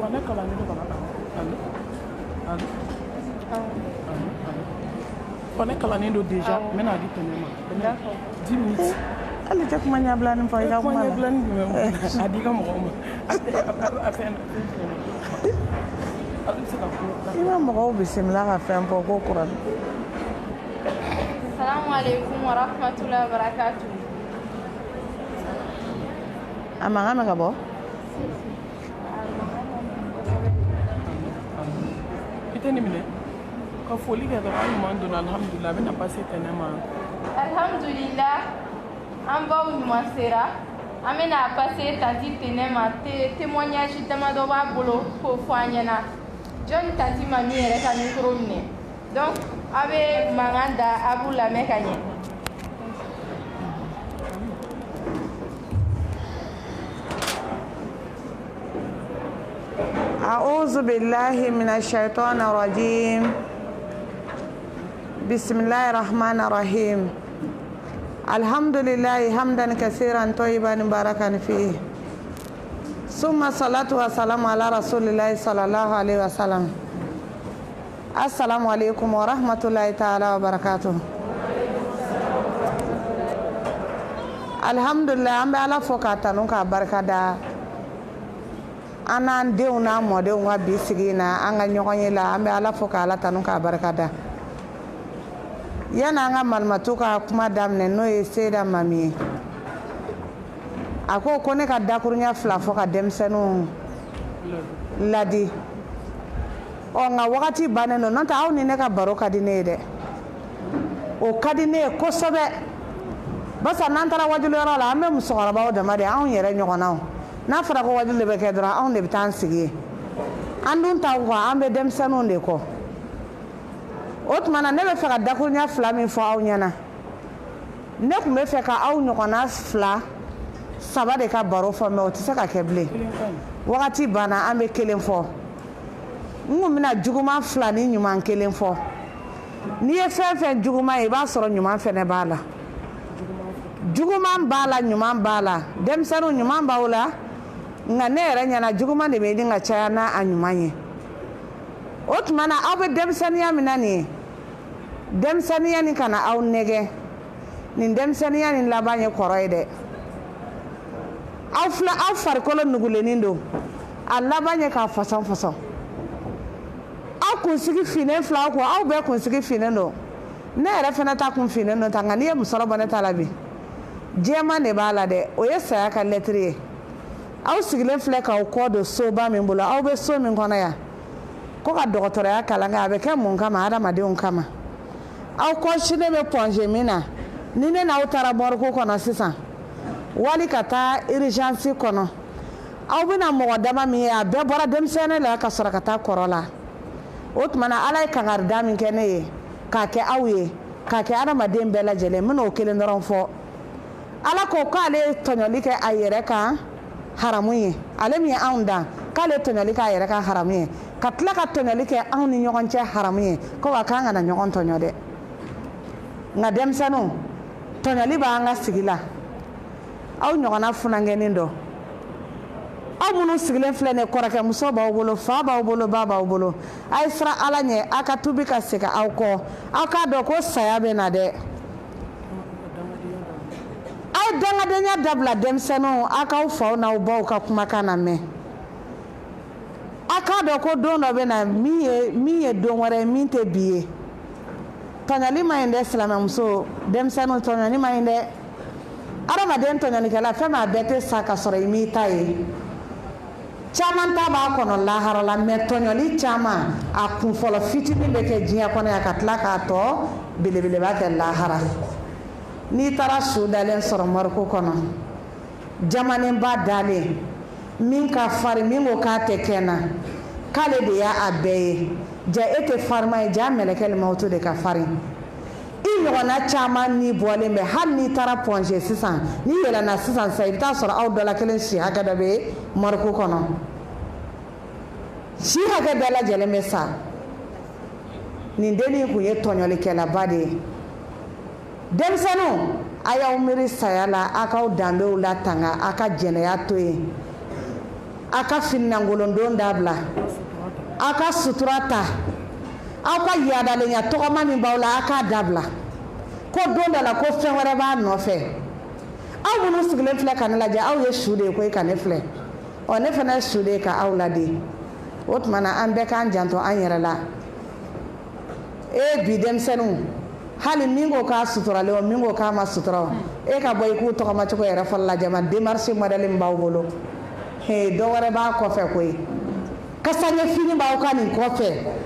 kuranɛ kalanni de b'a allo kuranɛ kalanni don déjà n bɛna di tɛnɛ ma 10 minutes hali tɛ kuma ɲɛbilanin fɔ i ka kuma la ɲɛbilanin jumɛn a di ka mɔgɔw ma a fɛn i ma mɔgɔw bisimila ka fɛn fɔ ko kuranɛ Assalamu alaikum wa rahmatullahi wa barakatuh. a mankan bɛ ka bɔ i tɛ nin minɛ ka foli kɛ dɔrɔn an ɲuman donna alhamdulillah a bɛna passer tɛnɛ ma Alhamdulillah, an baw ɲuman sera. An bɛna passer tanti tɛnɛ ma témoignage damadɔ b'a bolo k'o fɔ an ɲɛna. Jɔnni tanti ma min yɛrɛ ka micro minɛ. Donc a bɛ mankan da a b'u lamɛn ka ɲɛ. أعوذ بالله من الشيطان الرجيم بسم الله الرحمن الرحيم الحمد لله حمدا كثيرا طيبا مباركا فيه ثم الصلاة والسلام على رسول الله صلى الله عليه وسلم السلام عليكم ورحمة الله تعالى وبركاته الحمد لله أم على فوقاتنا كبركة an n'an denw n'a mɔdenw ka bi sigi na an ka ɲɔgɔn ye la an bɛ ala fo k'ala tanu k'a barikada yanni an ka malimatu ka kuma daminɛ n'o ye seyida mami ye a ko ne ka dakuruɲɛ fila fɔ ka denmisɛnninw ladi nka wagati bannen don n'o tɛ aw ni ne ka baro ka di ne ye dɛ o ka di ne ye kosɛbɛ barisa n'an taara wajuliyɔrɔ la an bɛ musokɔrɔbaw dama de anw yɛrɛ ɲɔgɔnnaw n'a fɔra ko wajuli de bɛ kɛ dɔrɔn anw de bɛ taa an sigi yen an dun ta kɔ an bɛ denmisɛnninw de kɔ o tuma na ne bɛ fɛ ka dakuruɲɛ fila min fɔ aw ɲɛna ne tun bɛ fɛ ka aw ɲɔgɔnna fila saba de ka baro fɔ mɛ o tɛ se ka kɛ bilen wagati banna an bɛ kelen fɔ n kun bɛna juguman fila ni ɲuman kelen fɔ n'i ye fɛn fɛn juguman ye i b'a sɔrɔ ɲuman fɛnɛ b'a la juguman b'a la ɲuman b'a la denmisɛnninw ɲuman b'aw la nka ne yɛrɛ ɲɛna juguman de bɛ ɲini ka caya n'a a ɲuman ye o tuma na aw bɛ denmisɛnninya min na nin ye denmisɛnninya nin kana aw nɛgɛ nin denmisɛnninya nin laban ye kɔrɔ ye dɛ aw filɛ aw farikolo nugulennin don a laban ye k'a fɔsɔn fɔsɔn aw kunsigi finnen fila aw kɔ aw bɛɛ kunsigi finnen don ne yɛrɛ fana ta kun finnen don tan nka n'i ye musɔrɔ bɔ ne ta la bi jɛman de b'a la dɛ o ye saya ka lɛtiri ye aw sigilen filɛ k'aw kɔ don soba min bolo aw bɛ so min kɔnɔ yan ko ka dɔgɔtɔrɔya kalan kɛ a bɛ kɛ mun kama adamadenw kama aw kɔsinen bɛ pɔnze min na ni ne n'aw taara mɔriku kɔnɔ sisan wali ka taa urgence kɔnɔ aw bɛna mɔgɔ dama min ye a bɛɛ bɔra denmisɛnnin la ka sɔrɔ ka taa kɔrɔ la o tuma na ala ye kangarida min kɛ ne ye k'a kɛ aw ye k'a kɛ adamaden bɛɛ lajɛlen n bɛna o kelen dɔrɔn fɔ ala ko k'ale ye tɔɲɔli kɛ a yɛrɛ kan haramu ye ale min ye anw dan k'ale tɔɲɔli kɛ a yɛrɛ kan haramu ye ka tila ka tɔɲɔli kɛ anw ni ɲɔgɔn cɛ haramu ye ko wa k'an kana ɲɔgɔn tɔɲɔ dɛ nka denmisɛnninw tɔɲɔli b'an ka sigi la aw ɲɔgɔnna funankɛnin dɔ aw minnu sigilen filɛ nin ye kɔrɔkɛmuso b'aw bolo fa b'aw bolo ba b'aw bolo a ye siran ala ɲɛ aw ka tubi ka segin aw kɔ aw k'a dɔn ko saya bɛ na dɛ aw dangadenya dabila denmisɛnninw aw k'aw faw n'aw baw ka kumakan na mɛn aw k'a dɔn ko don dɔ bɛ na min ye don wɛrɛ ye min tɛ bi ye tɔɲɔli ma ɲi dɛ silamɛmuso denmisɛnninw tɔɲɔli ma ɲi dɛ adamaden tɔɲɔlikɛla fɛn min a bɛɛ tɛ sa ka sɔrɔ i m'i ta ye caman ta b'a kɔnɔ lahara la mɛ tɔɲɔli caman a kunfɔlɔ fitinin bɛ kɛ diɲɛ kɔnɔ yan ka tila k'a tɔ belebeleba kɛ lahara n'i taara su dalen sɔrɔ mɔriku kɔnɔ jamanenba dalen min ka farin min ko k'a tɛ kɛ na k'ale de y'a bɛɛ ye ja e tɛ farima ye ja mɛlɛkɛ mawutu de ka farin i ɲɔgɔnna caman ni bɔlen bɛ hali n'i taara pɔnze sisan n'i yɛlɛnna sisan sa i bɛ taa sɔrɔ aw dɔ la kelen si hakɛ dɔ bɛ mɔriku kɔnɔ si hakɛ bɛɛ lajɛlen bɛ sa nin dennin kun ye tɔɲɔlikɛlaba de ye denmisɛnninw a y'aw miiri saya la a k'aw danbew latanga a ka jɛnɛya to yen aka finnangolondon dabla aka suturata aka yadalenya togoma min bawla aka dabla ko don dala ko fɛn wɛrɛ b'a nɔfɛ aw minnu sigilen filɛ ka ne lajɛ aw ye su de ye ko ka ne filɛ ne fana ye su de ye ka aw ladi o tuma na an bɛɛ k'an janto an yɛrɛ la bi denmisɛnninw hali min ko k'a suturalen o min ko k'a ma sutura o ka bɔ i k'u tɔgɔmacogo yɛrɛ fɔlɔ lajɛ ma démarche modèle min b'aw bolo dɔ wɛrɛ b'a kɔfɛ koyi kasaɲɛfini b'aw ka nin kɔfɛ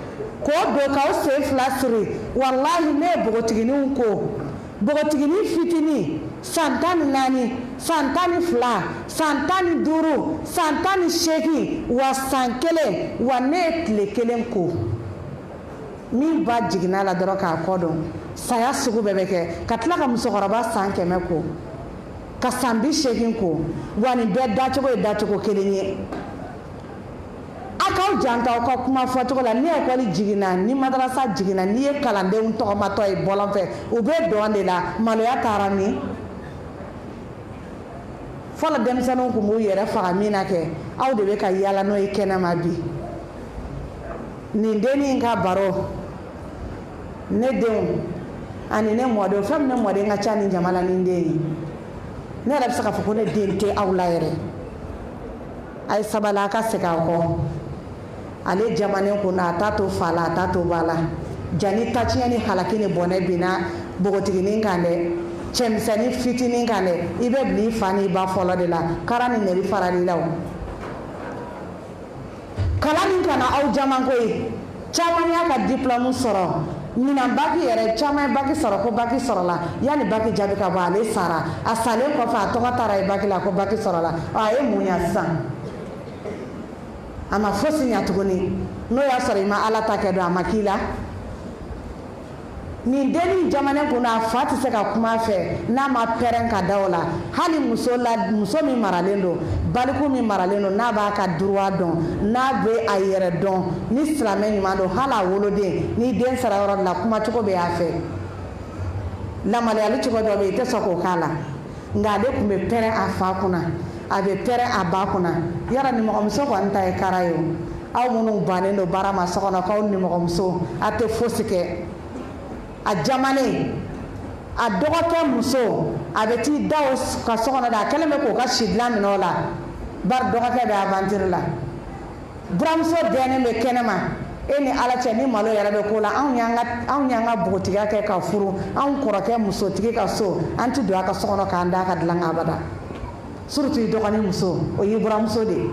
k'o don k'aw sen fila siri walahi ne ye bogotiginiw ko bogotigini fitini san 14 san 12 san 15 san 18 wa san 1 wa ne ye tile 1 ko min ba jiginna la dɔrɔn k'a kɔ dɔn saya sugu bɛɛ bɛ kɛ ka tila ka musokɔrɔba san 100 ko ka san 80 ko wa nin bɛɛ dacogo ye dacogo kelen ye a k'aw janto aw ka kuma fɔcogo la ni ekɔli jiginna ni madarasa jiginna ni ye kalandenw tɔgɔmatɔ ye bɔlɔn fɛ u bɛ dɔn de la maloya taara min fɔlɔ denmisɛnninw tun b'u yɛrɛ faga min na kɛ aw de bɛ ka yaala n'o ye kɛnɛma bi nin dennin ka baro ne denw ani ne mɔdenw fɛn min ne mɔden ka ca ni jama la ni n den ye ne yɛrɛ bɛ se k'a fɔ ko ne den tɛ aw la yɛrɛ a ye sabali a ka segin aw kɔ ale jamanen kun na a t'a to fa la a t'a to ba la jani tatiɲɛ ni halaki ni bɔnɛ binna bogotiginin kan dɛ cɛmisɛnnin fitinin kan dɛ i bɛ bila i fa n'i ba fɔlɔ de la kara ni nɛri farali la o kalan min kana aw jaman ko ye caman y'a ka diplôme sɔrɔ ɲinan baki yɛrɛ caman ye baki sɔrɔ ko baki sɔrɔla yanni baki jaabi ka bɔ ale sara a salen kɔfɛ a tɔgɔ taara ye baki la ko baki sɔrɔla a ye mun ɲa sisan a ma fosi ɲa tuguni n'o y'a sɔrɔ i ma ala ta kɛ don a ma k'i la nin dennin jamanen kun a fa tɛ se ka kuma a fɛ n'a ma pɛrɛn ka da o la hali muso min maralen don baliku min maralen don n'a b'a ka droit dɔn n'a bɛ a yɛrɛ dɔn ni silamɛ ɲuman don hali a woloden ni den sara yɔrɔ la kumacogo bɛ a fɛ lamaleyali cogo dɔ bɛ yen i tɛ sɔn k'o k'a la nka ale tun bɛ pɛrɛn a fa kunna a bɛ pɛrɛn a ba kunna yɔrɔ nimɔgɔmuso kɔni ta ye kara ye o aw minnu bannen don baara ma so kɔnɔ k'aw nimɔgɔmuso a tɛ fosi kɛ a jamanen a dɔgɔkɛ muso a bɛ t'i da o ka so kɔnɔ de a kɛlen bɛ k'o ka si dilan minɛ o la bari dɔgɔkɛ bɛ aventure la buramuso dɛnnen bɛ kɛnɛma e ni ala cɛ ni malo yɛrɛ bɛ k'o la anw y'an ka bogotigiya kɛ ka furu anw kɔrɔkɛ musotigi ka so an tɛ don a ka so kɔnɔ k'an da ka dilan abada surtout i dɔgɔnin muso o y'i buramuso de ye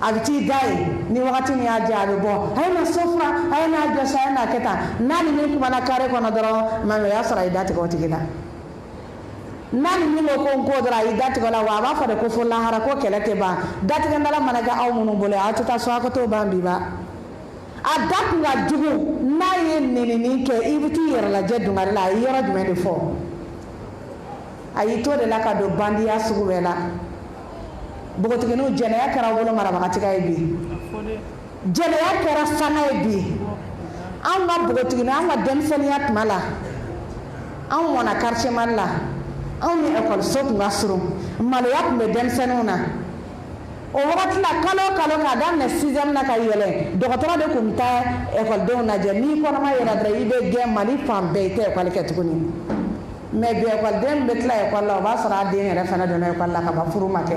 a bɛ t'i da ye ni wagati min y'a diya a bɛ bɔ a ye na so fura a ye n'a jɔsi a ye n'a kɛ tan n'a ni min kumana kare kɔnɔ dɔrɔn mami o y'a sɔrɔ a y'i da tigɛ o tigi la n'a ni min ko n ko dɔrɔn a y'i da tigɛ o la wa a b'a fɔ de ko fo lahara ko kɛlɛ tɛ ban datigɛndala mana kɛ aw minnu bolo aw tɛ taa so aw ka t'o ban bi ba a da kun ka jugu n'a ye nenini kɛ i bɛ t'i yɛrɛ lajɛ dungari la a ye yɔrɔ jumɛn de fɔ a y'i to de la ka don bandiya sugu bɛɛ la bogotiginiw jɛnɛya kɛra bolo marabagatiga ye bi jɛnɛya kɛra sanga ye bi anw ka bogotigini anw ka denmisɛnniya tuma la anw mɔna quartier mali la anw ni ekɔliso tun ka surun maloya tun bɛ denmisɛnninw na o wagati la kalo o kalo k'a daminɛ 6e na ka yɛlɛ dɔgɔtɔrɔ de tun bɛ taa ekɔlidenw lajɛ n'i kɔnɔma yɛlɛ dɔrɔn i bɛ gɛn mali fan bɛɛ i tɛ ekɔli kɛ tuguni mais bi ekɔliden bɛ tila ekɔli la o b'a sɔrɔ a den yɛrɛ fana donna ekɔli la ka ban furu ma kɛ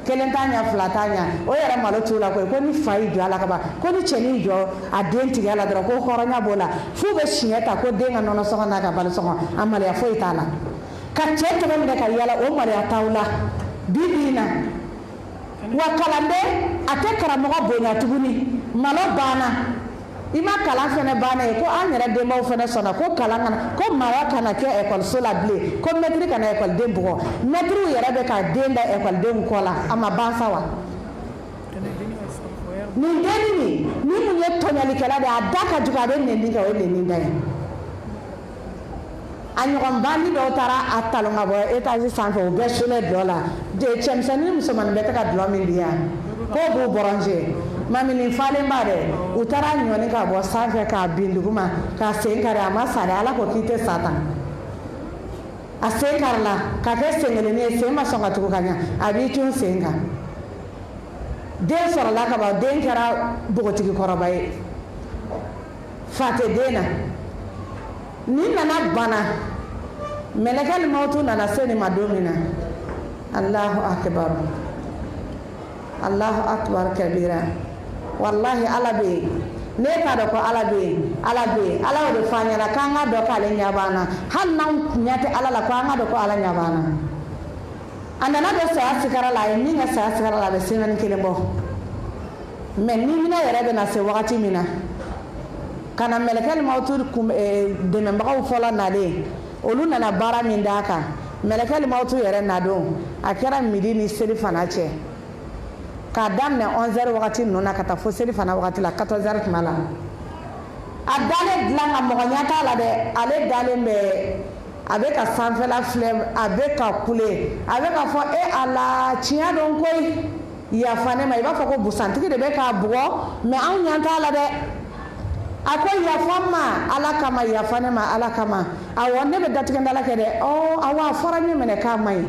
kelen t'a ɲɛ fila t'a ɲɛ o yɛrɛ malo t'u la koyi ko ni fa y'i jɔ a la ka ban ko ni cɛnin jɔ a den tigɛ la dɔrɔn ko hɔrɔnya b'o la f'u bɛ siɲɛ ta ko den ka nɔnɔ sɔngɔ n'a ka balo sɔngɔ a maloya foyi t'a la ka cɛ tɛgɛ minɛ ka yala o maloya t'aw la bi bi in na wa kalanden a tɛ karamɔgɔ bonya tuguni malo banna i ma kalan fɛnɛ banna ye ko an yɛrɛ denbaw fɛnɛ sɔnna ko kalan kana ko mara kana kɛ ekɔliso la bilen ko mɛtiri kana ekɔliden bugɔ mɛtiriw yɛrɛ bɛ ka den da ekɔlidenw kɔ la a ma ban sa wa nin denni ni mun ye tɔɲɔlikɛla de ye a da ka jugu a bɛ nɛni kɛ o ye nɛni da ye a ɲɔgɔn bandi dɔw taara a talon ka bɔ étage sanfɛ o bɛɛ sulen dɔ la cɛmisɛnnin ni musomanin bɛɛ tɛ ka dulɔ min di yan k'o b'u bɔrɔnje mami nin falen ba dɛ u taara ɲɔni ka bɔ sanfɛ k'a bin duguma k'a sen kari a ma sa dɛ ala ko k'i tɛ sa tan a sen kari la k'a kɛ sen kelenni ye sen ma sɔn ka tugu ka ɲa a b'i cun sen kan den sɔrɔla ka ban den kɛra bogotigi kɔrɔba ye fa tɛ den na ni nana bana mɛlɛkɛl mautu nana se nin ma don min na Allahu akbar Allahu akbar kabira wallahi ala bɛ yen ne t'a dɔn ko ala bɛ yen ala bɛ yen ala y'o de fɔ an ɲɛna k'an ka dɔn k'ale ɲɛ b'an na hali n'anw ɲɛ tɛ ala la ko an ka dɔn ko ala ɲɛ b'an na a nana don saya sigara la a ye min kɛ saya sigara la a bɛ semaine kelen bɔ mais ni minɛ yɛrɛ bɛna se wagati min na ka na mɛlɛkɛl mautu dɛmɛbagaw fɔlɔ nalen olu nana baara min d'a kan mɛlɛkɛl mautu yɛrɛ nadon a kɛra midi ni seli fana cɛ k'a daminɛ 11h wagati ninnu na ka taa fo seli fana wagati la 14h tuma la a dalen dilan ka mɔgɔ ɲɛ t'a la dɛ ale dalen bɛ a bɛ ka sanfɛla filɛ a bɛ ka kule a bɛ ka fɔ ala tiɲɛ don koyi yafa ne ma i b'a fɔ ko busantigi de bɛ k'a bugɔ mais anw ɲɛ t'a la dɛ a ko yafa n ma ala kama yafa ne ma ala kama awɔ ne bɛ datigɛndala kɛ dɛ awɔ a fɔra ne minɛ k'a ma ɲi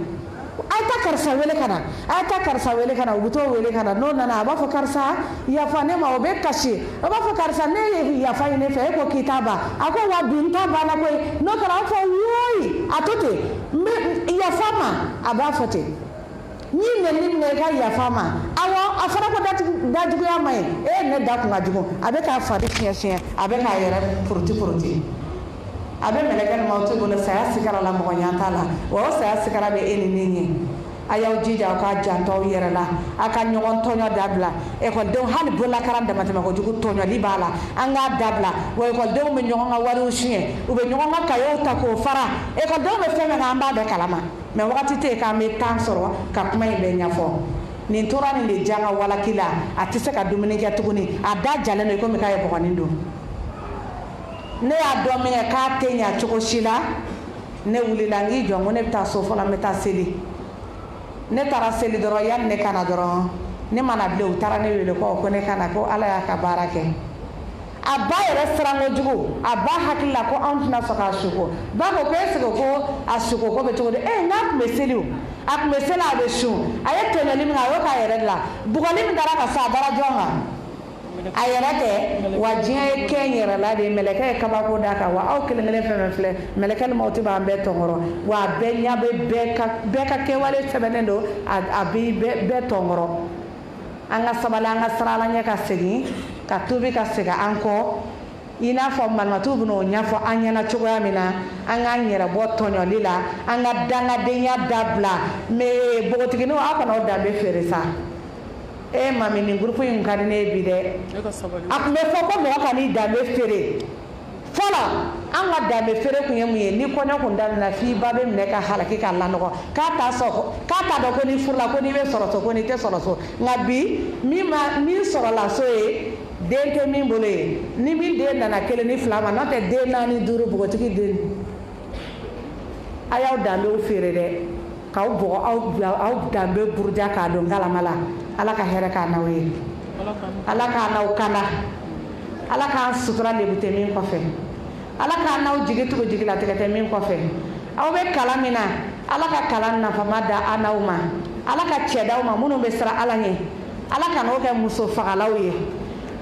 a ye taa karisa wele ka na a ye taa karisa wele ka na u bɛ t'o wele ka na n'o nana a b'a fɔ karisa yafa ne ma o bɛ kasi o b'a fɔ karisa ne ye yafa ɲini fɛ e ko k'i t'a ban a ko wa bi n t'a ban na koyi n'o kɛra a b'a fɔ woyi a to ten n bɛ yafa ma a b'a fɔ ten n'i nɛni minɛ i ka yafa ma awɔ a fɔra ko dajuguya ma ɲi e ye ne da kun ka jugu a bɛ k'a fari fiɲɛ fiɲɛ a bɛ k'a yɛrɛ poroti a bɛ mɛlɛkɛl mautu bolo saya sigara la mɔgɔ ɲɛ t'a la wa o saya sigara bɛ e ni ne ɲɛ a y'aw jija aw ka janto aw yɛrɛ la a ka ɲɔgɔn tɔɲɔ dabila ekɔlidenw hali bololakaran damatɛmɛ kojugu tɔɲɔli b'a la an k'a dabila wa ekɔlidenw bɛ ɲɔgɔn ka wariw siɲɛ u bɛ ɲɔgɔn ka kayew ta k'o fara ekɔlidenw bɛ fɛn fɛn kan an b'a bɛɛ kalama mais wagati tɛ yen k'an bɛ temps sɔrɔ ka kuma in bɛɛ ɲɛfɔ nin tora nin de diya an ka walaki la a tɛ se ka dumuni kɛ tuguni a da jalen don komi k'a ye bɔgɔnin don ne y'a dɔn min kɛ k'a tɛ ɲɛ cogo si la ne wulila n k'i jɔ n ko ne bɛ taa so fɔlɔ n bɛ taa seli ne taara seli dɔrɔn yanni ne ka na dɔrɔn ne mana bilen u taara ne wele ko ne ka na ko ala y'a ka baara kɛ a ba yɛrɛ siran kojugu a ba hakili la ko anw tɛna sɔn k'a suko ba ko est-ce que ko a suko ko bɛ cogo di n'a tun bɛ seli o a tun bɛ seli a bɛ sun a ye tɔɲɔli min kɛ a y'o k'a yɛrɛ dilan bugɔli min taara ka se a dara jɔn kan a yɛrɛ tɛ wa diɲɛ ye kɛ n yɛrɛ la de mɛlɛkɛ ye kabako d'a kan wa aw kelen kelen fɛn fɛn filɛ mɛlɛkɛl mautu b'an bɛɛ tɔnkɔrɔ wa a bɛɛ ɲɛ bɛ bɛɛ ka kɛwale sɛbɛnnen don a bɛ bɛɛ tɔnkɔrɔ an ka sabali an ka siran ala ɲɛ ka segin ka tubi ka segin an kɔ i n'a fɔ malimatuw bɛn'o ɲɛfɔ an ɲɛna cogoya min na an k'an yɛrɛ bɔ tɔɲɔli la an ka dangadenya dabila mais bogotigininw aw kana o danbe feere sa mami nin groupe in ka di ne ye bi dɛ a tun bɛ fɔ ko mɔgɔ ka n'i danbe feere fɔlɔ an ka danbe feere kun ye mun ye ni kɔɲɔ kun daminɛna f'i ba bɛ minɛ ka halaki k'a lanɔgɔ k'a t'a dɔn ko n'i furula ko n'i bɛ sɔrɔ so ko n'i tɛ sɔrɔ so nka bi min sɔrɔla so ye den tɛ min bolo ye ni min den nana kelen ni fila ma n'o tɛ den naani duuru bogotigi den a y'aw danbew feere dɛ k'aw bɔgɔ aw danbe buruja k'a don galama la ala ka hɛrɛ k'a n'aw ye ala k'a n'aw kanda ala k'an sutura lebu tɛ min kɔfɛ ala k'a n'aw jigi tugu jigilatigɛ tɛ min kɔfɛ aw bɛ kalan min na ala ka kalan nafama da an n'aw ma ala ka cɛ d'aw ma minnu bɛ siran ala ɲɛ ala ka n'aw kɛ muso fagalaw ye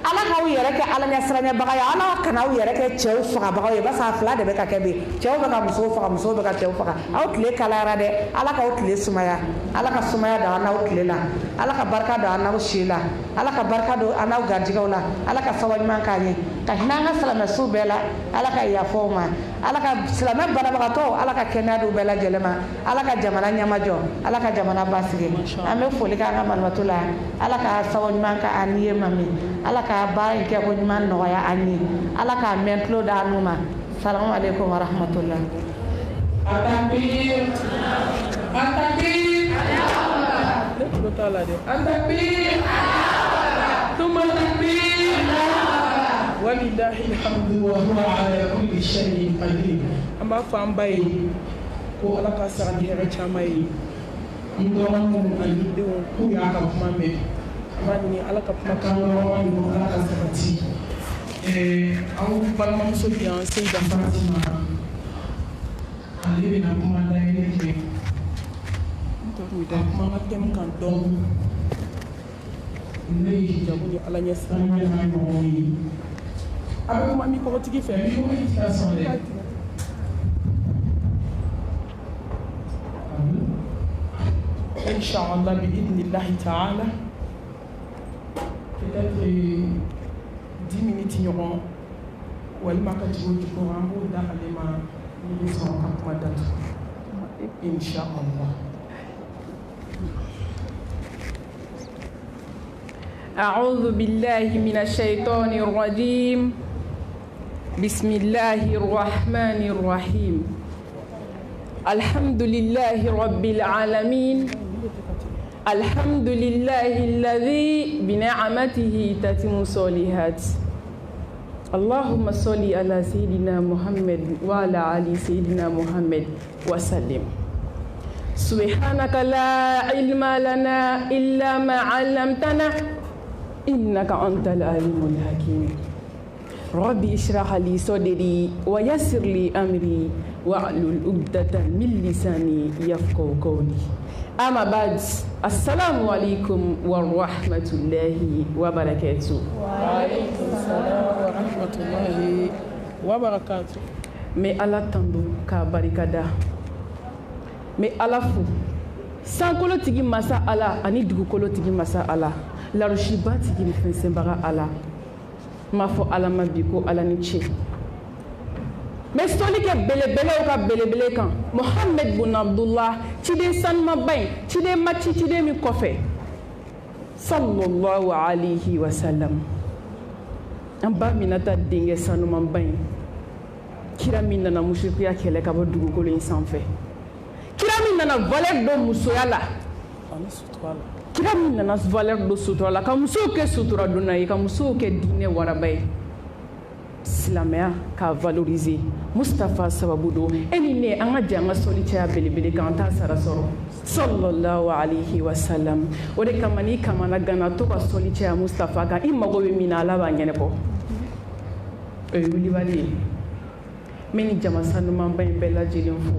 ala k'aw yɛrɛ kɛ ala ɲɛsiranɲɛbaga ye ala kana aw yɛrɛ kɛ cɛw fagabagaw ye barisa a fila de bɛ ka kɛ bi cɛw bɛ ka musow faga musow bɛ ka cɛw faga aw tile kalayara dɛ ala k'aw tile sumaya ala ka sumaya don an n'aw tile la ala ka barika don an n'aw si la ala ka barika don an n'aw garijɛgɛw la ala ka sababu ɲuman k'an ye ka hinɛ an ka silamɛsiw bɛɛ la ala ka yafa o ma ala ka silamɛ banabagatɔw ala ka kɛnɛya d'u bɛɛ lajɛlen ma ala ka jamana ɲɛmajɔ ala ka jamana basigi an bɛ foli kɛ an ka malimatu la ala ka sababu ɲuman kɛ an ye mami ala ka baara in kɛ ko ɲuman nɔgɔya an ye ala k'a mɛn tulo da an ma salamu aleykum wa rahmatullah atakbir atakbir atakbir ثم التكبير ولله الحمد وهو على كل شيء قدير أما فامباي ko ala ka sara ni hɛrɛ caman ye n dɔgɔninw ani denw k'u y'a ka kuma mɛn an b'a ɲini ala ka kumakan yɔrɔ ninnu ala ka sabati aw balimamuso bi yan Seyida Fatima ale bɛna kuma dayɛlɛ kɛ ka kuma ka tɛmɛ kan dɔɔnin ne yi jago ni ala ɲɛ sira ɲɛ na ɲɔgɔn ye a bɛ kuma mikɔrɔtigi fɛ mikɔrɔtigi ti ka sɔn dɛ Inch'Allah bi'idnillahi ta'ala peut-être 10 minutes ɲɔgɔn walima ka jigo jukɔrɔ an b'o da ale ma ni bɛ sɔn ka kuma datu Inch'Allah. أعوذ بالله من الشيطان الرجيم بسم الله الرحمن الرحيم الحمد لله رب العالمين الحمد لله الذي بنعمته تتم الصالحات اللهم صل على سيدنا محمد وعلى آل سيدنا محمد وسلم سبحانك لا علم لنا إلا ما علمتنا إنك أنت العليم الحكيم ربي اشرح لي صدري ويسر لي أمري واحلل عقدة من لساني يفقهوا قولي أما بعد السلام عليكم ورحمة الله وبركاته. وعليكم السلام ورحمة الله وبركاته. Mais Allah tando ka barikada. Mais Allah fu. Sankolo tigi masa Allah ani dugukolo tigi masa Allah. Larushiba tigi ni fɛnsɛnbaga Allah. Ma fɔ Allah ma bi ko Allah ni ce. Mais soli kɛ belebelew ka belebele kan Mohamed bun Abdullah ciden sanumaba in ciden maci ciden min kɔfɛ sallallahu alayhi wa sallam an ba Minata denkɛ sanumaba in kira min nana mushrikuya kɛlɛ ka bɔ dugukolo in sanfɛ kira min nana valeur don musoya la kira min nana valeur don sutura la ka musow kɛ sutura donna ye ka musow kɛ diinɛ waraba ye silamɛya k'a valoriser Mustafa sababu don e ni ne an ka jɛ an ka sɔli caya belebele kan an t'a sara sɔrɔ sallallahu alayhi wa sallam o de kama n'i kamana gana to ka sɔli caya Mustafa kan i mago bɛ min na Ala b'a ɲɛnabɔ o ye wulibali ye n bɛ nin jama sanumanba in bɛɛ lajɛlen fo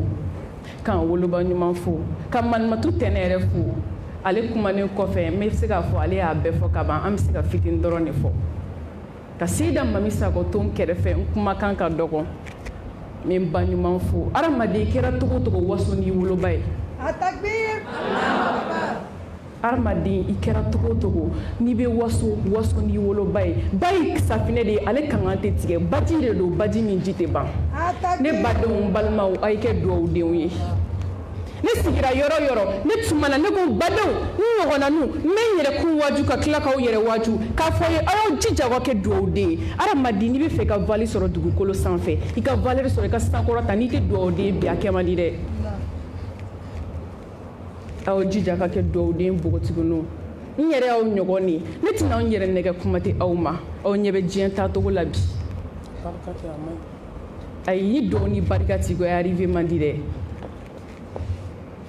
k'an woloba ɲuman fo ka manimatu tɛnɛ yɛrɛ fo ale kumanen kɔfɛ n bɛ se k'a fɔ ale y'a bɛɛ fɔ ka ban an bɛ se ka fitini dɔrɔn de fɔ ka Seyida Mami Sakɔ to n kɛrɛfɛ n kumakan ka dɔgɔ n bɛ n ba ɲuman fo adamaden kɛra togo togo waso n'i woloba ye adamaden i kɛra togo togo n'i bɛ waso n'i woloba ye ba ye safinɛ de ye ale kankan tɛ tigɛ baji de don baji min ji tɛ ban ne badenw n balimaw a ye kɛ duwawudenw ye ne sigira yɔrɔ yɔrɔ ne tumana ne ko badenw n ɲɔgɔnna nu n bɛ n yɛrɛ kun waju ka tila k'aw yɛrɛ waju k'a fɔ ye aw y'aw jija aw ka kɛ duwawuden ye adamaden n'i bɛ fɛ ka vali sɔrɔ dugukolo sanfɛ i ka valeur sɔrɔ i ka sankɔrɔta n'i tɛ duwawuden ye bi a kɛ man di dɛ aw jija ka kɛ duwawuden npogotigininw n yɛrɛ y'aw ɲɔgɔn de ne tɛna n yɛrɛ nɛgɛ kuma tɛ aw ma aw ɲɛ bɛ diɲɛ taacogo la bi ayi ni dɔgɔ ni barika t'i kɔ arrivé man di dɛ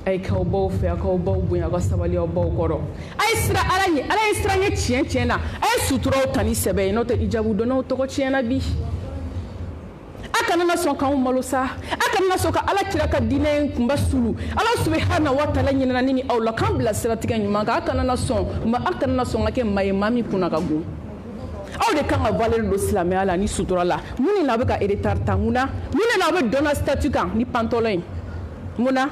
a ye k'aw baw fɛ a k'aw baw bonya a ka sabali aw baw kɔrɔ a ye sira Ala ɲɛ Ala ye sira ɲɛ tiɲɛ na a ye suturaw ta ni sɛbɛ ye n'o tɛ hijabu donnaw tɔgɔ tiɲɛna bi a kana na sɔn k'anw malo sa a kana na sɔn ka Ala kira ka diinɛ kunba sulu Ala subahanahu wa taala ɲinɛna ne ni aw la k'an bila siratigɛ ɲuman kan a kana na sɔn ka kɛ maa ye maa min kunna ka gon aw de kan ka valeur don silamɛya la ni sutura la mun de n'a bɛ ka retard ta mun de n'a bɛ dɔn na statut kan ni pantalon in mun na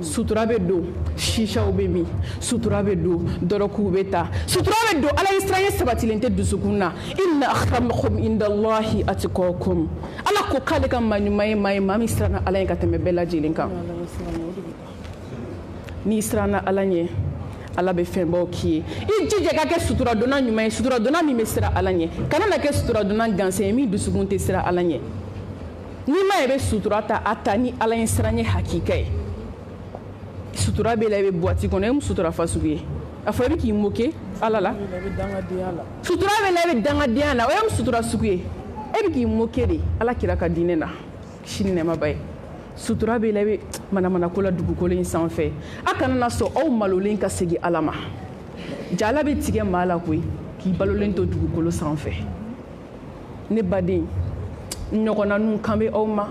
sutura bɛ don shishaw bɛ min sutura bɛ don dɔrɔkuw bɛ ta sutura bɛ don Ala ye siranɲɛ sabatilen tɛ dusukun na inna akramakum indallahi atqakum Ala ko k'ale ka maa ɲuman ye maa ye maa min siranna Ala ɲɛ ka tɛmɛ bɛɛ lajɛlen kan n'i siranna Ala ɲɛ Ala bɛ fɛnbaw k'i ye i jija ka kɛ sutura donna ɲuman ye sutura donna min bɛ siran Ala ɲɛ kana na kɛ sutura donna gansan ye min dusukun tɛ siran Ala ɲɛ n'i ma ye bɛ sutura ta a ta ni Ala ye siranɲɛ hakika ye sutura bɛ la i bɛ boîte kɔnɔ e mu sutura fasugu ye a fɔ i bɛ k'i moquer Ala la sutura bɛ la i bɛ dangadenya la o ye mu sutura sugu ye e bɛ k'i moquer de Ala kira ka diinɛ na sini nɛɛmaba ye sutura bɛ la i bɛ manamanako la dugukolo in sanfɛ a kana na sɔn aw malolen ka segin Ala ma jala bɛ tigɛ maa la koyi k'i balolen to dugukolo sanfɛ ne baden ɲɔgɔnnaninw kan bɛ aw ma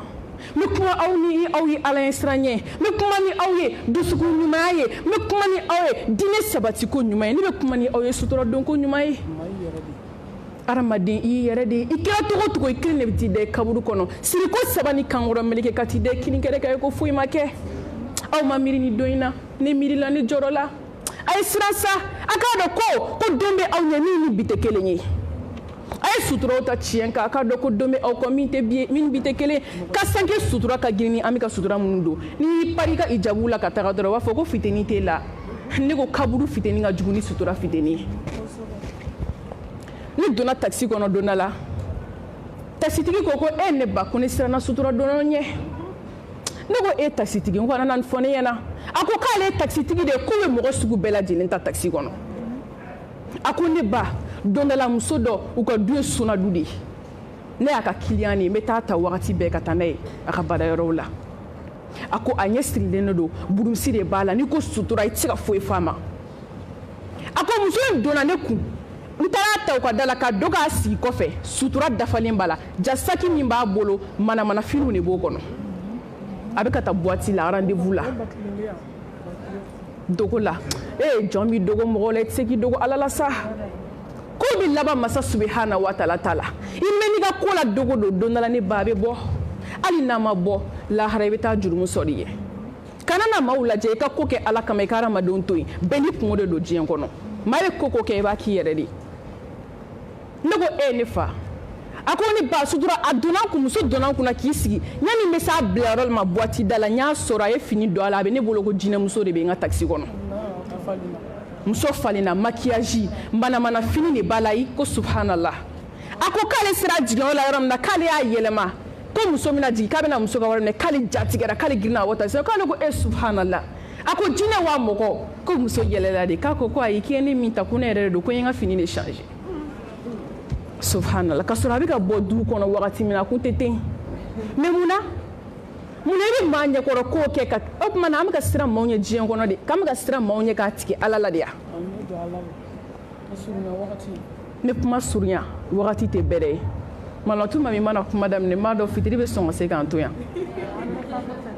n bɛ kuma aw ni aw ye ala ɲɛ siran ɲɛ, n bɛ kuma ni aw ye dusukun ɲuman ye, n bɛ kuma ni aw ye diinɛ sabatiko ɲuman ye, ne bɛ kuma ni aw ye suturadonko ɲuman ye. Adamaden i yɛrɛ de, i kɛra cogo o cogo i kelen de bɛ t'i da i kaburu kɔnɔ, siriko 3 ni kankɔrɔ meleke ka t'i da i kini kɛrɛ kan ko foyi ma kɛ. Aw ma miiri ni don in na, ne miirila ne jɔrɔ la. A ye siran sa, a k'a dɔn ko don bɛ aw ɲɛ min ni bi tɛ kelen ye. A ye suturaw ta tiɲɛ kan, a k'a dɔn ko don bɛ aw kɔ min ni bi tɛ kelen, ka sanke sutura ka girin ni an bɛ ka sutura minnu don. N'i y'i pari ka hijabu la ka taga dɔrɔn u b'a fɔ ko fitini t'e la. Ne ko kaburu fitini ka jugu ni sutura fitini. Ne donna taxi kɔnɔ don dɔ la, taxitigi ko e ne ba ko ne siranna sutura dɔn ɲɛ. Ne ko e taxitigi n ko a nana nin fɔ ne ɲɛna. A ko k'ale ye taxitigi de ye k'u bɛ mɔgɔ sugu bɛɛ lajɛlen ta taxi kɔnɔ. A ko ne ba don dɔ la muso dɔ u ka du ye sunadu de ye. Ne y'a ka client de ye, n bɛ taa ta wagati bɛɛ ka taa n'a ye a ka baarayɔrɔw la. A ko a ɲɛ sirilen don, burusi de b'a la, n'i ko sutura i tɛ se ka foyi f'a ma. A ko muso in donna ne kun. N taara ta u ka da la ka dɔ k'a sigi kɔfɛ, sutura dafalen b'a la, jasaki min b'a bolo manamanafiniw de b'o kɔnɔ. A bɛ ka taa boîte la rendez-vous la. Dogo la, jɔn b'i dogo mɔgɔ la, i tɛ se k'i dogo ala la sa. Ko bɛ laban masa subahana wa taala ta la. I mɛn n'i ka ko la dogo don dɔ la ne ba a bɛ bɔ. Hali n'a ma bɔ, lahara i bɛ taa jurumu sɔrɔ i ye. Kana na maaw lajɛ i ka ko kɛ ala kama i ka hadamadenw to yen. Bɛɛ n'i kungo de don diɲɛ kɔnɔ. Maa ye ko kɛ i b'a k'i yɛrɛ de. Ne ko ne fa. A ko ne ba sutura a donna kun, muso donna kun na k'i sigi. Yanni n bɛ s'a bilayɔrɔ ma boîte da la, n y'a sɔrɔ a ye fini don a la, a bɛ ne bolo ko jinɛmuso de bɛ n ka taxi kɔnɔ. Muso falenna, maquillage, manamana fini de b'a la yi ko subhanallah. A ko k'ale sera jigin la yɔrɔ min na k'ale y'a yɛlɛma ko muso min na jigin k'a bɛna muso ka wari minɛ k'ale jatigɛra k'ale girinna a wata sisan k'ale ko subhanallah. A ko jinɛ wa mɔgɔ ko muso yɛlɛla de k'a ko ayi k'i ye ne min ta ko ne yɛrɛ de don ko n ye n ka fini de changer. Subhanallah, ka sɔrɔ a bɛ ka bɔ du kɔnɔ wagati min na a kun tɛ ten. Mais mun na i bɛ maa ɲɛkɔrɔ kow kɛ ka o tuma na an bɛ ka siran maaw ɲɛ diɲɛ kɔnɔ de, k'an bɛ ka siran maaw ɲɛ k'a tigɛ ala la de ya. Ne kuma surunya wagati tɛ bɛrɛ ye. Malatuma min mana kuma daminɛ n b'a dɔn fitiri bɛ sɔn ka se k'an to yan.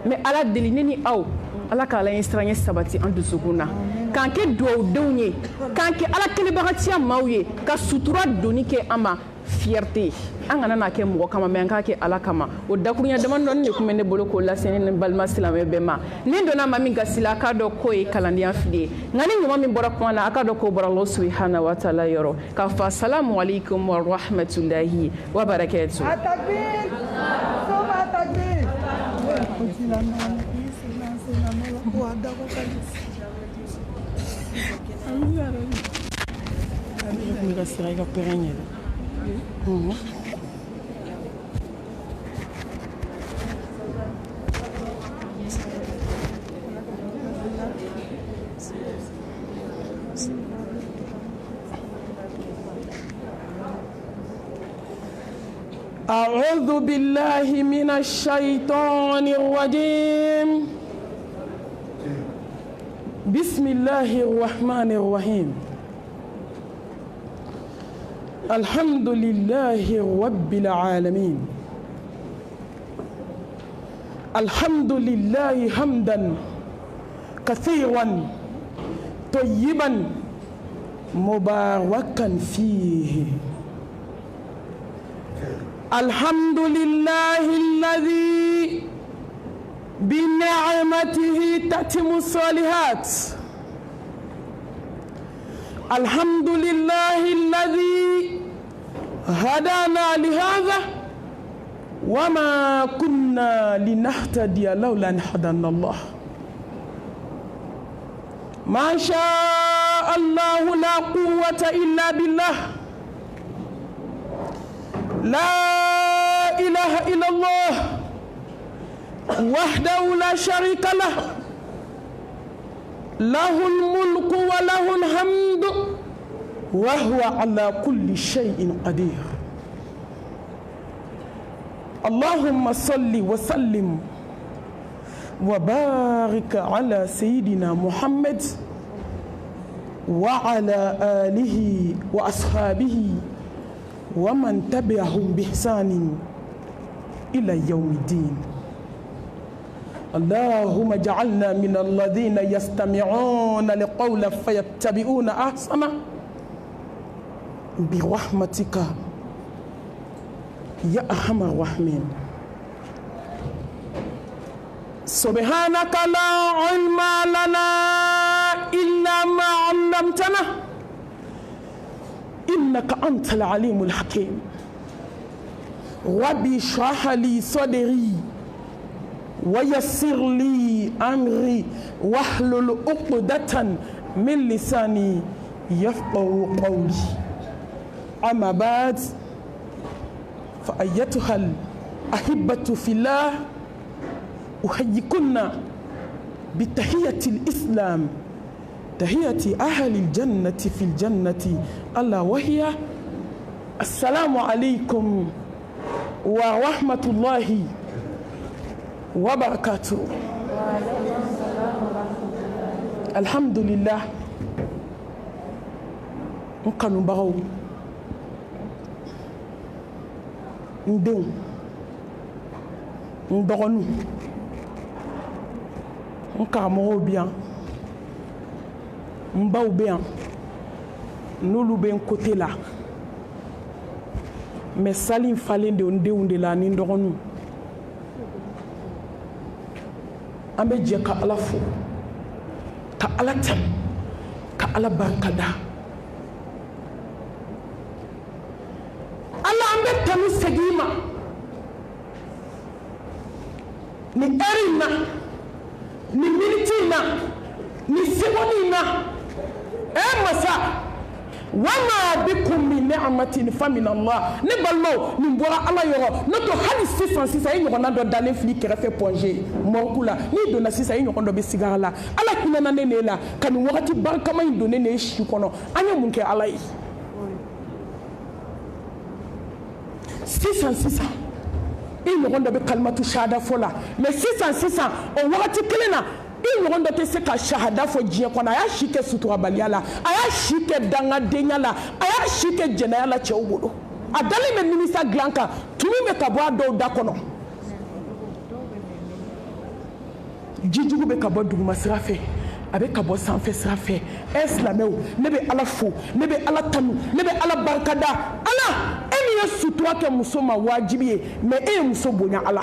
Mais ala deli ne ni aw ala k'ala ɲɛ siranɲɛ sabati an dusukun na. K'an kɛ duwawudenw ye, k'an kɛ ala kelebagatiya maaw ye, ka sutura doni kɛ an ma fierté. An kana n'a kɛ mɔgɔ kama mais an k'a kɛ ala kama. O dakurunya damadɔni de tun bɛ ne bolo k'o lase ne ni balima silamɛ bɛɛ ma. Ni donna maa min gasi la a k'a dɔn k'o ye kalandenya fili ye. Nka ni ɲuman min bɔra kuma na a k'a dɔn k'o bɔra Allah subhanahu wa taala yɔrɔ. K'a fɔ assalamu alaikum wa rahmatulahi wa barakatuh. أعوذ بالله من الشيطان الرجيم بسم الله الرحمن الرحيم الحمد لله رب العالمين الحمد لله حمدا كثيرا طيبا مباركا فيه الحمد لله الذي بنعمته تتم الصالحات الحمد لله الذي هدانا لهذا وما كنا لنهتدي لولا أن هدانا الله ما شاء الله لا قوة إلا بالله لا إله إلا الله وحده لا شريك له له الملك وله الحمد وهو على كل شيء قدير اللهم صل وسلم وبارك على سيدنا محمد وعلى آله وأصحابه ومن تبعهم بإحسان إلى يوم الدين اللهم اجعلنا من الذين يستمعون القول فيتبعون أحسنه برحمتك يا أرحم الراحمين. سبحانك لا علم لنا إلا ما علمتنا إنك أنت العليم الحكيم. ربي اشرح لي صدري ويسر لي أمري واحلل عقدة من لساني يفقهوا قولي. أما بعد، فأيتها الأحبة في الله، أحييكن بتحية الإسلام، تحية أهل الجنة في الجنة، ألا وهي السلام عليكم ورحمة الله وبركاته. الحمد لله. nkanu bagaw ndenw ndɔgɔnu nkaramɔgɔw bɛ yan nbaw bɛ yan n'olu bɛ n kote la mais sali in falen de ndenw de la ni ndɔgɔnu. an bɛ jɛ ka Ala fo, ka Ala tanu, ka Ala barikada. Ala an bɛ tanu segin ma ni heure in na, ni minute in na, ni seconde in na. Masa, wama bikum min ni'matin fa min Allah. Ne balimaw, nin bɔra Ala yɔrɔ. N'o tɛ hali sisan i ɲɔgɔnna dɔ dalen fili kɛrɛfɛ pɔnze mɔriku la, n'i donna sisan i ɲɔgɔn dɔ bɛ sigara la. Ala hinɛna ne la ka nin wagati barikama in don ne si kɔnɔ. An ye mun kɛ Ala ye? Sisan i ɲɔgɔn dɔ bɛ kalimatu shahada fɔ la, mais sisan o wagati kelen na i ɲɔgɔn dɔ tɛ se ka shahada fɔ diɲɛ kɔnɔ. A y'a si kɛ suturabaliya la, a y'a si kɛ dangadenya la, a y'a si kɛ jɛnɛya la cɛw bolo. A dalen bɛ nimisa dilan kan, tumi bɛ ka bɔ a dɔw da kɔnɔ, jijugu bɛ ka bɔ duguma sira fɛ, a bɛ ka bɔ sanfɛ sira fɛ. Silamɛw, ne bɛ Ala fo, ne bɛ Ala tanu, ne bɛ Ala barikada. Ala, e min ye sutura kɛ muso ma wajibi ye, mais e ye muso bonya Ala,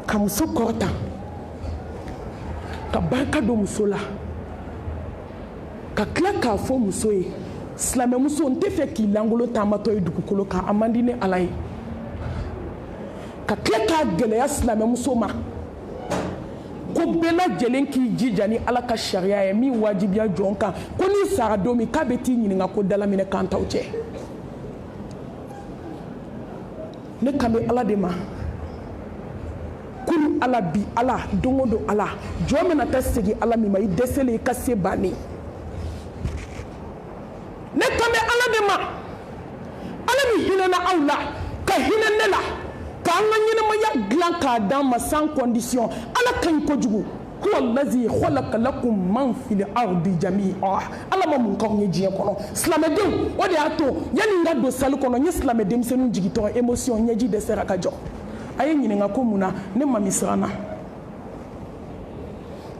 ka muso kɔrɔta, ka barika don muso la, ka tila k'a fɔ muso ye, silamɛ muso n tɛ fɛ k'i langolo taamatɔ ye dugukolo kan, a man di ni Ala ye. Ka tila k'a gɛlɛya silamɛ muso ma, ko bɛɛ lajɛlen k'i jija ni Ala ka sariya ye min wajibiya jɔn kan, ko n'i sara don min k'a bɛ t'i ɲininka ko dalaminɛ kan t'aw cɛ. Ne kan bɛ Ala de ma, kunu Ala, bi Ala, don o don Ala. Jɔn bɛna taa segin Ala min ma, i dɛsɛlen i ka se bannen. Ne kan bɛ Ala de ma, Ala min hinɛna aw la, ka hinɛ ne la, k'an ka ɲɛnamaya dilan k'a d'an ma sans condition. Ala ka ɲi kojugu. Huwa allazi khalaqa lakum man fil ardi jami'a. Ala ma mun k'anw ye diɲɛ kɔnɔ. Silamɛdenw, o de y'a to yanni n ka don salle kɔnɔ n ye silamɛ denmisɛnninw jigitɔ émotion ɲɛji dɛsɛra ka jɔ. A ye ɲininka ko mun na ne ma min siranna.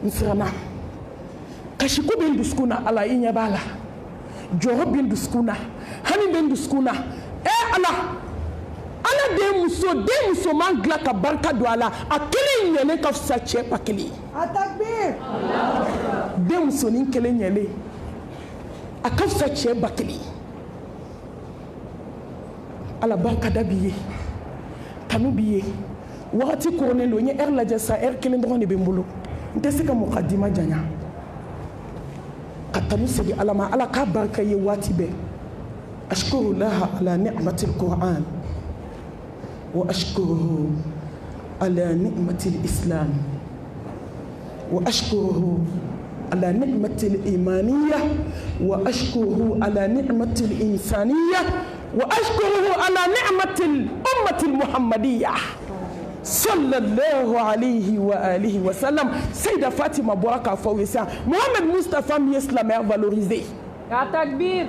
N siranna. Kasiko bɛ n dusukun na Ala, i ɲɛ b'a la. Jɔyɔrɔ bɛ n dusukun na, hami bɛ n dusukun na. Ala, Ala den muso man dilan ka barika don a la, a kelen ɲɛlen ka fisa cɛ ba kelen ye. Den musonin kelen ɲɛlen a ka fisa cɛ ba kelen ye. Ala barikada b'i ye, kanu b'i ye. Wagati koronnen don, n ye heure lajɛ sa, heure kelen dɔrɔn de bɛ n bolo. N tɛ se ka mukadima janya. Ka tanu segin Ala ma, Ala k'a barika ye waati bɛɛ. Ashkuru laha ala ni'matil Qur'an. وأشكره على نعمة الإسلام، وأشكره على نعمة الإيمانية، وأشكره على نعمة الإنسانية، وأشكره على نعمة الأمة المحمدية صلى الله عليه وآله وسلم. سيدة فاطمة بركة فويسا محمد مصطفى mi islamère valorisé. Ya takbir.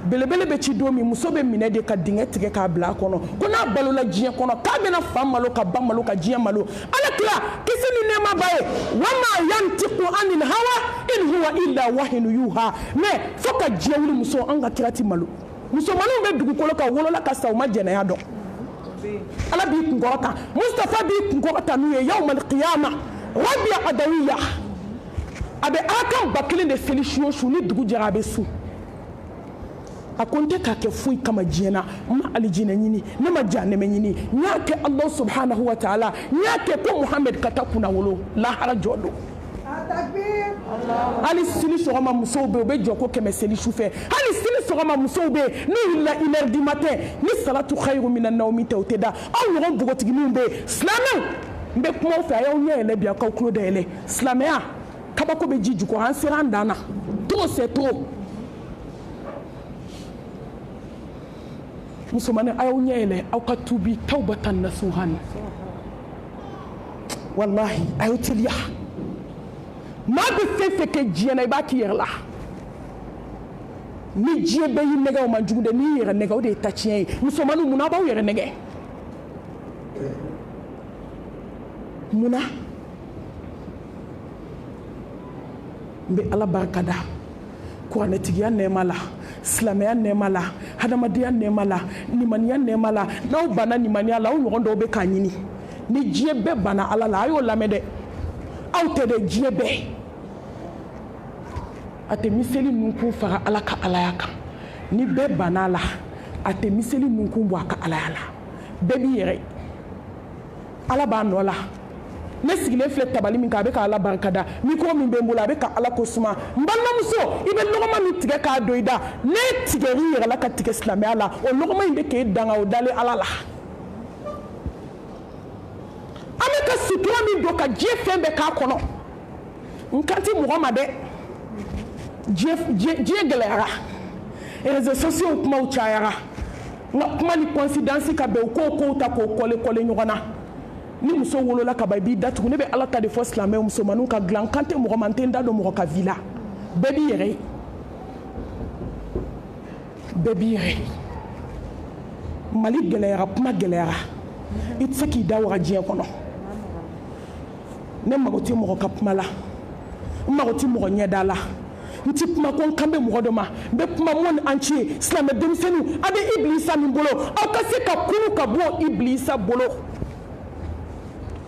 belebele be ci do mi muso be minɛ de ka dingɛ tigɛ k'a bila a kɔnɔ ko n'a balola diɲɛ kɔnɔ k'a bɛna fa malo ka ba malo ka diɲɛ malo ala kila kisi ni nɛɛma ba ye wama yantiqu anil hawa in huwa illa wahyu yuha mais fo ka diɲɛ wuli muso an ka kira ti malo musomaninw bɛ dugukolo kan wolola ka sa u ma jɛnɛya dɔn ala b'i kunkɔrɔta Mustafa b'i kunkɔrɔta n'u ye yawmal qiyama rabia adawiya a bɛ ala kan ba kelen de seli su o su ni dugu jɛra a bɛ su a ko n tɛ k'a kɛ foyi kama diɲɛ na n ma alijinɛ ɲini ne ma jahanɛmɛ ɲini n y'a kɛ Allah subhanahu wa ta'ala n y'a kɛ ko Muhamɛd ka taa kunna wolo lahara jɔ don hali sini sɔgɔma musow bɛ yen u bɛ jɔ ko kɛmɛ seli su fɛ hali sini sɔgɔma musow bɛ yen n'u wulila 1h du matin ni salatu khayru minan nawmi tɛ o tɛ da aw ɲɔgɔn npogotigininw bɛ yen silamɛw n bɛ kuma aw fɛ a y'aw ɲɛ yɛlɛ bi a k'aw tulo dayɛlɛ silamɛya kabako bɛ ji jukɔrɔ an sera an dan na trop c'est trop musomanin a y'aw ɲɛ yɛlɛ aw ka tuubi tawbatan nasuhan wallahi a y'aw teliya maa bɛ fɛn fɛn kɛ diɲɛ na i b'a k'i yɛrɛ la ni diɲɛ bɛɛ y'i nɛgɛ o man jugu dɛ n'i y'i yɛrɛ nɛgɛ o de ye ta tiɲɛ ye musomaninw munna a b'aw yɛrɛ nɛgɛ munna n bɛ ala barikada kuranɛtigiya nɛɛma la silamɛya nɛɛma la hadamadenya nɛɛma la limaniya nɛɛma la n'aw banna limaniya la aw ɲɔgɔn dɔw bɛ k'a ɲini ni diɲɛ bɛɛ banna ala la a y'o lamɛn dɛ aw tɛ dɛ diɲɛ bɛɛ a tɛ miseli ninkun faga ala ka alaya kan ni bɛɛ banna a la a tɛ miseli ninkun bɔ a ka alaya la bɛɛ b'i yɛrɛ ala b'a nɔ la ne sigilen filɛ tabali min kan a bɛ ka ala barikada micro min bɛ n bolo a bɛ ka ala ko suma n balimamuso i bɛ lɔgɔma min tigɛ k'a don i da ne tigɛr'i yɛrɛ la ka tigɛ silamɛya la o lɔgɔma in bɛ k'e danga o dalen ala la an bɛ ka sutura min don ka diɲɛ fɛn bɛɛ k'a kɔnɔ n kan tɛ mɔgɔ ma dɛ diɲɛ gɛlɛyara réseaux sociaux kumaw cayara n ka kuma ni coïncidence ka bɛn u k'o kow ta k'o kɔle ɲɔgɔn na ni muso wolola ka ban i b'i datugu ne bɛ ala ta de fɔ silamɛw musomaninw ka dilan n kan tɛ mɔgɔ ma n tɛ n da don mɔgɔ ka vie la bɛɛ b'i yɛrɛ ye bɛɛ b'i yɛrɛ ye Mali gɛlɛyara kuma gɛlɛyara i tɛ se k'i da waga diɲɛ kɔnɔ ne mago tɛ mɔgɔ ka kuma la n mago tɛ mɔgɔ ɲɛda la n tɛ kuma ko n kan bɛ mɔgɔ dɔ ma n bɛ kuma mun an ci ye silamɛ denmisɛnninw a bɛ Ibilisa min bolo aw ka se ka kunu ka bɔ Ibilisa bolo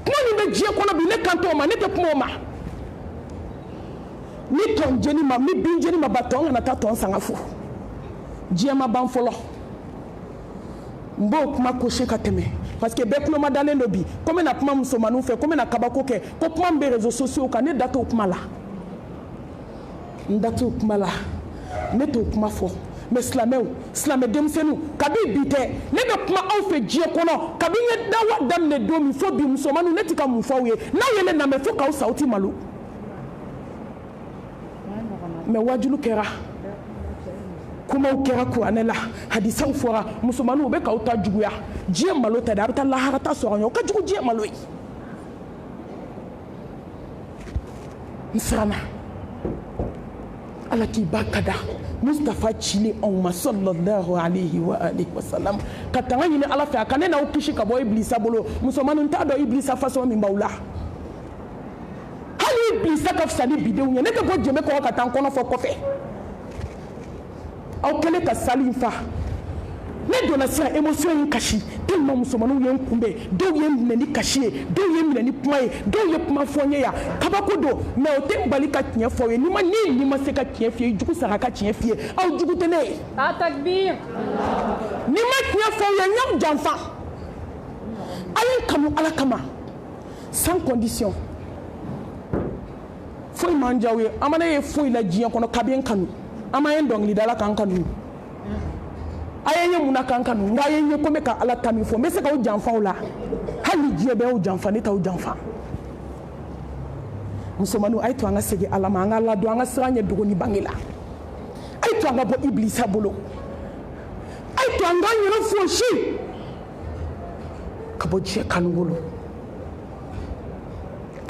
kuma min bɛ diɲɛ kɔnɔ bi ne kan t'o ma ne tɛ kuma o ma ni tɔn jeni ma ni bin jeni ma ba tɔn kana taa tɔn sanga fo diɲɛ ma ban fɔlɔ n b'o kuma kɔsi ka tɛmɛ parce que bɛɛ kuloma dalen do bi ko n bɛna kuma musomaninw fɛ ko n bɛna kabako kɛ ko kuma min bɛ réseaux sociaux kan ne da t'o kuma la n da t'o kuma la ne t'o kuma fɔ mais silamɛw silamɛ denmisɛnninw kabi bi tɛ ne bɛ kuma aw fɛ diɲɛ kɔnɔ kabi n ye dawa daminɛ don min fo bi musomaninw ne tɛ ka mun fɔ aw ye n'aw ye ne lamɛn fo k'aw sa aw tɛ malo mais wajulu kɛra kumaw kɛra kuranɛ la hadisaw fɔra musomaninw u bɛ k'aw ta juguya diɲɛ malo tɛ dɛ a bɛ taa lahara ta sɔrɔ ɲɛ o ka jugu diɲɛ malo ye n siranna ala k'i ba ka da Mustafa cili anw ma sallallahu alayhi wa alihi wa sallam ka tanga ɲini ala fɛ a ka ne n'aw kisi ka bɔ Ibilisa bolo musomaninw t'a dɔn Ibilisa façon min b'aw la hali Ibilisa ka fisa ni bidenw ye ne tɛ bɔ jɛmɛ kɔrɔ ka taa n kɔnɔ fɔ kɔfɛ aw kɛlen ka sali in fa ne donna sisan émotion in kasi tellement musomaninw ye n kunbɛn dɔw ye n minɛ ni kasi ye dɔw ye n minɛ ni kuma ye dɔw ye kuma fɔ n ye yan kabako don mais o tɛ n bali ka tiɲɛ fɔ ye ni ma se ka tiɲɛ f'i ye jugu sara ka tiɲɛ f'i ye aw jugu tɛ ne ye takbir ni ma tiɲɛ fɔ ye n y'aw janfa a ye n kanu ala kama sans condition foyi man diya aw ye an ma ne ye foyi la diɲɛ kɔnɔ kabi n kanu an ma ye dɔnkilidala k'an kanu a ye n ye munna k'an kanu nka a ye n ye ko n bɛ ka ala ta min fɔ n bɛ se k'aw janfa o la hali diɲɛ bɛ y'aw janfa ne t'aw janfa musomaninw a ye to an ka segin ala ma an ka ladon an ka siran ɲɛ dogo ni bange la a ye to an ka bɔ Ibilisa bolo a ye to an k'an yɛrɛ fosi ka bɔ diɲɛ kanu bolo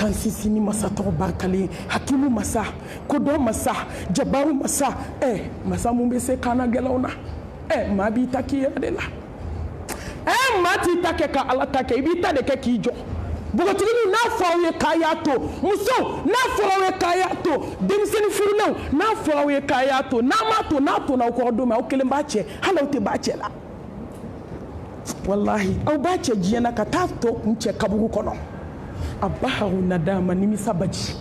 kansisini masa tɔgɔ barikalen hakimu masa kodɔn masa jabaru masa masa mun bɛ se kaana gɛlɛnw na maa b'i ta k'i yɛrɛ de la maa t'i ta kɛ ka ala ta kɛ i b'i ta de kɛ k'i jɔ npogotigininw n'a fɔra aw ye k'a y'a to musow n'a fɔra aw ye k'a y'a to denmisɛnnin furulenw n'a fɔra aw ye k'a y'a to n'a m'a to n'a tonna aw kɔrɔ don min aw kelen b'a cɛ hali aw tɛ b'a cɛ la walahi aw b'a cɛ diɲɛ na ka taa tɔ kun cɛ kaburu kɔnɔ a baharu nadama nimisa baji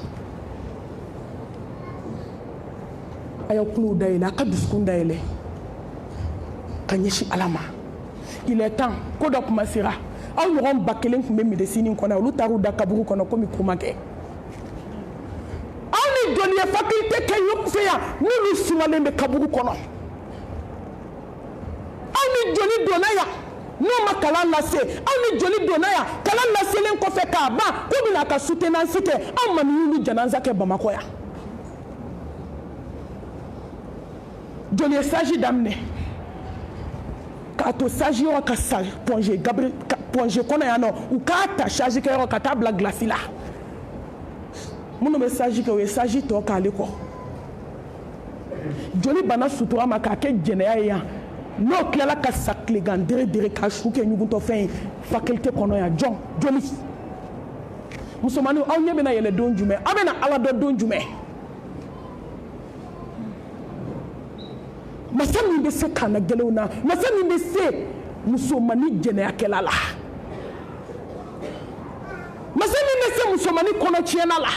a y'aw kulow dayɛlɛ a ka dusukun dayɛlɛ ka ɲɛsin ala ma il est temps ko dɔ kuma sera aw ɲɔgɔn ba kelen tun bɛ médecine kɔnɔ olu taar'u da kaburu kɔnɔ komi ko ma kɛ aw ni joli ye faculté kɛ ɲɔgɔn fɛ yan n'olu sumalen bɛ kaburu kɔnɔ aw ni joli donna yan n'o ma kalan lase aw ni joli donna yan kalan laselen kɔfɛ k'a ban ko bɛna ka soutenance kɛ aw ma ni y'olu janaza kɛ Bamakɔ yan joli ye sage daminɛ k'a to sage yɔrɔ ka sa Pongé Gabriel Pongé kɔnɔ yan nɔ u k'a ta sage kɛ yɔrɔ ka taa bila glace la minnu bɛ sage kɛ o ye sage tɔ k'ale kɔ joli bana sutura ma k'a kɛ jɛnɛya ye yan n'o tilala ka sa tilegan dere ka su kɛ ɲugutɔfɛn ye faculté kɔnɔ yan jɔn joli musomanninw aw ɲɛ bɛna yɛlɛ don jumɛn aw bɛna ala dɔn don jumɛn masa min bɛ se kaana gɛlɛnw na masa min bɛ se musomannin jɛnɛyakɛla la masa min bɛ se musomannin kɔnɔtiɲɛna la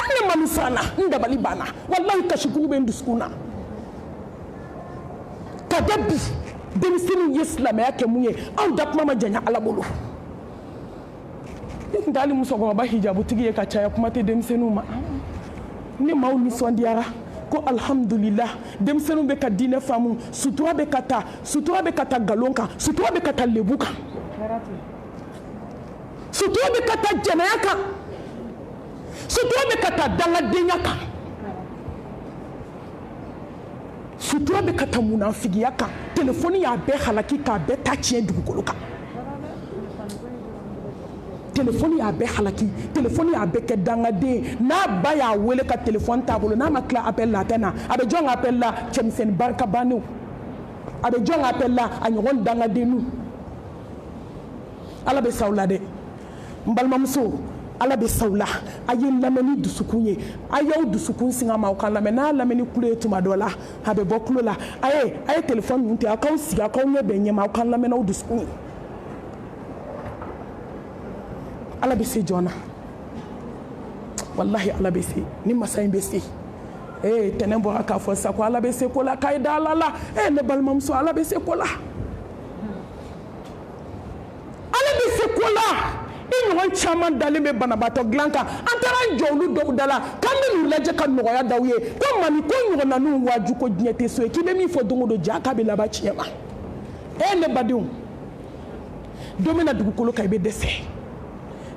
ne manu sanna n dabali banna walahi kasikuru bɛ n dusukun na ka da bi denmisɛnninw ye silamɛya kɛ mun ye aw da kuma ma janya ala bolo ne tun tɛ hali musokɔrɔba hijabutigi ye ka caya kuma tɛ denmisɛnninw ma ne maaw nisɔndiyara ko alhamdulillah denmisɛnninw bɛ ka diinɛ faamu sutura bɛ ka taa galon kan sutura bɛ ka taa lebu kan sutura bɛ ka taa jɛnɛya kan sutura bɛ ka taa dangadenya kan sutura bɛ ka taa munafigiya kan telefoni y'a bɛɛ halaki k'a bɛɛ ta tiɲɛ dugukolo kan telefoni y'a bɛɛ halaki telefoni y'a bɛɛ kɛ dangaden n'a ba y'a wele ka telefoni t'a bolo n'a ma tila appel la a tɛ na a bɛ jɔn appel la cɛmisɛnnin barikabannenw a bɛ jɔn appel la a ɲɔgɔn dangadenninw ala bɛ s'aw la dɛ n balimamuso ala bɛ s'aw la a ye lamɛn ni dusukun ye a y'aw dusukun singa ma aw ka lamɛn n'a lamɛn ni kulo ye tuma dɔ la a bɛ bɔ kulo la a ye telefoni ninnu tɛ a k'aw sigi a k'aw ɲɛ bɛn ɲɛma aw ka lamɛn n'aw dusukun ye ala bɛ se jɔn na wallahi ala bɛ se ni masa in bɛ se tɛnɛn bɔra k'a fɔ sa ko ala bɛ se ko la k'a ye da ala la ne balimamuso ala bɛ se ko la ala bɛ se ko la i ɲɔgɔn caman dalen bɛ banabaatɔ dilan kan an taara an jɔ olu dɔw da la k'an bɛ n'u lajɛ ka nɔgɔya d'aw ye ko mani ko ɲɔgɔnna n'u waaju ko diɲɛ tɛ so ye k'i bɛ min fɔ don o don ja k'a bɛ laban tiɲɛ ma ne badenw don min na dugukolo kan i bɛ dɛsɛ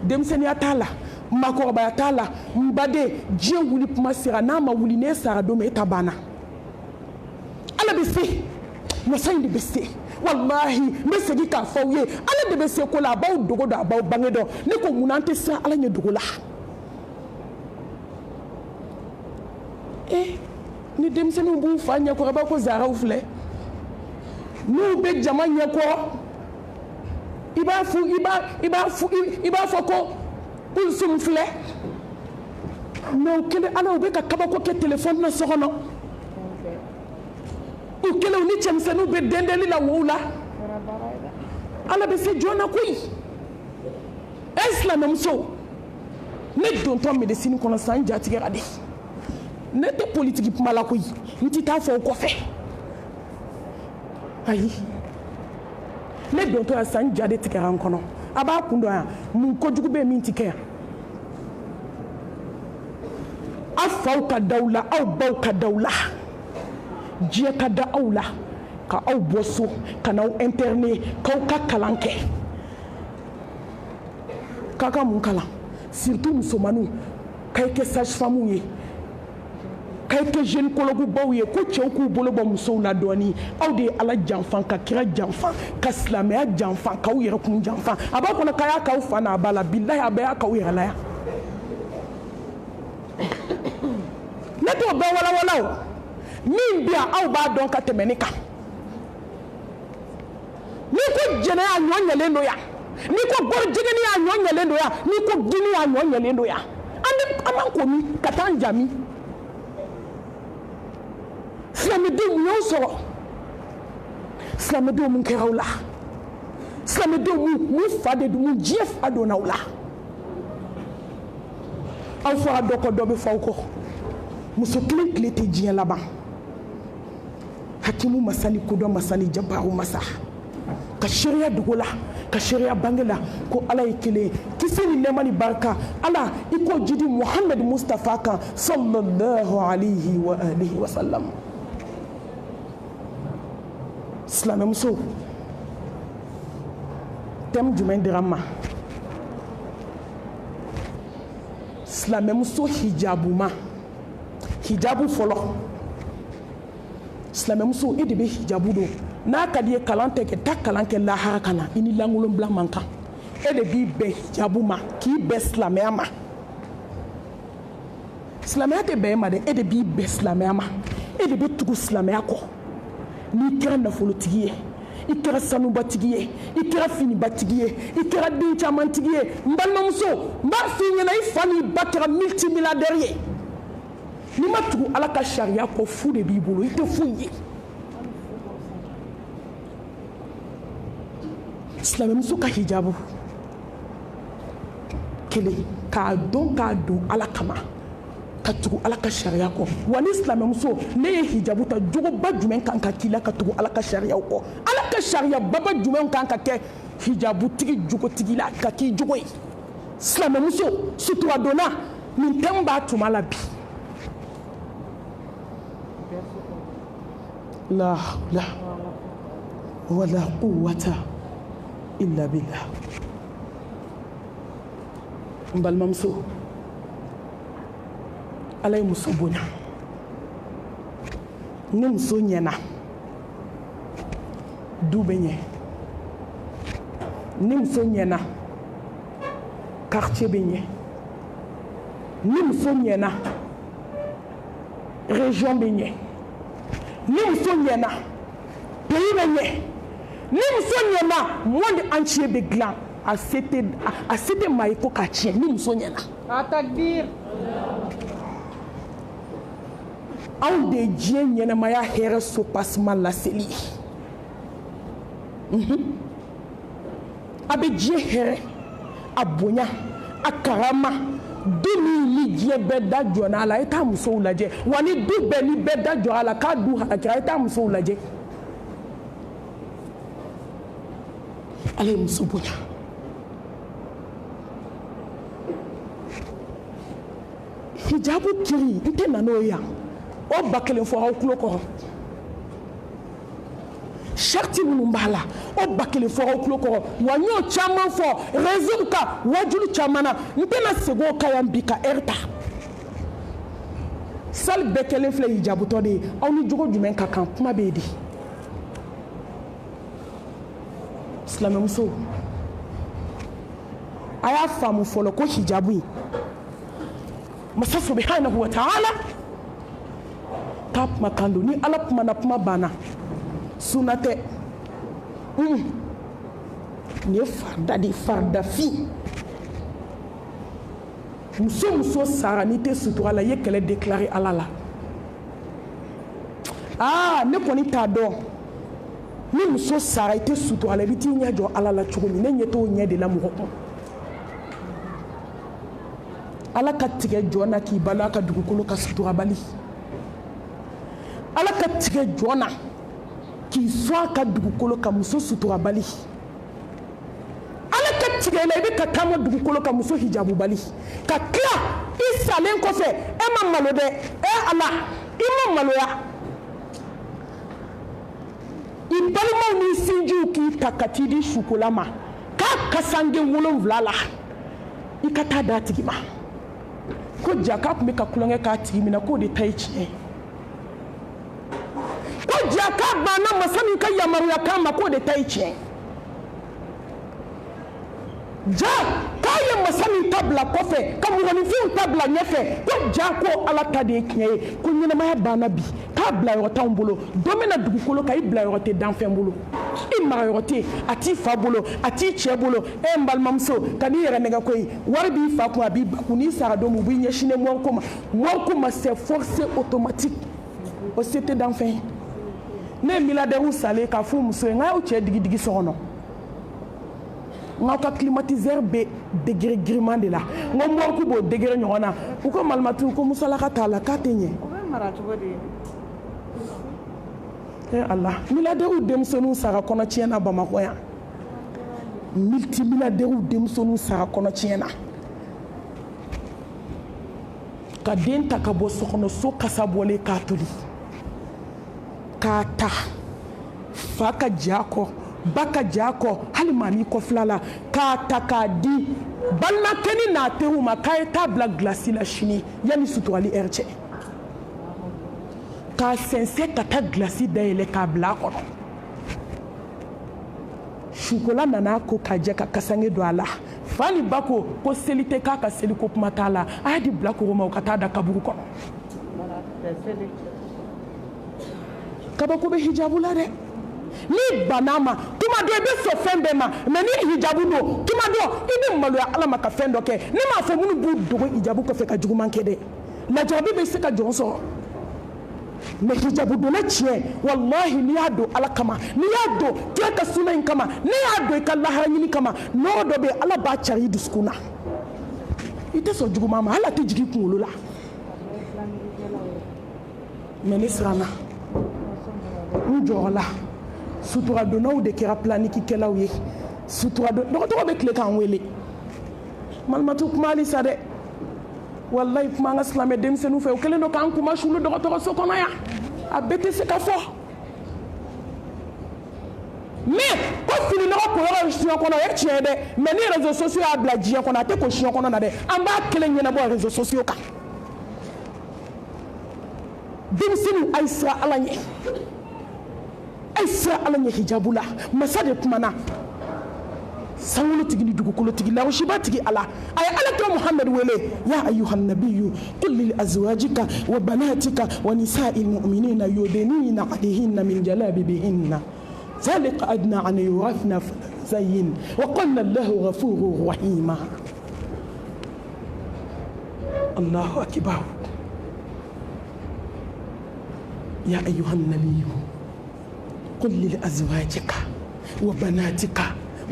denmisɛnniya t'a la makɔrɔbaya t'a la n baden diɲɛ wuli kuma sera n'a ma wuli n'e sara don min e ta banna ala bɛ se masa in de bɛ se wallahi n bɛ segin k'a fɔ aw ye ala de bɛ se ko la a b'aw dogo dɔn a b'aw bange dɔn ne ko munna an tɛ siran ala ɲɛ dogo la ni denmisɛnninw b'u fa ɲɛkɔrɔ ko zaraw filɛ n'u bɛ jama ɲɛkɔrɔ i b'a fɔ ko kulsum filɛ mais u kelen ala u bɛ ka kabako kɛ telefɔni na so kɔnɔ u kelen ni cɛmisɛnninw bɛ dendeli la wow la ala bɛ se joona koyi silamɛmuso ne dontɔ médecine kɔnɔ san jatigɛra de ne tɛ politiki kuma la koyi n tɛ taa fɔ o kɔfɛ ayi ne dontɔ yan san ja de tigɛra n kɔnɔ a b'a kun dɔn yan mun kojugu bɛ min ti kɛ yan aw faw ka daw la aw baw ka daw la diɲɛ ka da aw la ka aw bɔ so ka n'aw interner k'aw ka kalan kɛ k'a ka mun kalan surtout musomanninw k'a kɛ sage-femme ye k'a kɛ gynécologue baw ye ko cɛw k'u bolo bɔ musow la dɔɔni aw de ye ala janfa ka kira janfa ka silamɛya janfa k'aw yɛrɛ kun janfa a b'a kɔnɔ k'a y'a k'aw fa n'a ba la bilahi a bɛɛ y'a k'aw yɛrɛ la yan ne t'o bɛɛ walawala o min bi yan aw b'a dɔn ka tɛmɛ ne kan n'i ko jɛnɛya a ɲɔ ɲɛlen don yan n'i ko gɔrijɛgɛni a ɲɔ ɲɛlen don yan n'i ko gini a ɲɔ ɲɛlen don yan an b'an ko min ka taa an jami silamɛdenw mun y'aw sɔrɔ silamɛdenw mun kɛra aw la silamɛdenw mun fa de don mun diɲɛ fa donna aw la aw fɔra dɔ kɔ dɔ bɛ fɔ aw kɔ muso kelen tile tɛ diɲɛ laban hakimu masa ni kodɔn masa ni jabaru masa ka sariya dogo la ka sariya bange la ko ala ye kelen kisi ni nɛɛma ni barika ala i k'o jidi muhamadu mustafa kan sallallahu alayhi wa alihi wa sallam silamɛmuso thème jumɛn dira n ma silamɛmuso hijabuma hijabu fɔlɔ silamɛmuso e de bɛ hijabu don n'a ka di ye kalan tɛ kɛ taa kalan kɛ lahara ka na i ni lankolonbila man kan e de b'i bɛn hijabu ma k'i bɛn silamɛya ma silamɛya tɛ bɛn e ma dɛ e de b'i bɛn silamɛya ma e de bɛ tugu silamɛya kɔ n'i kɛra nafolotigi ye i kɛra sanubatigi ye i kɛra finibatigi ye i kɛra den camantigi ye n balimamuso n b'a f'i ɲɛna i fa n'i ba kɛra multimilliardaire ye n'i ma tugu ala ka sariya kɔ fu de b'i bolo i tɛ foyi ye silamɛmuso ka hijabu kelen k'a dɔn k'a don ala kama ka tugu ala ka sariya kɔ wa ni silamɛmuso ne ye hijabu ta jogoba jumɛn kan ka k'i la ka tugu ala ka sariyaw kɔ ala ka sariya baba jumɛn kan ka kɛ hijabutigi jogotigi la ka k'i jogo ye silamɛmuso sutura donna nin tɛmu b'a tuma la bi la hawla wala quwwata illa billah n balimamuso ala ye muso bonya ni muso ɲɛna du bɛ ɲɛ ni muso ɲɛna quartier bɛ ɲɛ ni muso ɲɛna région bɛ ɲɛ ni muso ɲɛna pays bɛ ɲɛ ni muso ɲɛna monde entier bɛ dilan a se tɛ maa ye ko k'a tiɲɛ ni muso ɲɛna. a takbir. anw de ye diɲɛ ɲɛnɛmaya hɛrɛ sopasima laseli a bɛ diɲɛ hɛrɛ a bonya a karama du min ni diɲɛ bɛɛ da jɔna a la i t'a musow lajɛ wa ni du bɛɛ ni bɛɛ da jɔ a la k'a du hakɛra i t'a musow lajɛ ala ye muso bonya hijabu kiri n tɛ na n'o ye yan o ba kelen fɔ aw tulo kɔrɔ sariti minnu b'a la o ba kelen fɔ aw tulo kɔrɔ wa n y'o caman fɔ réseau kan wajulu caman na n tɛna segin o kan yan bi ka heure ta sali bɛɛ kelen filɛ hijabutɔ de ye aw ni jogo jumɛn ka kan kuma bɛ yen de silamɛmuso a y'a faamu fɔlɔ ko hijabu in masa subhanahu wa ta'ala k'a kuma kan don ni ala kumana kuma banna sunna tɛ nin ye farida de faridafin muso sara n'i tɛ sutura la i ye kɛlɛ déclaré ala la ne kɔni t'a dɔn ni muso sara i tɛ sutura la i bɛ t'i ɲɛ jɔ ala la cogo min ne ɲɛ t'o ɲɛ de la mɔgɔ kun ala ka tigɛ jɔn na k'i balo a ka dugukolo ka suturabali ala ka tigɛ jɔn na k'i sɔn a ka dugukolo ka muso suturabali ala ka tigɛ la i bɛ ka taama dugukolo ka muso hijabubali ka tila i salen kɔfɛ e ma malo dɛ ala i ma maloya i balimaw ni sinjiw k'i ta ka t'i di sukola ma k'a kasange 7 la i ka taa d'a tigi ma ko ja k'a tun bɛ ka tulonkɛ k'a tigi min na k'o de ta ye tiɲɛ ko ja k'a banna masa min ka yamaruya k'a ma k'o de ta ye tiɲɛ ja k'a ye masa min ta bila kɔfɛ ka mɔgɔninfinw ta bila ɲɛfɛ ko ja ko ala ta de ye tiɲɛ ye ko ɲɛnamaya banna bi k'a bila yɔrɔ t'anw bolo dɔ bɛna dugukolo kan i bila yɔrɔ tɛ danfɛn bolo i mara yɔrɔ tɛ a t'i fa bolo a t'i cɛ bolo n balimamuso ka n'i yɛrɛ nɛgɛ koyi wari b'i fa kun a b'i ba kun n'i sara don min u b'i ɲɛsin moriko ma c'est forcé automatique o se tɛ danfɛn ye ne ye milliardaire salen k'a fɔ muso ye n k'a y'aw cɛ digi so kɔnɔ n k'aw ka climatiseur bɛ degré giriman de la n ko moriko b'o degré ɲɔgɔn na u ko malimatu ko musalaka t'a la k'a tɛ ɲɛ. o bɛ mara cogo di. Allah milliardaire denmisɛnninw sara kɔnɔ tiɲɛ na Bamakɔ yan multimilliardaire denmisɛnninw sara kɔnɔ tiɲɛ na ka den ta ka bɔ so kɔnɔ so kasa bɔlen k'a toli k'a ta fa ka ja kɔ ba ka ja kɔ hali maami kɔfila la k'a ta k'a di balimakɛ ni n'a teriw ma k'a ye taa bila gilasi la sini yanni suturali heure cɛ k'a sɛnsɛn ka taa gilasi dayɛlɛ k'a bila a kɔnɔ sukola nana ko k'a jɛ ka kasange don a la fa ni ba ko seli tɛ k'a ka seli ko kuma t'a la a y'a di bilakoro ma o ka taa da kaburu kɔnɔ kabako bɛ hijabu la dɛ ni banna ma tuma dɔ i bɛ sɔn fɛn bɛɛ ma mɛ ni hijabu don tuma dɔ i bɛ maloya ala ma ka fɛn dɔ kɛ ne m'a fɔ minnu b'u dogo hijabu kɔfɛ ka juguman kɛ dɛ lajarabi bɛ se ka jɔn sɔrɔ mɛ hijabu donna tiɲɛ walahi n'i y'a don ala kama n'i y'a don kira ka suna in kama n'i y'a don i ka lahara ɲini kama nɔgɔ dɔ bɛ yen ala b'a cari i dusukun na i tɛ sɔn juguman ma hali a tɛ jigin i kunkolo la mɛ ne siranna n jɔrɔ la sutura donnaw de kɛra planikikɛlaw ye sutura don dɔgɔtɔrɔ bɛ tile k'an wele malimatu kuma halisa dɛ wallahi kuma an ka silamɛ denmisɛnninw fɛ o kɛlen don k'an kuma sulu dɔgɔtɔrɔso kɔnɔ yan a bɛɛ tɛ se ka fɔ mais ko fini nɔgɔ ko yɔrɔ siɲɛ kɔnɔ o ye tiɲɛ dɛ mais ni réseaux sociaux y'a bila diɲɛ kɔnɔ a tɛ ko siɲɛ kɔnɔ na dɛ an b'a kelen ɲɛnabɔ réseaux sociaux kan denmisɛnninw a ye siran ala ɲɛ a ye siran ala ɲɛ hijabu la masa de kumana sanwolotigi ni dugukolotigi lawusibatigi ala a ye alakira muhamadu wele ya ayuhan nabiyu qul lil azwajika wa banatika wa nisa'i almu'minina yudenina alayhinna min jalabibihinna ذلك أدنى أن يعرفن فلا يزين وقلنا الله غفور رحيم الله أكبر يا أيها النبي قل لأزواجك وبناتك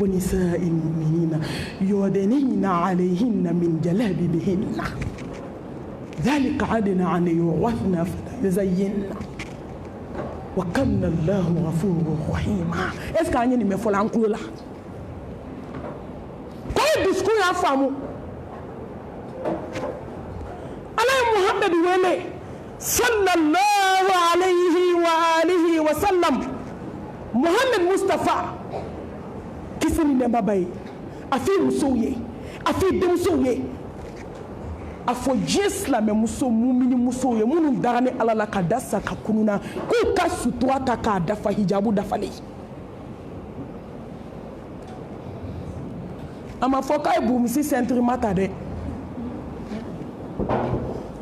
ونساء المؤمنين يدنين عليهن من جلابيبهن ذلك أدنى أن يعرفن فلا يزين وكان الله غفور رحيم. Est-ce que anya ni me fola nkulo la ko discours ya famu ala Muhammad wele sallallahu alayhi wa alihi wa sallam Muhammad Mustafa kisini ne babaye afi musoye afi demsoye afɔ diɲɛ silamɛ muso mumini musow ye minnu dara ni ala la ka da sa ka kununa k'u ka sutura ta k'a dafa hijabu dafalen a ma fɔ k'a ye burumisi sɛntirima ta dɛ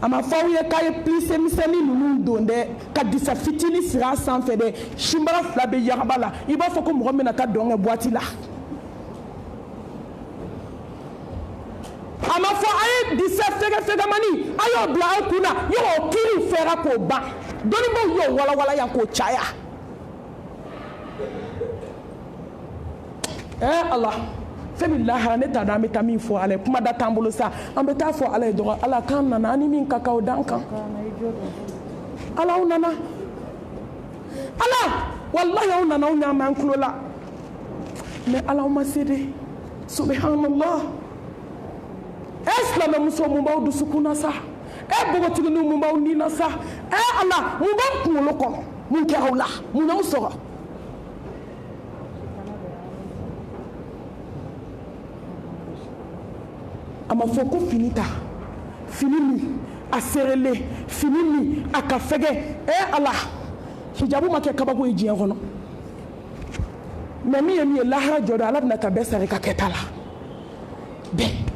a ma fɔ aw ye k'a ye plisse misɛnnin ninnu don dɛ ka disa fitinin siri a sanfɛ dɛ sinbara fila bɛ yagaba la i b'a fɔ ko mɔgɔ min na taa dɔn kɛ buwati la a ma fɔ a ye disa fɛgɛfɛgɛmani a y'o bila aw kun na y'o kiriw fɛra k'o ban dɔnnibaw y'o walawala yan k'o caya ala fɛn min lahara ne t'a dɔn an bɛ taa min fɔ ala ye kuma da t'an bolo sa an bɛ taa fɔ ala ye dɔrɔn ala k'an nana an ni min ka kan o d'an kan ala aw nana ala walahi aw nana aw ɲaamɛ an tulo la mais ala aw ma se de subhanallah silamɛ muso mun b'aw dusukun na sa npogotigini mun b'aw nin na sa ala mun b'aw kunkolo kɔnɔ mun kɛ aw la mun y'aw sɔrɔ a ma fɔ ko fini ta fini min a serelen fini min a ka fɛgɛ ala hijabu ma kɛ kabako ye diɲɛ kɔnɔ mais min ye lahara jɔ dɔ ala bɛna ta bɛɛ sari ka kɛta la bɛɛ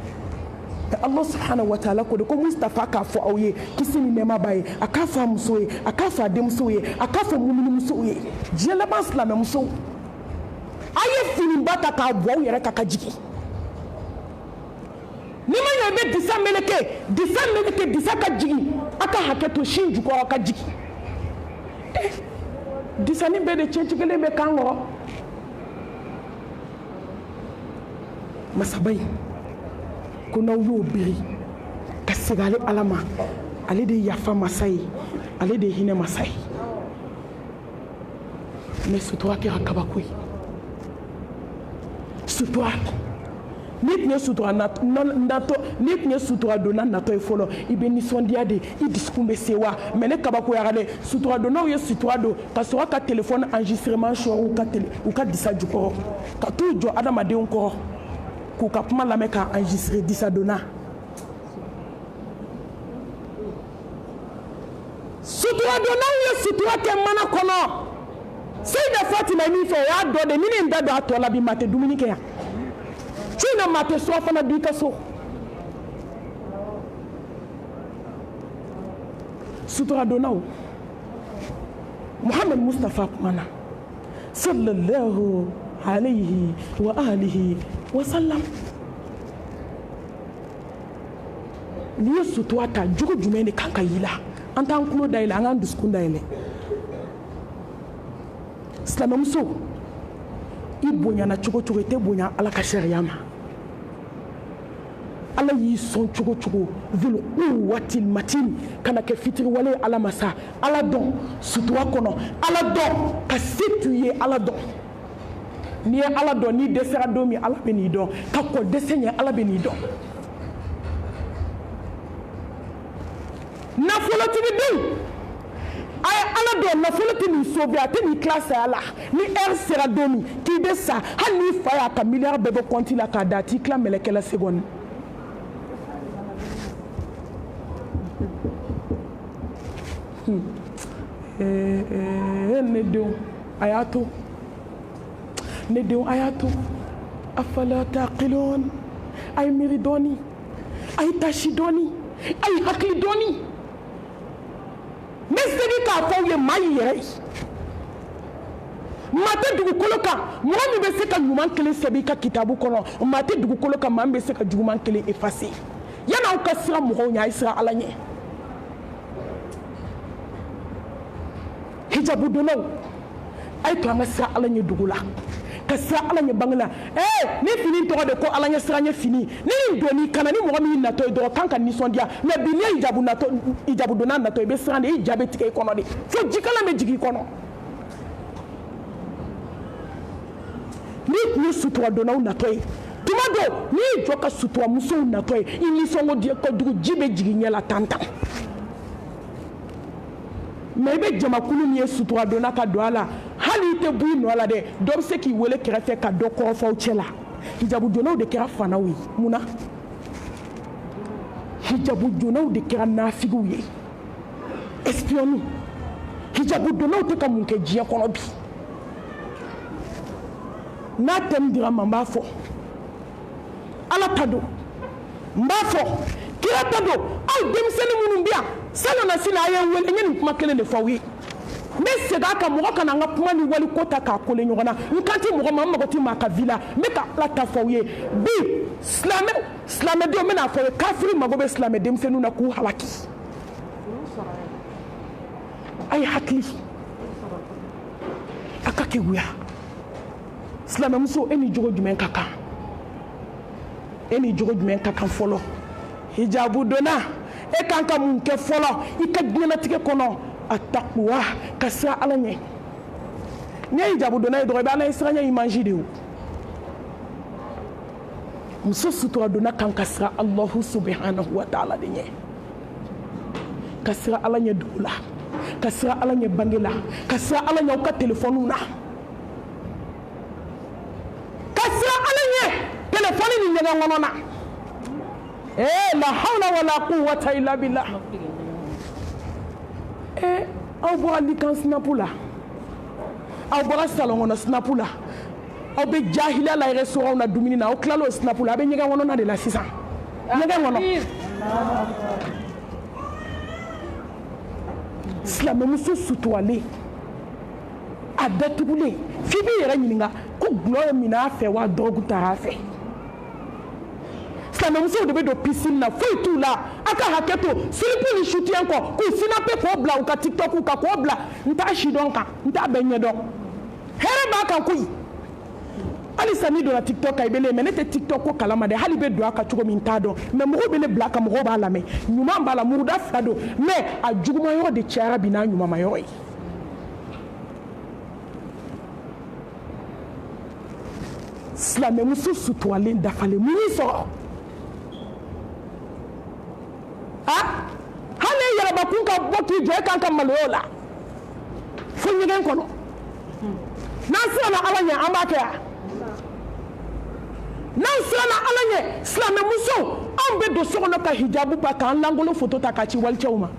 Allah subhanahu wa ta'ala ko de ko Mustafa k'a fɔ aw ye kisi ni nɛɛma b'a ye a k'a fɔ a muso ye a k'a fɔ a denmuso ye a k'a fɔ muminimusow ye diɲɛ laban silamɛmusow a ye finiba ta k'a bɔ aw yɛrɛ kan ka jigin ni ma ɲɛ i bɛ disa meleke disa ka jigin a ka hakɛ to sin jukɔrɔ ka jigin disani bɛɛ de cɛncigelen bɛ kan kɔrɔ masaba in ko n'aw y'o biri ka segin ale ala ma ale de ye yafa masa ye ale de ye hinɛ masa ye mais sutura kɛra kabako ye sutura n'i tun ye sutura natɔ n'i tun ye sutura donna natɔ ye fɔlɔ i bɛ nisɔndiya de i dusukun bɛ sewa mais ne kabakoyara dɛ sutura donnaw ye sutura don ka sɔrɔ ka téléphone enregistrement sɔrɔ u ka disa jukɔrɔ ka t'u jɔ adamadenw kɔrɔ k'u ka kuma lamɛn ka enregistrer disa donna sutura donnaw ye sutura kɛ mana kɔnɔ Seyida Fatima ye min fɛ o y'a dɔ de ni ne n da don a tɔ la bi maa tɛ dumuni kɛ yan su in na maa tɛ sura fana dun i ka so sutura donnaw Muhammad Mustafa kumana sallallahu alayhi wa alihi wa sallam n'i ye sutura ta jogo jumɛn de kan ka y'i la an t'an tulo dayɛlɛ an k'an dusukun dayɛlɛ silamɛmuso i bonyana cogo cogo i tɛ bonya ala ka sariya ma ala y'i sɔn cogo cogo zul quwwatil matin kana kɛ fitiriwale ye ala ma sa ala dɔn sutura kɔnɔ ala dɔn ka se t'u ye ala dɔn n'i ye ala dɔn n'i dɛsɛra don min ala bɛ n'i dɔn ka kɔ dɛsɛ ɲɛ ala bɛ n'i dɔn nafolotigidenw a ye ala dɔn nafolo tɛ nin sauver a tɛ nin tila saya la ni heure sera don min k'i bɛ sa hali n'i fa y'a ka miliyari bɛɛ bɛ compte la k'a da a t'i tila mɛlɛkɛ la seconde ne denw a y'a to ne denw a y'a to afala taqilun a ye miiri dɔɔni a ye tasi dɔɔni a ye hakili dɔɔni ne segin k'a fɔ aw ye maa y'i yɛrɛ ye maa tɛ dugukolo kan mɔgɔ min bɛ se ka ɲuman kelen sɛbɛn i ka kitabu kɔnɔ maa tɛ dugukolo kan maa min bɛ se ka juguman kelen effacer yanni aw ka siran mɔgɔw ɲɛ a ye siran ala ɲɛ hijabu donnaw a ye to an ka siran ala ɲɛ dugu la ka siran ala ɲɛ bange la ni fini tɔgɔ de ko ala ɲɛ siran ɲɛ fini ni nin donni kana ni mɔgɔ min natɔ ye dɔrɔn kan ka nisɔndiya mais bi n'i ye hijabu donna natɔ i bɛ siran de i ja bɛ tigɛ i kɔnɔ de fo jikalan bɛ jigin i kɔnɔ n'i tun ye sutura donnaw natɔ ye tuma dɔw n'i y'i jɔ ka sutura musow natɔ ye i nisɔngo kojugu ji bɛ jigin ɲɛ la tan tan mais i bɛ jamakulu min ye sutura donna ka don a la hali i tɛ bɔ i nɔ la dɛ dɔ bɛ se k'i wele kɛrɛfɛ ka dɔ kɔrɔfɔ aw cɛ la hijabu donnaw de kɛra fanaw ye munna hijabu donnaw de kɛra naafigiw ye espionniw hijabu donnaw tɛ ka mun kɛ diɲɛ kɔnɔ bi n'a thème dira ma n b'a fɔ ala ta don n b'a fɔ kira ta don aw denmisɛnnin minnu bɛ yan salon na sini a ye n wele n ye nin kuma kelen de fɔ aw ye n bɛ segin a kan mɔgɔ kana n ka kuma ni wali ko ta k'a kole ɲɔgɔn na n kan tɛ mɔgɔ ma n mago tɛ maa ka vi la n bɛ ka ala ta fɔ aw ye bi silamɛdenw n bɛna fɔ ye kafiri mago bɛ silamɛ denmisɛnninw na k'u halaki a ye hakili a ka keguya silamɛmuso e ni jogo jumɛn ka kan e ni jogo jumɛn ka kan fɔlɔ hijabu donna e kan ka mun kɛ fɔlɔ i ka diɲɛlatigɛ kɔnɔ a takuwa ka siran ala ɲɛ n'i ye hijabu donna ye dɔrɔn i bɛ ala ye siran ɲɛ imanji de o muso sutura donna kan ka siran alahu subhanahu wa ta'ala de ɲɛ ka siran ala ɲɛ dugu la ka siran ala ɲɛ bange la ka siran ala ɲɛ aw ka telefɔniw na ka siran ala ɲɛ telefɔni ni ɲɛgɛn kɔnɔ na la hawla wala quwwata illa billah aw bɔra likan sinapu la aw bɔra salon kɔnɔ sinapu la aw bɛ jahiliya la restaurant na dumuni na aw tilala o sinapu la a bɛ ɲɛgɛn kɔnɔna de la sisan ɲɛgɛn kɔnɔ silamɛmuso suturalen a datugulen f'i b'i yɛrɛ ɲininka ko gulɔ ye minɛ a fɛ wa dɔrɔgu taara a fɛ silamɛmusow de bɛ don piscine na foyi t'u la a ka hakɛ to siripu ni sutiɲɛ kɔ k'u sinape k'o bila u ka tiktok kan k'o bila n t'a sidɔn kan n t'a bɛɛ ɲɛdɔn hɛrɛ b'a kan koyi halisa n'i donna tiktok kan i bɛ ne mɛ ne tɛ tiktok ko kalama dɛ hali bɛ don a kan cogo min n t'a dɔn mɛ mɔgɔw bɛ ne bila a kan mɔgɔw b'a lamɛn ɲuman b'a la muruda fila don mɛ a juguma yɔrɔ de cayara bi n'a ɲumanma yɔrɔ ye silamɛmuso suturalen dafalen mun y'i sɔrɔ hali yɛrɛbakun ka bɔ k'i jɔ e kan ka maloya la fo ɲɛgɛn kɔnɔ n'an siranna ala ɲɛ an b'a kɛ yan n'an siranna ala ɲɛ silamɛmusow anw bɛ don so kɔnɔ ka hijabu ba k'an langolo foto ta k'a ci walicɛw ma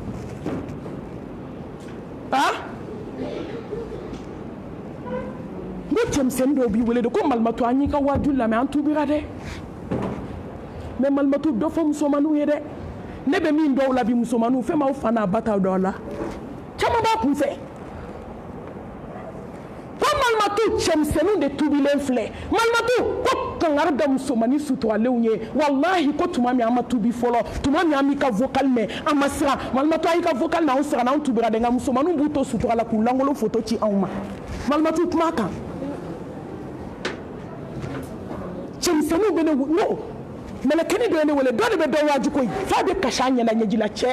n ko cɛmisɛnnin dɔw b'i wele de ko malimatu an y'i ka waaju lamɛn an tubira dɛ mɛ malimatu dɔ fɔ musomaninw ye dɛ ne bɛ min dɔw la bi musomaninw fɛn m'aw fa n'a ba t'aw dɔw la caman b'a kun fɛ ko malimatu cɛmisɛnninw de tubilen filɛ malimatu ko kangari da musomanin suturalenw ye walahi ko tuma min an ma tubi fɔlɔ tuma min an b'i ka vocal mɛn an ma siran malimatu a y'i ka vocal mɛn anw siranna anw tubira dɛ nka musomaninw b'u to sutura la k'u langolo foto ci anw ma malimatu kuma kan cɛmisɛnninw bɛ ne no mɛlɛkɛni dɔ ye ne wele dɔ de bɛ dɔ waaju koyi f'a bɛ kasi a ɲɛna ɲɛji la cɛ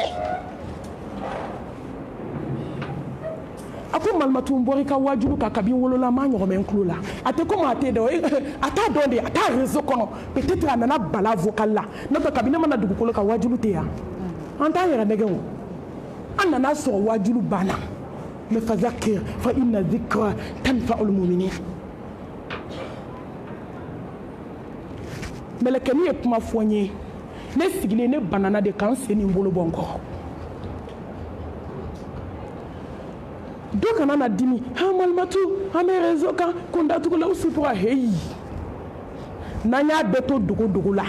a ko malimatu n bɔra i ka waajuru kan kabi n wolola n m'a ɲɔgɔn mɛn n tulo la a tɛ komi a tɛ dɔn a t'a dɔn de a t'a réseau kɔnɔ peut-être a nana bala vocal la n'o tɛ kabi ne mana dugukolo kan waajuru tɛ yan an t'a yɛrɛ nɛgɛn o an nana sɔrɔ waajuru banna mais fazakir fa inna dhikra tanfa'ul mu'minin mɛlɛkɛni ye kuma fɔ n ye ne sigilen ne banana de k'an sen ni n bolo bɔ n kɔ dɔ kana na dimi malimatu an bɛ réseau kan ko n datugula u sutura heyi n'an y'a bɛɛ to dogo dogo la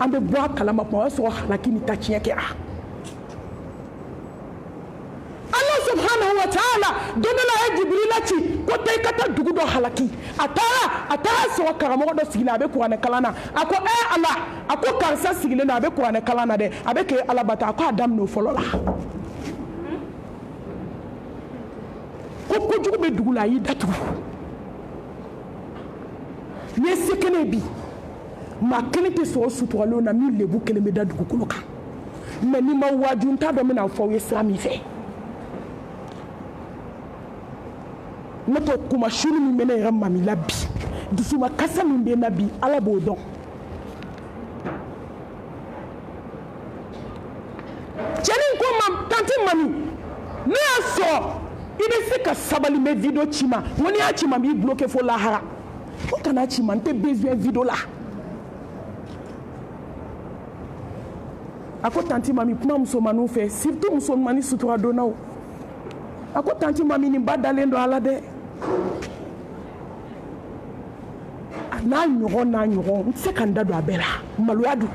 an bɛ bɔ a kalama kuma o y'a sɔrɔ halaki ni ta tiɲɛ kɛra ala subhanahu wa ta'ala don dɔ la a ye jibirila ci ko taa i ka taa dugu dɔ halaki a taara sɔrɔ karamɔgɔ dɔ sigilen a bɛ kuranɛ kalan na a ko ala a ko karisa sigilen na a bɛ kuranɛ kalan na dɛ a bɛ k'e ala bata a ko a daminɛ o fɔlɔ la ko kojugu bɛ dugu la a y'i datugu n'i ye se kɛnɛ bi maa kelen tɛ sɔrɔ suturalenw na min lebu kelen bɛ da dugukolo kan mɛ n'i ma waaju n t'a dɔn n bɛna fɔ aw ye sira min fɛ ne tɛ kuma suni min bɛ ne yɛrɛ mami la bi dusuma kasa min bɛ na bi ala b'o dɔn cɛnin ko ma tanti mami ne y'a sɔrɔ i bɛ se ka sabali n bɛ video ci ma n ko n'i y'a ci ma n b'i bloqué fo lahara ko kana ci ma n tɛ besoin video la a ko tanti mami kuma musomaninw fɛ surtout musomanin sutura donnaw a ko tanti mami nin ba dalen don a la dɛ n'a ɲɔgɔn n tɛ se ka n da don a bɛɛ la maloya don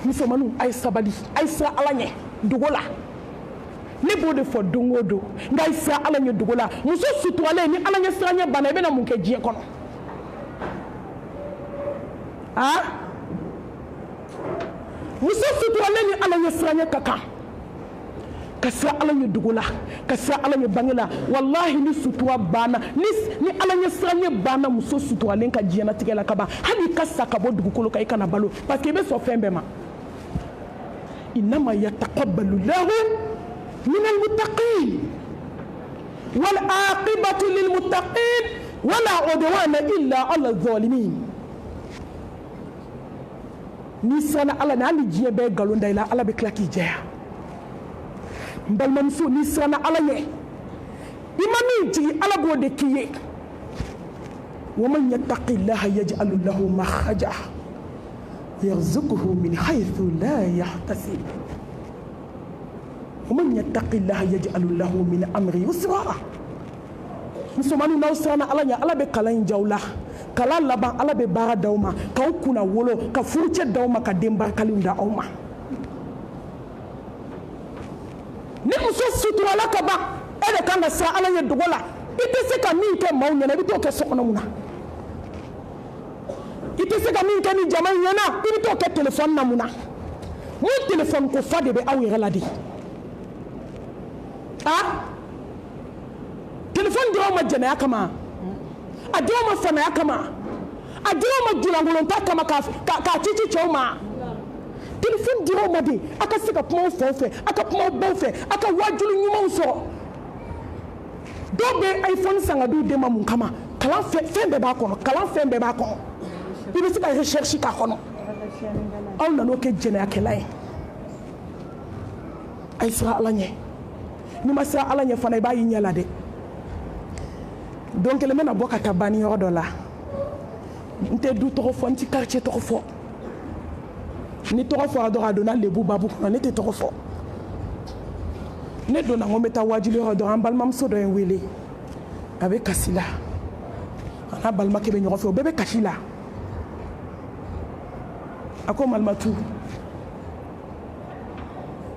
musomaninw a ye sabali a ye siran ala ɲɛ dogo la ne b'o de fɔ don o don nka a ye siran ala ɲɛ dogo la muso suturalen ni ala ɲɛ siran ɲɛ banna i bɛna mun kɛ diɲɛ kɔnɔ muso suturalen ni ala ɲɛ siran ɲɛ ka kan ka siran ala ɲɛ dogo la ka siran ala ɲɛ bange la walahi ni sutura banna ni ala ɲɛ siran ɲɛ banna muso suturalen ka diɲɛlatigɛ la ka ban hali i ka sa ka bɔ dugukolo kan i kana balo parce que i bɛ sɔn fɛn bɛɛ ma innama yataqabbalu lahu min almuttaqin wal aqibatu lilmuttaqin wala udwana illa ala zalimin ni siranna ala ɲɛ hali diɲɛ bɛɛ nkalon da i la ala bɛ tila k'i jɛya n balimamuso n'i siranna ala ɲɛ i ma min jigi ala b'o de k'i ye waman yattaqillaha yaj'al lahu makhraja yarzuquhu min haythu la yahtasib waman yattaqillaha yaj'al lahu min amri yusra musomaninw n'aw siranna ala ɲɛ ala bɛ kalan in jaw la kala laban ala bɛ baara d'aw ma k'aw kunna wolo ka furucɛ d'aw ma ka den barikaliw da aw ma ni muso suturala ka ban e de kan ka siran ala ɲɛ dogo la i tɛ se ka min kɛ maaw ɲɛna i bɛ t'o kɛ so kɔnɔ mun na i tɛ se ka min kɛ ni jama ɲɛna i bɛ t'o kɛ telefɔni na mun na mun telefɔni ko fa de bɛ aw yɛrɛ la de telefɔni diraw ma jɛnɛya kama a diraw ma fanaya kama a diraw ma julankolonta kama k'a cici cɛw ma telefɔni diraw ma de a ka se ka kumaw fɛ o fɛ a ka kumaw baw fɛ a ka wajulu ɲumanw sɔrɔ dɔw bɛ iPhone san ka d'u den ma mun kama kalan fɛn bɛɛ b'a kɔnɔ kalan fɛn bɛɛ b'a kɔnɔ i bɛ se ka recherche k'a kɔnɔ aw nan'o kɛ jɛnɛyakɛla ye a ye siran ala ɲɛ n'i ma siran ala ɲɛ fana i b'a y'i ɲɛ la dɛ don kelen bɛna bɔ ka taa banni yɔrɔ dɔ la n tɛ du tɔgɔ fɔ n tɛ quartier tɔgɔ fɔ ni tɔgɔ fɔra dɔrɔn a donna lebu babu kɔnɔ ne tɛ tɔgɔ fɔ ne donna n ko n bɛ taa wajuli yɔrɔ dɔ an balimamuso dɔ ye n wele a bɛ kasi la a n'a balimakɛ bɛ ɲɔgɔn fɛ o bɛɛ bɛ kasi la a ko malimatu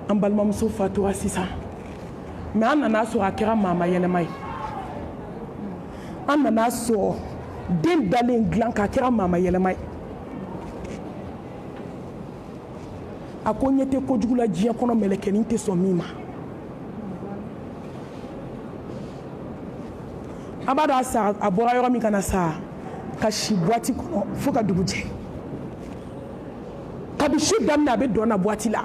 an balimamuso fatura sisan mais an nana sɔrɔ a kɛra maama yɛlɛma ye an nana sɔrɔ den dalen dilan k'a kɛra maama yɛlɛma ye a ko ɲɛ tɛ kojugu la diɲɛ kɔnɔ mɛlɛkɛnin tɛ sɔn min ma a b'a dɔn a sa a bɔra yɔrɔ min ka na sa ka si boîte kɔnɔ fo ka dugu jɛ kabi su daminɛ a bɛ dɔn na boîte la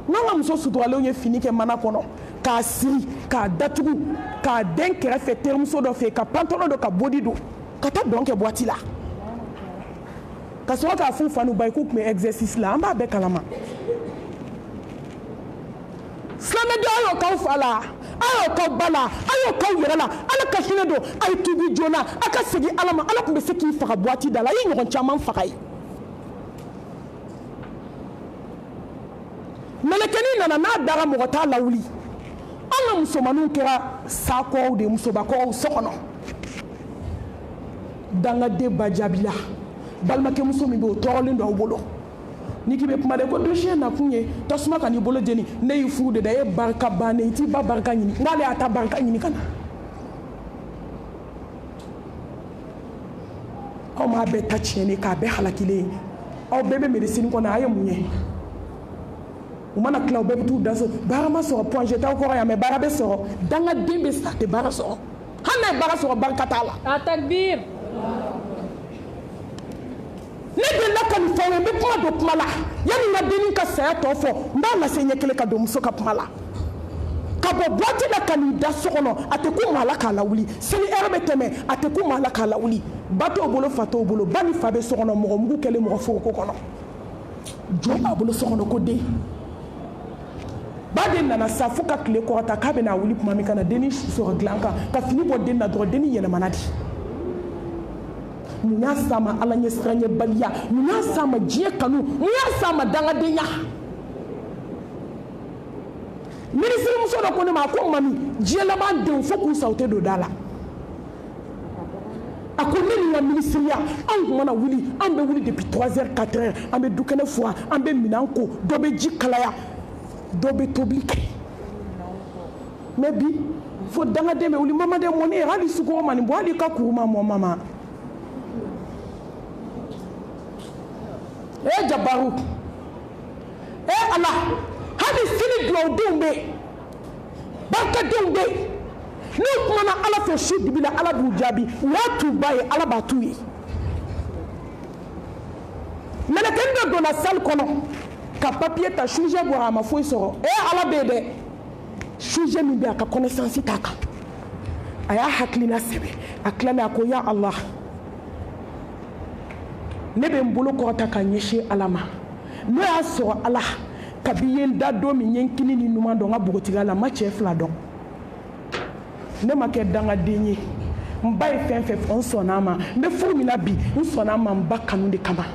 n'an ka muso suturalenw ye fini kɛ mana kɔnɔ k'a siri k'a datugu k'a den kɛrɛfɛ terimuso dɔ fɛ ka pantalon dɔ ka bodi don ka taa dɔn kɛ boîte la ka sɔrɔ k'a f'u fa n'u ba ye k'u tun bɛ exercice la an b'a bɛɛ kalama silamɛden a y'o k'aw fa la a y'o k'aw ba la a y'o k'aw yɛrɛ la ala ka hinɛ don a ye tuubi joona a ka segin ala ma ala tun bɛ se k'i faga boîte da la a ye ɲɔgɔn caman faga ye mɛlɛkɛnin nana n'a dara mɔgɔ t'a lawuli an ka musomaninw kɛra sakɔw de musobakɔw so kɔnɔ dangaden ba jaabila balimakɛ muso min bɛ o tɔɔrɔlen don aw bolo n'i k'i bɛ kuma de ko dossier nakun ye tasuma ka n'i bolo jeni ne y'i furu de da e ye barika bannen i t'i ba barika ɲini n'ale y'a ta barika ɲini ka na aw m'a bɛɛ ta tiɲɛni k'a bɛɛ halakilen ye aw bɛɛ bɛ médecine kɔnɔ a ye mun ye u mana tila u bɛɛ bɛ t'u da so baara ma sɔrɔ point j'étais au courant mais baara bɛ sɔrɔ dangaden bɛ sa tɛ baara sɔrɔ hali n'a ye baara sɔrɔ barika t'a la. Takbir. ne delila ka nin fɔ n ye n bɛ kuma don kuma la yanni n ka dennin ka saya tɔ fɔ n b'a lase ɲɛ kelen ka don muso ka kuma la ka bɔ boîte la ka n'i da so kɔnɔ a tɛ ku maa la k'a lawuli seli heure bɛ tɛmɛ a tɛ ku maa la k'a lawuli ba t'o bolo fa t'o bolo ba ni fa bɛ so kɔnɔ mɔgɔ mugu kɛlen mɔgɔ foroko kɔnɔ jɔn b'a bolo so kɔnɔ ko den ba de nana sa fo ka tile kɔrɔta k'a bɛna wuli tuma min ka na dennin sɔrɔ dilan kan ka fini bɔ den na dɔrɔn dennin yɛlɛmana di mun y'a s'a ma ala ɲɛ siranɲɛbaliya mun y'a s'a ma diɲɛ kanu mun y'a s'a ma dangadenya minisirimuso dɔ ko ne ma a ko mami diɲɛ laban denw fo k'u sa u tɛ don da la a ko ne ni n ka minisiriya anw tun mana wuli an bɛ wuli depuis 3 heures 4 heures an bɛ dukɛnɛ furan an bɛ minɛn ko dɔ bɛ ji kalaya dɔ bɛ tobili kɛ mais bi fo dangaden bɛ wuli mamaden mɔni ye hali sukoro ma nin bɔ hali ka kuru ma mɔ mama jabaru ala hali sini dulawdenw bɛ barikadenw bɛ n'u kumana ala fɛ su dibi la ala b'u jaabi u y'a t'u ba ye ala b'a t'u ye mɛlɛkɛnin dɔ donna salle kɔnɔ ka papier ta sujet bɔra a ma foyi sɔrɔ ala bɛ yen dɛ sujet min bɛ a ka connaissance t'a kan a y'a hakilina sɛbɛn a tilalen a ko ya Allah ne bɛ n bolo kɔrɔta ka ɲɛsin ala ma n'o y'a sɔrɔ ala kabi ye n da don min ye n kini ni ɲuman dɔn n ka bogotigiya la n ma cɛ 2 dɔn ne ma kɛ dangaden ye n ba ye fɛn fɛn fɔ n sɔnna a ma n bɛ furu min na bi n sɔnna a ma n ba kanu de kama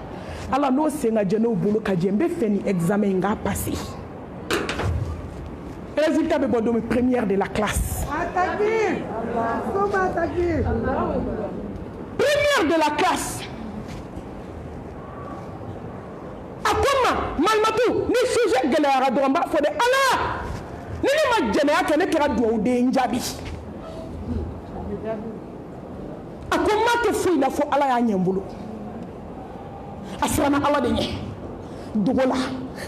ala n'o sen ka jɛ n'o bolo ka jɛ n bɛ fɛ nin examen in k'a passer résultat bɛ bɔ don min première de la classe première meilleur de la classe. A kuma malmatu ni sujet gɛlɛyara dɔrɔn n b'a fɔ de Ala ni ne ma jɛnɛya kɛ ne kɛra dugawuden jaabi. A ko n m'a kɛ foyi la fo Ala y'a ɲɛ n bolo. A siranna Ala de ɲɛ dogo la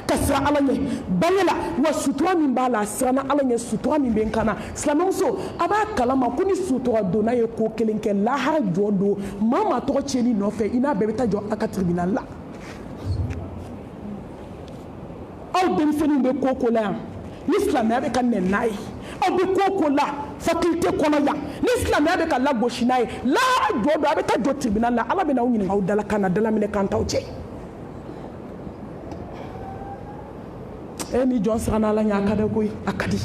ka siran Ala ɲɛ bange la wa sutura min b'a la a siranna Ala ɲɛ sutura min bɛ n kan na silamɛmuso a b'a kalama ko ni sutura donna ye ko kelen kɛ lahara jɔ don maa maa tɔgɔ tiɲɛni nɔfɛ i n'a bɛɛ bɛ taa jɔ a ka tribunal la. Aw denmisɛnninw bɛ ko o ko la yan ni silamɛya bɛ ka nɛn n'a ye aw bɛ ko o ko la faculté kɔnɔ yan ni silamɛya bɛ ka lagosi n'a ye lahara jɔ don a bɛ taa jɔ tribunal la Ala bɛ n'aw ɲininka aw dala kan na dalaminɛ kan t'aw cɛ. ni jɔn siranna Ala ɲɛ a ka di koyi a ka di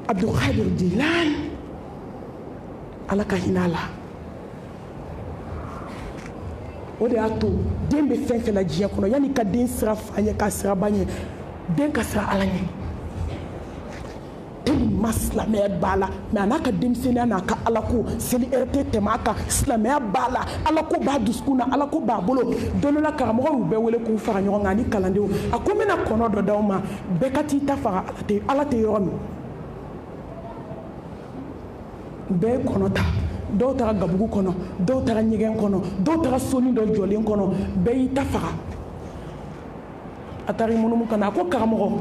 Abdulkadir Jilani Ala ka hinɛ a la o de y'a to den bɛ fɛn fɛn la diɲɛ kɔnɔ yanni ka den sira fa ɲɛ ka sira ba ɲɛ den ka sira Ala ɲɛ tellement silamɛya b'a la mais a n'a ka denmisɛnniya n'a ka Alako seli heure tɛ tɛmɛ a kan silamɛya b'a la Alako b'a dusukun na Alako b'a bolo don dɔ la karamɔgɔ y'u bɛɛ wele k'u fara ɲɔgɔn kan ani kalandenw a ko n bɛna kɔnɔ dɔ d'aw ma bɛɛ ka t'i ta faga Ala tɛ yɔrɔ min bɛɛ ye kɔnɔ ta dɔw taara gabugu kɔnɔ dɔw taara ɲɛgɛn kɔnɔ dɔw taara soni dɔ jɔlen kɔnɔ bɛɛ y'i ta faga a taara i munumunu ka na a ko karamɔgɔ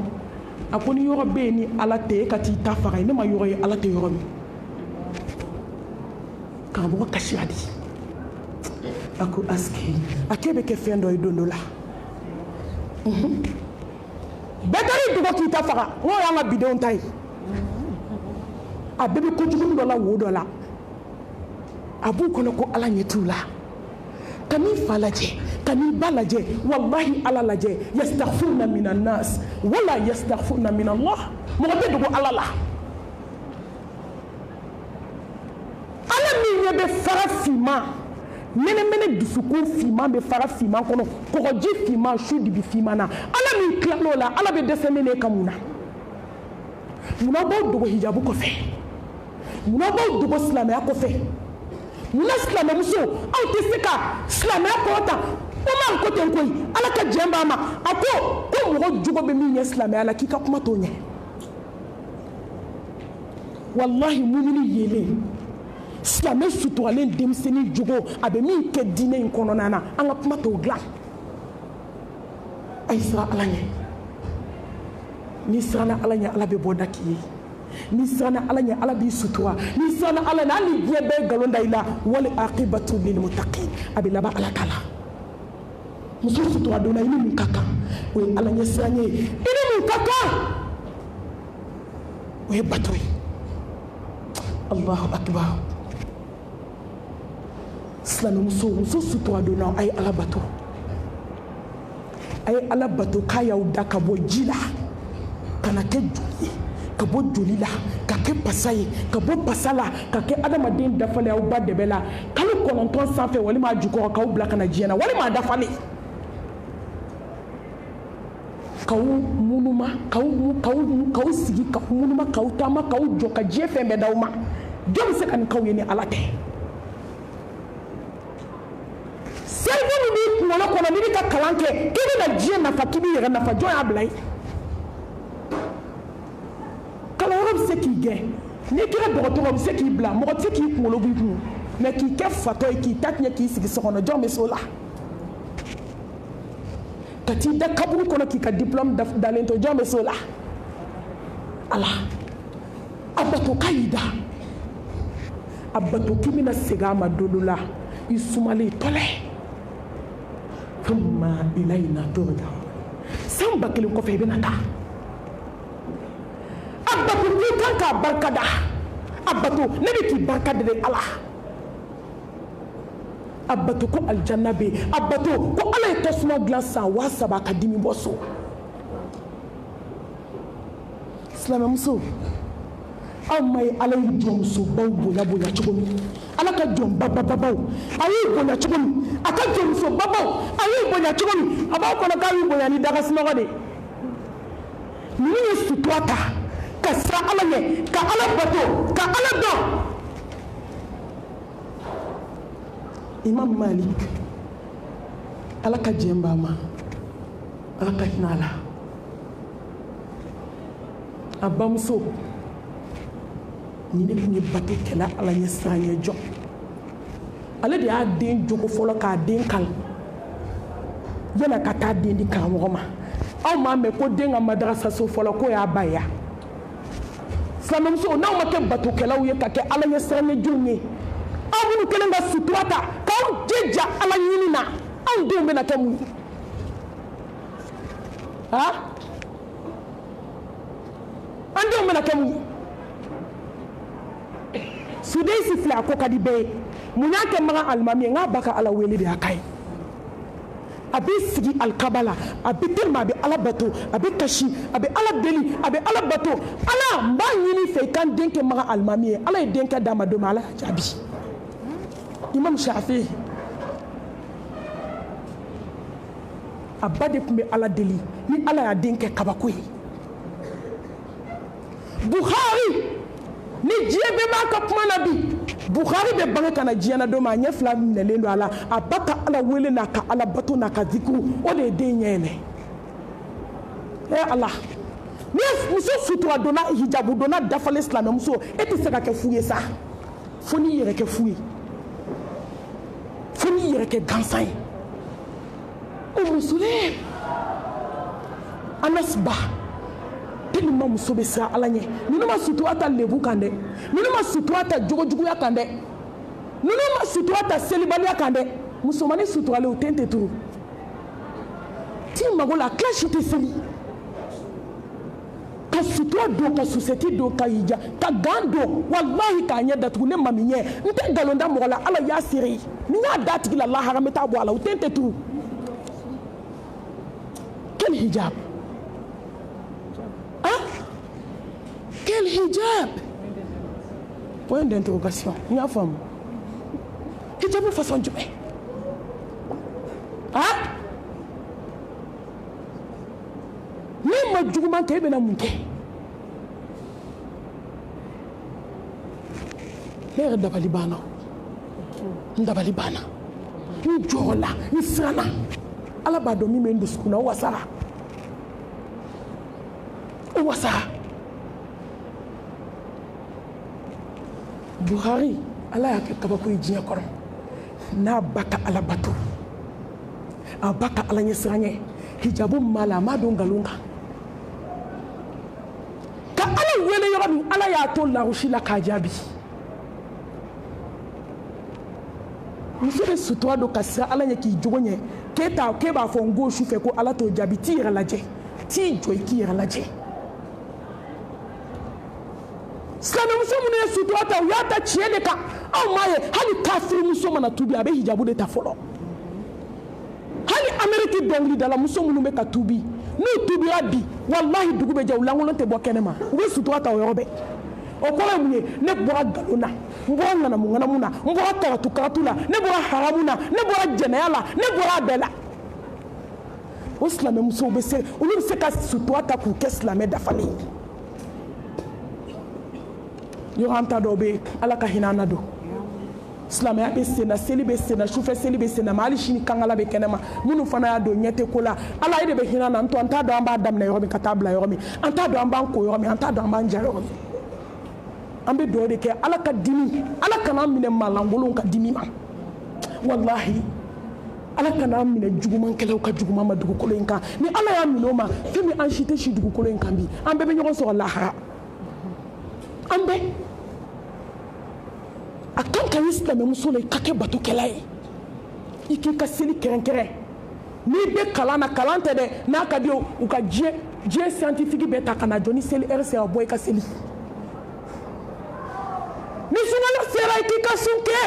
a ko ni yɔrɔ bɛ yen ni Ala tɛ e ka t'i ta faga ne ma yɔrɔ ye Ala tɛ yɔrɔ min karamɔgɔ kasira di a ko aske a k'e bɛ kɛ fɛn dɔ ye don dɔ la bɛɛ taara i dogo k'i ta faga o y'an ka bidenw ta ye a bɛɛ bɛ kojugu dɔ la wo dɔ la a b'u kɔnɔ ko Ala ɲɛ t'u la ka n'i fa lajɛ ka n'i ba lajɛ wallahi Ala lajɛ yastaghfiruna minan nas wala yastaghfiruna min Allah mɔgɔ tɛ dogo Ala la Ala min ɲɛ bɛ fara finman mɛnɛmɛnɛ dusukun finman bɛ fara finman kɔnɔ kɔgɔji finman su dibi finman na Ala min tilal'o la Ala bɛ dɛsɛ ne n'e ka mun na munna b'aw dogo hijabu kɔfɛ munna b'aw dogo silamɛya kɔfɛ munna silamɛmuso aw tɛ se ka silamɛya kɔrɔta o ma ko ten koyi Ala ka jɛn b'a ma a ko mɔgɔ jogo bɛ min ɲɛ silamɛya la k'i ka kuma t'o ɲɛ wallahi mumini yelen silamɛ suturalen denmisɛnnin jogo a bɛ min kɛ diinɛ in kɔnɔna na an ka kuma t'o dilan a ye siran Ala ɲɛ n'i siranna Ala ɲɛ Ala bɛ bɔ da k'i ye n'i siranna Ala ɲɛ Ala b'i sutura n'i siranna Ala ɲɛ hali diɲɛ bɛɛ ye nkalon da i la wali aqibatu lil muttaqin a bɛ laban Ala ta la muso sutura donna i ni mun ka kan o ye Ala ɲɛ siran ye i ni mun ka kan o ye bato ye Allahu akbar silamɛmuso muso sutura donna a ye Ala bato a ye Ala bato k'a y'aw da ka bɔ ji la ka na kɛ joli ye ka bɔ joli la ka kɛ pasa ye ka bɔ pasa la ka kɛ adamaden dafalen aw ba dɛbɛ la kalo 9 sanfɛ walima a jukɔrɔ k'aw bila ka na diɲɛ na walima a dafalen k'aw munuma k'aw sigi k'aw munuma k'aw taama k'aw jɔ ka diɲɛ fɛn bɛɛ d'aw ma jɔn bɛ se ka nin k'aw ye ni Ala tɛ cerveau min b'i kunkolo kɔnɔ n'i bɛ ka kalan kɛ k'i bɛna diɲɛ nafa k'i b'i yɛrɛ nafa jɔn y'a bila ye kalanyɔrɔ bɛ se k'i gɛn n'i kɛra dɔgɔtɔrɔ bɛ se k'i bila mɔgɔ tɛ se k'i kunkolo b'i kun mɛ k'i kɛ fatɔ ye k'i ta tiɲɛ k'i sigi so kɔnɔ jɔn bɛ se o la ka t'i da kaburu kɔnɔ k'i ka diplôme dalen to jɔn bɛ se o la Ala a bato k'a y'i da a bato k'i bɛna segin a ma don dɔ la i sumalen tɔlɛ thumma ilayna turja'un san 1000 kɔfɛ i bɛna taa a bato k'i kan k'a barikada a bato ne bɛ k'i barikada de Ala a bato ko aljanna bɛ yen a bato ko Ala ye tasuma dilan san 3000 ka dimi bɔ so silamɛmuso aw ma ye Ala ye jɔnmusobaw bonya cogo min Ala ka jɔnbababaw a y'u bonya cogo min a ka jɔnmusobabaw a y'u bonya cogo min a b'aw kɔnɔ k'a y'u bonya ni dagasunɔgɔ de ninnu ye sutura ta ka siran Ala ɲɛ ka Ala bato ka Ala dɔn Imam Malik ala ka jemba ma ala ka hinala abamso ni de kun ye bato kɛla ala ɲɛ siran ɲɛ jɔ ale de y'a den jogo fɔlɔ k'a den kala yana ka taa den di karamɔgɔ ma aw m'a mɛn ko den ka madarasaso fɔlɔ ko y'a ba ya silamɛmuso n'aw ma kɛ batokɛlaw ye ka kɛ ala ɲɛ siran ɲɛ jɔnw ye aw minnu kɛlen ka sutura ta k'aw jija ala ɲini na anw denw bɛna kɛ mun ye an denw bɛna kɛ mun ye suden si filɛ a ko ka di bɛɛ ye mun y'a kɛ magan alimami ye n k'a ba ka ala wele de y'a ka ye a bɛ sigi alikaba la a bɛ telima a bɛ ala bato a bɛ kasi a bɛ ala deli a bɛ ala bato ala n b'a ɲini fɛ i ka n den kɛ magan alimami ye ala ye den kɛ d'a ma don min ala y'a jaabi imam Shafi a ba de tun bɛ ala deli ni ala y'a den kɛ kabako ye Bukhari ni diɲɛ bɛɛ b'a ka kuma na bi Bukhari bɛ bange ka na diɲɛ na don min a ɲɛ fila minɛlen don a la a ba ka ala wele n'a ka ala bato n'a ka zikuru o de ye den ɲɛ yɛlɛ ala ni muso sutura donna hijabu donna dafalen silamɛmuso e tɛ se ka kɛ fu ye sa fo n'i yɛrɛ kɛ fu ye fo n'i yɛrɛ kɛ gansan ye o musolen Anas ba tellement muso bɛ siran ala ɲɛ ninnu ma sutura ta lebu kan dɛ ninnu ma sutura ta jogojuguya kan dɛ ninnu ma sutura ta selibaliya kan dɛ musomanin suturalen o ten tɛ turu t'i mago la kilasi tɛ seli ka sutura don ka susɛti don ka hija ka gan don walahi k'a ɲɛ datugu ne mami ɲɛ n tɛ nkalon da mɔgɔ la ala y'a seere ye ni n y'a da tigi la lahara n bɛ taa bɔ a la o ten tɛ turu quel hijab quel hijab point d'interrogation n y'a faamu hijab façon jumɛn ni ma juguman kɛ e bɛna mun kɛ ne yɛrɛ dabali banna n dabali banna n jɔrɔla n siranna ala b'a dɔn min bɛ n dusukun na o wasara o wasara Buhari ala y'a kɛ kabako ye diɲɛ kɔnɔ n'a ba ka ala bato a ba ka ala ɲɛ siran ɲɛ hijabu m'a la a m'a don nkalon kan ka ala wele yɔrɔ min ala y'a to larusi la k'a jaabi muso bɛ sutura don ka siran ala ɲɛ k'i jogo ɲɛ k'e b'a fɔ n go su fɛ ko ala t'o jaabi t'i yɛrɛ lajɛ t'i jɔ i k'i yɛrɛ lajɛ silamɛmuso minnu ye sutura ta u y'a ta tiɲɛ de kan anw m'a ye hali kafiri muso mana tubi a bɛ hijabu de ta fɔlɔ hali Amérique dɔnkilidala muso minnu bɛ ka tubi n'u tubira bi walahi dugu bɛ jɛ u lankolon tɛ bɔ kɛnɛ ma u bɛ sutura ta o yɔrɔ bɛɛ o kɔrɔ ye mun ye ne bɔra nkalon na n bɔra ŋanamu na n bɔra karatu la ne bɔra haramu na ne bɔra jɛnɛya la ne bɔra a bɛɛ la o silamɛmusow bɛ se olu bɛ se ka sutura ta k'u kɛ silamɛ dafalen ye yɔrɔ an ta dɔw bɛ ala ka hinɛ an na don silamɛya bɛ sen na seli bɛ sen na sufɛ seli bɛ sen na hali sini kankala bɛ kɛnɛ ma minnu fana y'a don ɲɛ tɛ ko la ala e de bɛ hinɛ an na an t'a dɔn an b'a daminɛ yɔrɔ min ka taa bila yɔrɔ min an t'a dɔn an b'an ko yɔrɔ min an t'a dɔn an b'an ja yɔrɔ min an bɛ dugawu de kɛ ala ka dimi ala kana minɛ maalankolonw ka dimi ma walahi ala kana minɛ jugumankɛlaw ka juguman ma dugukolo in kan ni ala y'a minɛ o ma fɛn min an si tɛ si dugukolo in kan bi an bɛɛ bɛ ɲɔgɔn sɔrɔ lahara an bɛɛ a kan ka y'i silamɛmuso la i ka kɛ batokɛla ye i k'i ka seli kɛrɛnkɛrɛn n'i bɛ kalan na kalan tɛ dɛ n'a ka di ye u ka diɲɛ scientifique bɛɛ ta ka na jɔ ni seli heure sera bɔ i ka seli ni sunkalo sera i k'i ka sun kɛ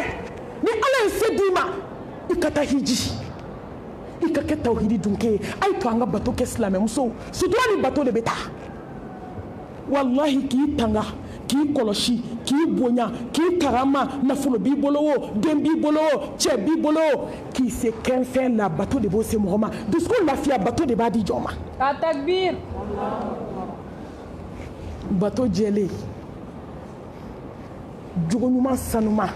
ni ala ye se d'i ma i ka taa hiji i ka kɛ tawhidi dunkɛ ye a ye to an ka bato kɛ silamɛmusow sutura ni bato de bɛ taa walahi k'i tanga k'i kɔlɔsi k'i bonya k'i karama nafolo b'i bolo o den b'i bolo o cɛ b'i bolo o k'i se kɛnfɛn la bato de b'o se mɔgɔ ma dusukun lafiya bato de b'a di jɔn ma a takbir bato jɛlen jogo ɲuman sanuma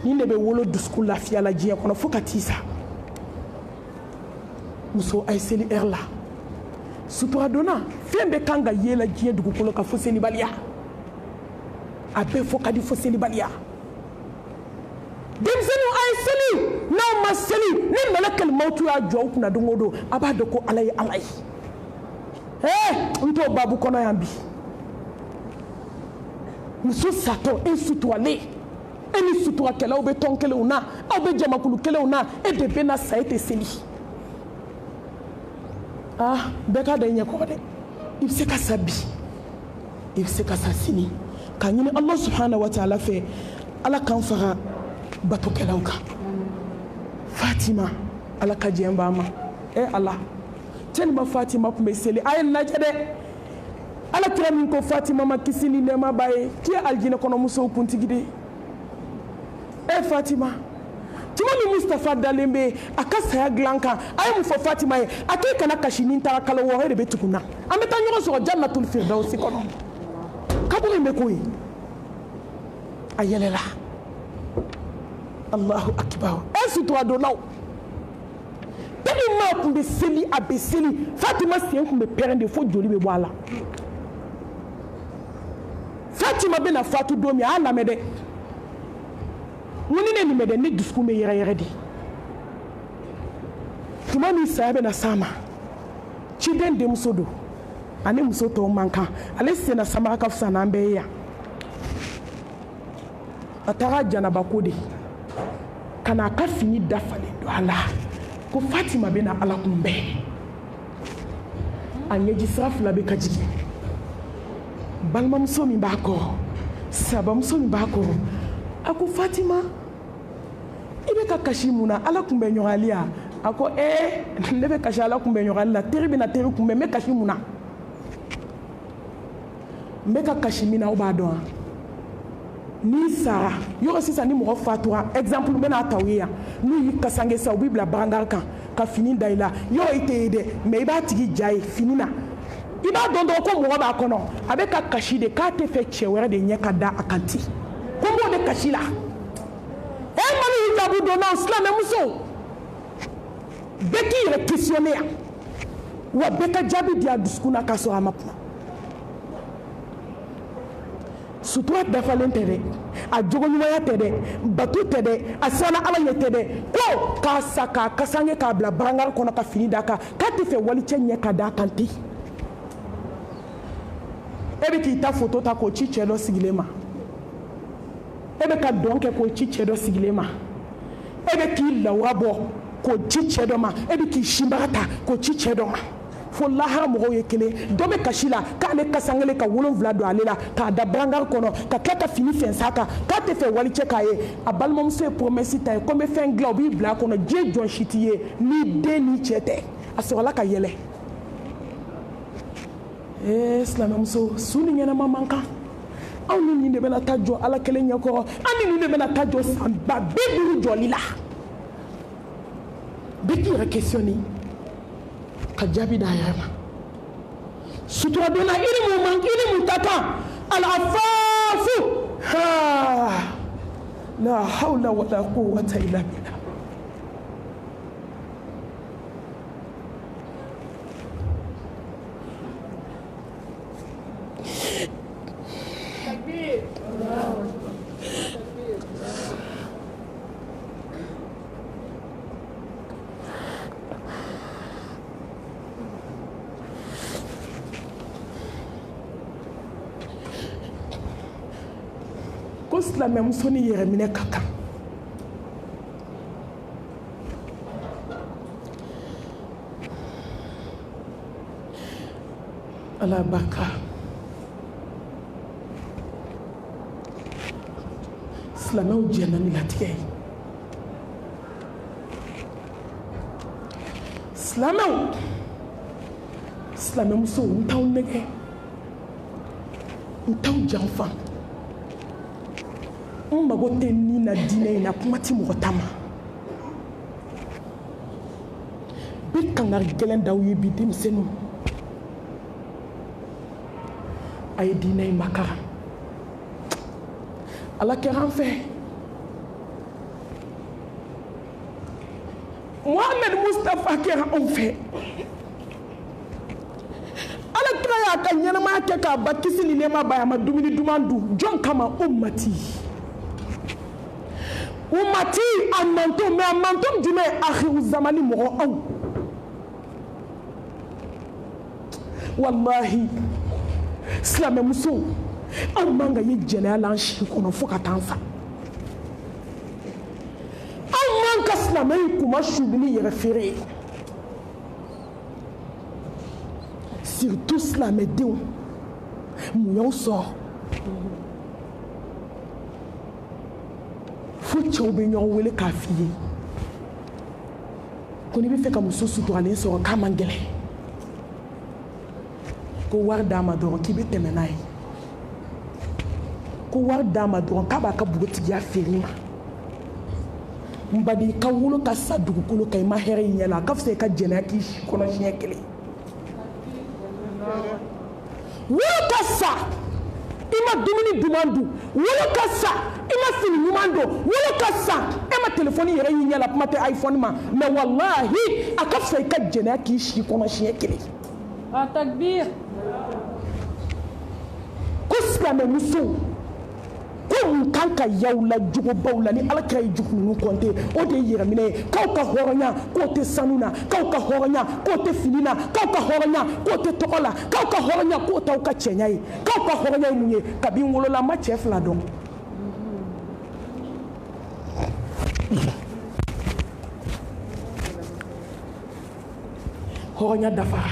ni ne bɛ wolo dusukun lafiya la diɲɛ kɔnɔ fo ka t'i sa muso a ye seli heure la sutura donna fɛn bɛɛ kan ka ye la diɲɛ dugukolo kan fo selibaliya a bɛɛ fɔ ka di fo selibaliya denmisɛnninw a ye seli n'aw ma seli ni malakal mawtu y'a jɔ aw kunna don o don a b'a dɔn ko ala ye ala ye n t'o babu kɔnɔ yan bi muso satɔ e suturalen e ni suturakɛlaw bɛ tɔn kelenw na aw bɛ jamakulu kelenw na e de bɛ na sa e tɛ seli bɛɛ ka da i ɲɛ kɔrɔ dɛ i bɛ se ka sa bi i bɛ se ka sa sini k'a ɲini ala subhanahu wa ta'ala fɛ ala k'an faga batokɛlaw kan Fatima ala ka jɛn b'a ma ala tellement Fatima tun bɛ seli a ye lajɛ dɛ ala kira min ko Fatima ma kisi ni nɛɛma b'a ye k'i ye alijinɛ kɔnɔ musow kuntigi de ye Fatima tuma min Mustafa dalen bɛ a ka saya dilan kan a ye mun fɔ Fatima ye a k'e kana kasi ni n taara kalo 6 de bɛ tugun na an bɛ taa ɲɔgɔn sɔrɔ jannatul firdausi kɔnɔ kaburu in bɛ ko ye a yɛlɛla Allahu akibar sutura donnaw tellement tun bɛ seli a bɛ seli Fatima sen tun bɛ pɛrɛn de fo joli bɛ bɔ a la Fatima bɛna fatu don min a y'a lamɛn dɛ n ko ni ne nin bɛ dɛ ne dusukun bɛ yɛrɛyɛrɛ de tuma min saya bɛna s'a ma ciden denmuso don ani muso tɔw man kan ale senna samara ka fisa n'an bɛɛ ye yan a taara janaba ko de ka n'a ka fini dafalen don a la ko Fatima bɛna ala kunbɛn a ɲɛji sira 2 bɛ ka jigin balimamuso min b'a kɔrɔ sabamuso min b'a kɔrɔ a ko Fatima i bɛ ka kasi mun na ala kunbɛn ɲɔgɔnli ya a ko ne bɛ kasi ala kunbɛn ɲɔgɔnli la teri bɛna teri kunbɛn n bɛ kasi mun na n bɛ ka kasi min na aw b'a dɔn wa n'i sara yɔrɔ sisan ni mɔgɔ fatura exemple n bɛna ta u ye yan n'u y'i kasange sa u b'i bila barangari kan ka fini da i la yɔrɔ i tɛ ye dɛ mais i b'a tigi ja ye fini na i b'a dɔn dɔrɔn ko mɔgɔ b'a kɔnɔ a bɛ ka kasi de k'a tɛ fɛ cɛ wɛrɛ de ɲɛ ka da a kan ten ko n b'o de kasi la mali hijabu donnaw silamɛmusow bɛɛ k'i yɛrɛ questionner yan wa bɛɛ ka jaabi di a dusukun na k'a sɔrɔ a ma kuma sutura dafalen tɛ dɛ a jogoɲumanya tɛ dɛ bato tɛ dɛ a siranna ala ɲɛ tɛ dɛ ko k'a sa k'a kasange k'a bila barangari kɔnɔ ka fini d'a kan k'a tɛ fɛ walicɛ ɲɛ ka da a kan ten e bɛ k'i ta photo ta k'o ci cɛ dɔ sigilen ma e bɛ ka dɔn kɛ k'o ci cɛ dɔ sigilen ma e bɛ k'i lawura bɔ k'o ci cɛ dɔ ma e bɛ k'i sinbaga ta k'o ci cɛ dɔ ma fo lahara mɔgɔw ye kelen dɔ bɛ kasi la k'ale kasangele ka 7 don ale la k'a da barangari kɔnɔ ka tila ka fini fɛns'a kan k'a tɛ fɛ walicɛ k'a ye a balimamuso ye promesse ta ye ko n bɛ fɛn dilan o b'i bila a kɔnɔ diɲɛ jɔn si t'i ye ni den ni cɛ tɛ a sɔrɔla ka yɛlɛ silamɛmuso su ni ɲɛnama man kan anw ni nin de bɛna taa jɔ ala kelen ɲɛkɔrɔ an ni nin de bɛna taa jɔ san ba 50 jɔli la bɛɛ k'i yɛrɛ questionner ka jaabi d'a yɛrɛ ma sutura donna ilimu ka kan al-afaafu la hawla wala quwwata illa billah ko silamɛmuso ni yɛrɛ minɛ ka kan ala barika silamɛw jɛnna ni latigɛ ye silamɛmusow n t'aw nɛgɛ n t'aw janfa n mago tɛ nin na diinɛ in na kuma ti mɔgɔ ta ma bɛ kangari gɛlɛn d'aw ye bi denmisɛnninw a ye diinɛ in makaran ala kɛra an fɛ a kɛra anw fɛ ala kira y'a ka ɲɛnamaya kɛ k'a ba kisi ni nɛɛma ba ye a ma dumuni duman dun jɔn kama ummati a manto mais a manto jumɛn ye akhiru zamani mɔgɔ anw wallahi silamɛmuso anw man ka ye jɛnɛya la an si kɔnɔ fo ka taa an sa anw man ka silamɛ kuma subi ni yɛrɛ feere ye surtout silamɛdenw mun y'aw sɔrɔ fo cɛw bɛ ɲɔgɔn wele k'a f'i ye ko n'i bɛ fɛ ka muso suturalen sɔrɔ k'a man gɛlɛn ko wari d'a ma dɔrɔn k'i bɛ tɛmɛ n'a ye ko wari d'a ma dɔrɔn k'a b'a ka npogotigiya feere ma n badi i ka wolo ka sa dugukolo kan i ma hɛrɛ i ɲɛ la a ka fisa i ka jɛnɛya k'i si kɔnɔ siɲɛ kelen wolo ka sa i ma dumuni duman dun wolo ka sa i ma fini ɲuman don wolo ka sa e ma telefɔni yɛrɛ y'i ɲɛ la kuma tɛ iphone ma mais wallahi a ka fisa i ka jɛnɛya k'i si kɔnɔ siɲɛ kelen takbir ko silamɛmuso ko mun kan ka y'aw la jogobaw la ni alakira ye jugu ninnu kɔnte o de ye yɛrɛminɛ ye k'aw ka hɔrɔnya k'o tɛ sanu na k'aw ka hɔrɔnya k'o tɛ fini na k'aw ka hɔrɔnya k'o tɛ tɔgɔ la k'aw ka hɔrɔnya k'o t'aw ka cɛɲa ye k'aw ka hɔrɔnya ye mun ye kabi n wolola n ma cɛ fila dɔn hɔrɔnya dafara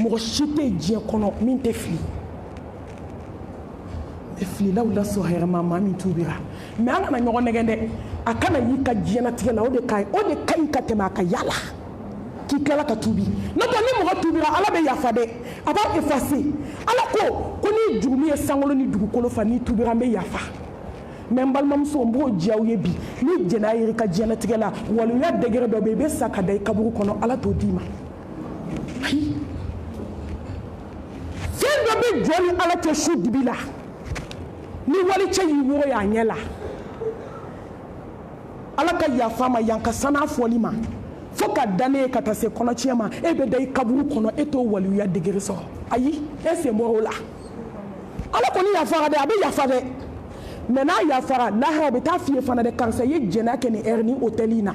mɔgɔ si tɛ diɲɛ kɔnɔ min tɛ fili fililaw la sɔn hɛrɛma maa min tuubira mais an kana ɲɔgɔn nɛgɛn dɛ a kana y'i ka diɲɛnatigɛ la o de ka ɲi ka tɛmɛ a ka yala k'i tilala ka tuubi n'o tɛ ni mɔgɔ tuubira ala bɛ yafa dɛ a b'a effacer ala ko ni jurumi ye sankolo ni dugukolo fa n'i tuubira n bɛ yafa mais n balimamuso n b'o diya aw ye bi ni jɛnɛya yeri ka diɲɛnatigɛ la waliya dɛgɛrɛ dɔ bɛ yen i bɛ sa ka da i kaburu kɔnɔ ala t'o d'i ma ayi fɛn dɔ bɛ jɔ ni ala tɛ su dibi la ni wali cɛ y'i woro y'a ɲɛ la ala ka yafa ma yan ka san'a fɔli ma fo ka dan ne ye ka taa se kɔnɔtiɲɛ ma e bɛ da i kaburu kɔnɔ e t'o waliya degere sɔrɔ ayi e sen bɔra o la ala kɔni yafara dɛ a bɛ yafa dɛ mais n'a yafara lahara bɛ taa f'i ye fana dɛ karisa i ye jɛnɛya kɛ nin ɛri ni hôtel in na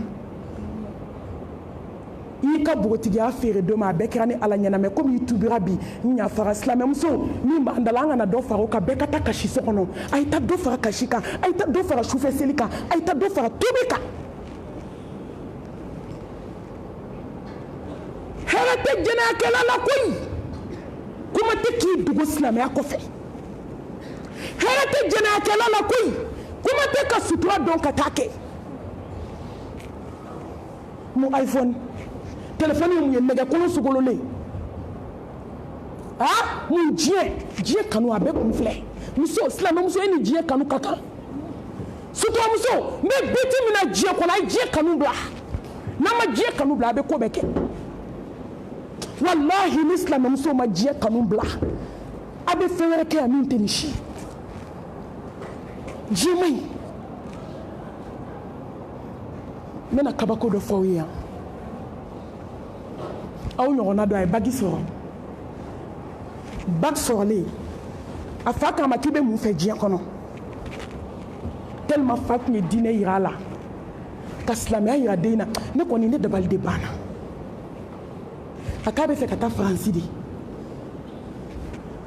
i y'i ka npogotigiya feere don ma a bɛɛ kɛra ni ala ɲɛna mais komi i tubira bi n yafara silamɛmuso min b'an da la an kana dɔ fara o kan bɛɛ ka taa kasi so kɔnɔ a ye taa dɔ fara kasi kan a ye taa dɔ fara sufɛ seli kan a ye taa dɔ fara tobi kan hɛrɛ tɛ jɛnɛyakɛla la koyi kuma tɛ k'i dogo silamɛya kɔfɛ hɛrɛ tɛ jɛnɛyakɛla la koyi kuma tɛ ka sutura dɔn ka taa kɛ mu iphone téléphone mun ye nɛgɛkolo sogololen mun diɲɛ kanu a bɛɛ kun filɛ muso silamɛmuso e ni diɲɛ kanu ka kan suturamuso n bɛ biti min na diɲɛ kɔnɔ a ye diɲɛ kanu bila n'a ma diɲɛ kanu bila a bɛ ko bɛɛ kɛ wallahi ni silamɛmuso ma diɲɛ kanu bila a bɛ fɛn wɛrɛ kɛ yan min tɛ nin si diɲɛ man ɲi n bɛna kabako dɔ fɔ aw ye yan aw ɲɔgɔnna dɔ a ye bagi sɔrɔ bagi sɔrɔlen a fa k'a ma k'i bɛ mun fɛ diɲɛ kɔnɔ tellement fa tun ye diinɛ yira a la ka silamɛya yira den na ne kɔni ne dabali de banna a k'a bɛ fɛ ka taa faransi de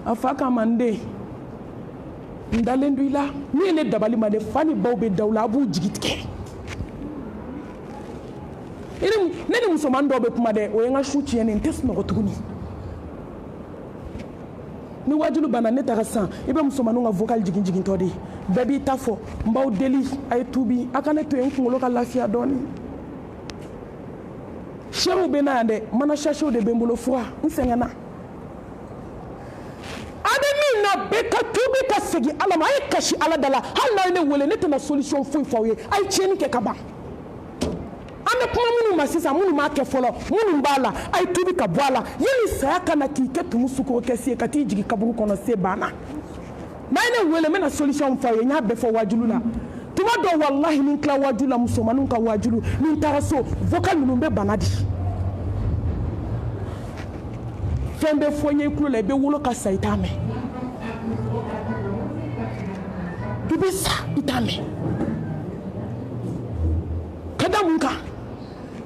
a fa k'a ma n den n dalen don i la min ye ne dabali ma de fa ni baw bɛ da u la a b'u jigi tigɛ ne ni musoman dɔw bɛ kuma dɛ o ye n ka su tiɲɛnen n tɛ sunɔgɔ tuguni ni wajulu banna ne taga san i bɛ musomaninw ka vocal jigintɔ de ye bɛɛ b'i ta fɔ n b'aw deli a ye tuubi a ka ne to yen n kunkolo ka lafiya dɔɔnin sew bɛ na yan dɛ mana sasiw de bɛ n bolo fura n sɛgɛnna a bɛ min na bɛɛ ka tuubi ka segin ala ma a ye kasi ala da la hali n'a ye ne wele ne tɛna solution foyi f'aw ye a ye tiɲɛni kɛ ka ban an bɛ kuma minnu ma sisan minnu m'a kɛ fɔlɔ minnu b'a la a ye tubi ka bɔ a la yanni saya kana k'i kɛ tumu sukoro kɛ se ka t'i jigin kaburu kɔnɔ se banna n'a ye ne wele n bɛna solution f'aw ye n y'a bɛɛ fɔ wajulu la tuma b'a dɔn wallahi ni n tila waaju la musomaninw ka waajulu ni n taara so vocal ninnu bɛ bana di fɛn bɛ fɔ n ye i tulo la i bɛ wolo ka sa i t'a mɛn i bɛ sa i t'a mɛn ka da mun kan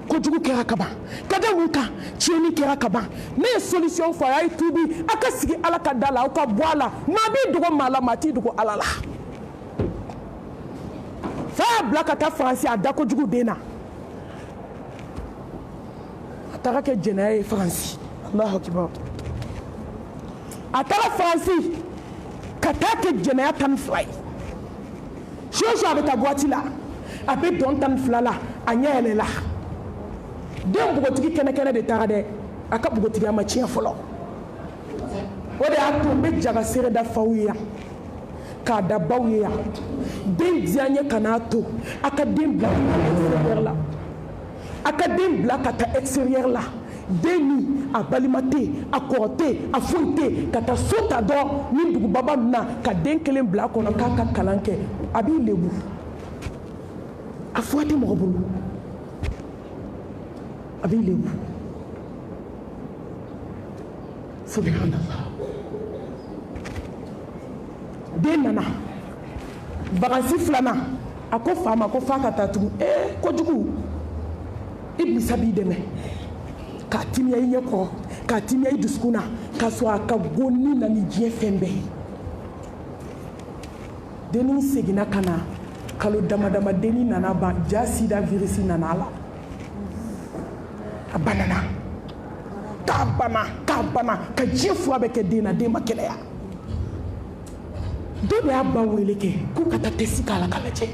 kojugu kɛra ka ban ka da mun kan tiɲɛni kɛra ka ban ne ye solution fɔ a y'a tuubi a ka sigi ala ka da la aw ka bɔ a la maa b'i dogo maa la maa t'i dogo ala la fa y'a bila ka taa faransi a da kojugu den na a taara kɛ jɛnɛya ye faransi alahu akibar a taara faransi ka taa kɛ jɛnɛya 12 ye soso a bɛ taa boîte la a bɛ dɔn 12 la a ɲɛ yɛlɛla den bugotigi kɛnɛkɛnɛ de taara dɛ a ka bugotigiya ma tiɲɛ fɔlɔ o de y'a to n bɛ jaga seere da faw ye yan k'a da baw ye yan den diya n ye ka n'a to a ka den bila extérieur la a ka den bila ka taa extérieur la den min a balima tɛ yen a kɔrɔ tɛ yen a foyi tɛ yen ka taa so ta dɔrɔn ni dugubaba min na ka den kelen bila a kɔnɔ k'a ka kalan kɛ a b'i lebu a fura tɛ mɔgɔ bolo a b'i lebu subhanallah den nana vacances filanan a ko fa ma ko f'a ka taa tugun kojugu ibilisa b'i dɛmɛ k'a timiya i ɲɛ kɔrɔ k'a timiya i dusukun na k'a sɔrɔ a ka go ni na ni diɲɛ fɛn bɛɛ ye dennin seginna ka na kalo dama dama dennin nana ban ja sida virus nana a la a banana k'a bana ka diɲɛ fura bɛ kɛ den na den ma kɛnɛya dɔ de y'a ba wele kɛ k'u ka taa test k'a la k'a lajɛ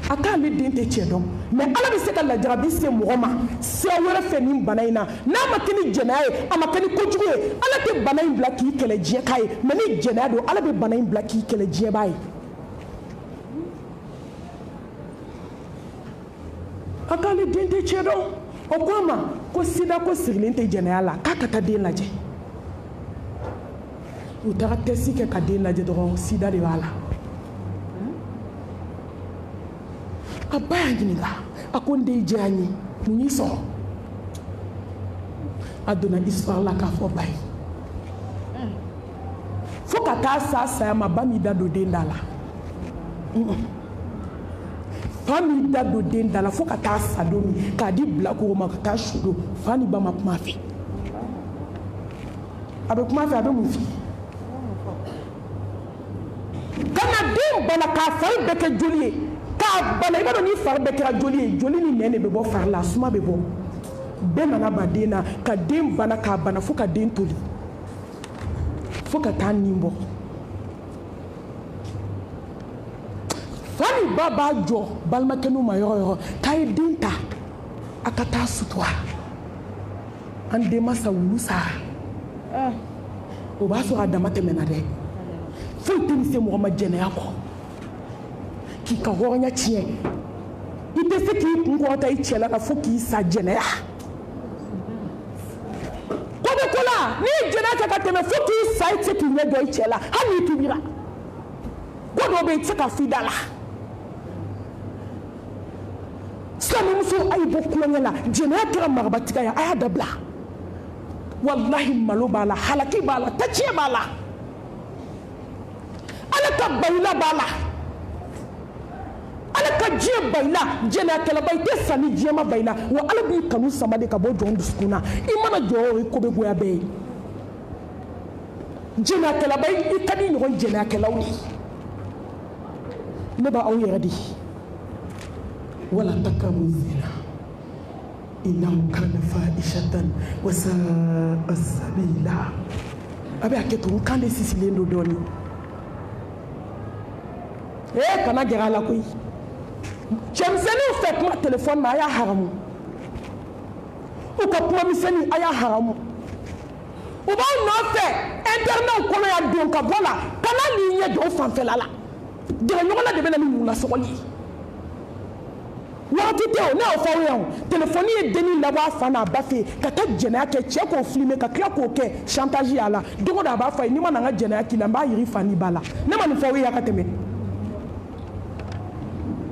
a k'ale den tɛ cɛ dɔn mais ala bɛ se ka lajarabi se mɔgɔ ma sira wɛrɛ fɛ nin bana in na n'a ma kɛ ni jɛnɛya ye a ma kɛ ni kojugu ye ala tɛ bana in bila k'i kɛlɛ diɲɛka ye mais ni jɛnɛya don ala bɛ bana in bila k'i kɛlɛ diɲɛba ye a k'ale den tɛ cɛ dɔn o ko a ma ko sida ko sirilen tɛ jɛnɛya la k'a ka taa den lajɛ u taara test kɛ ka den lajɛ dɔrɔn sida de b'a la a ba y'a ɲininka a ko n den diya n ye mun y'i sɔrɔ a donna histoire la k'a fɔ ba ye fo ka taa s'a saya ma ba m'i da don den da la fa m'i da don den da la fo ka taa sa don min k'a di bilakoro ma ka taa su don fa ni ba ma kuma a fɛ a bɛ kuma a fɛ a bɛ mun f'i kana den bana k'a fari bɛɛ kɛ joli ye k'a bana i b'a dɔn ni fari bɛɛ kɛra joli ye joli ni nɛn de bɛ bɔ fari la suma bɛ bɔ bɛɛ nana ban den na ka den bana k'a bana fo ka den toli fo ka taa nin bɔ fa ni ba b'a jɔ balimakɛ n'u ma yɔrɔ yɔrɔ k'a ye den ta a ka taa sutura an denmansa wulu sara o b'a sɔrɔ a dama tɛmɛna dɛ foyi tɛ nin se mɔgɔ ma jɛnɛya kɔ k'i ka hɔrɔnya tiɲɛ i tɛ se k'i kun kɔrɔta i cɛ la ka fo k'i sa jɛnɛya ko bɛ ko la n'i ye jɛnɛya kɛ ka tɛmɛ fo k'i sa i tɛ se k'i ɲɛ jɔ i cɛ la hali n'i tubira ko dɔw bɛ yen i tɛ se ka f'i da la silamɛmuso a y'i bɔ kulonkɛ la jɛnɛya kɛra marabatiga ye a y'a dabila walahi malo b'a la halaki b'a la tatiɲɛ b'a la ala ka bayila b'a la ala ka diɲɛ bayila jɛnɛyakɛlaba i tɛ sa ni diɲɛ ma bayila wa ala b'i kanu sama de ka bɔ jɔn dusukun na i mana jɔ o ye ko bɛ goya bɛɛ ye jɛnɛyakɛlaba i ka di ɲɔgɔn jɛnɛyakɛlaw ye ne b'aw yɛrɛ de wala taqrabu zina innahu kana fahishatan wa sa'a sabila a bɛ hakɛ to n kan de sisilen don dɔɔnin kana gɛrɛ a la koyi cɛmisɛnninw fɛ kuma telefɔni na a y'a haramu u ka kuma misɛnnin a y'a haramu u b'aw nɔfɛ internetw kɔnɔ yan don ka bɔ la kana n'i ɲɛ jɔ o fanfɛla la gɛrɛɲɔgɔnna de bɛ na ni munasɔgɔli ye waati tɛ o ne y'o fɔ aw ye o telefɔni ye dennin labɔ a fa n'a ba fɛ yen ka taa jɛnɛya kɛ cɛ k'o filime ka tila k'o kɛ chantage y'a la don o don a b'a fɔ a ye n'i ma na n ka jɛnɛya k'i la n b'a yiri fa n'i ba la ne ma nin fɔ aw ye a ka tɛmɛ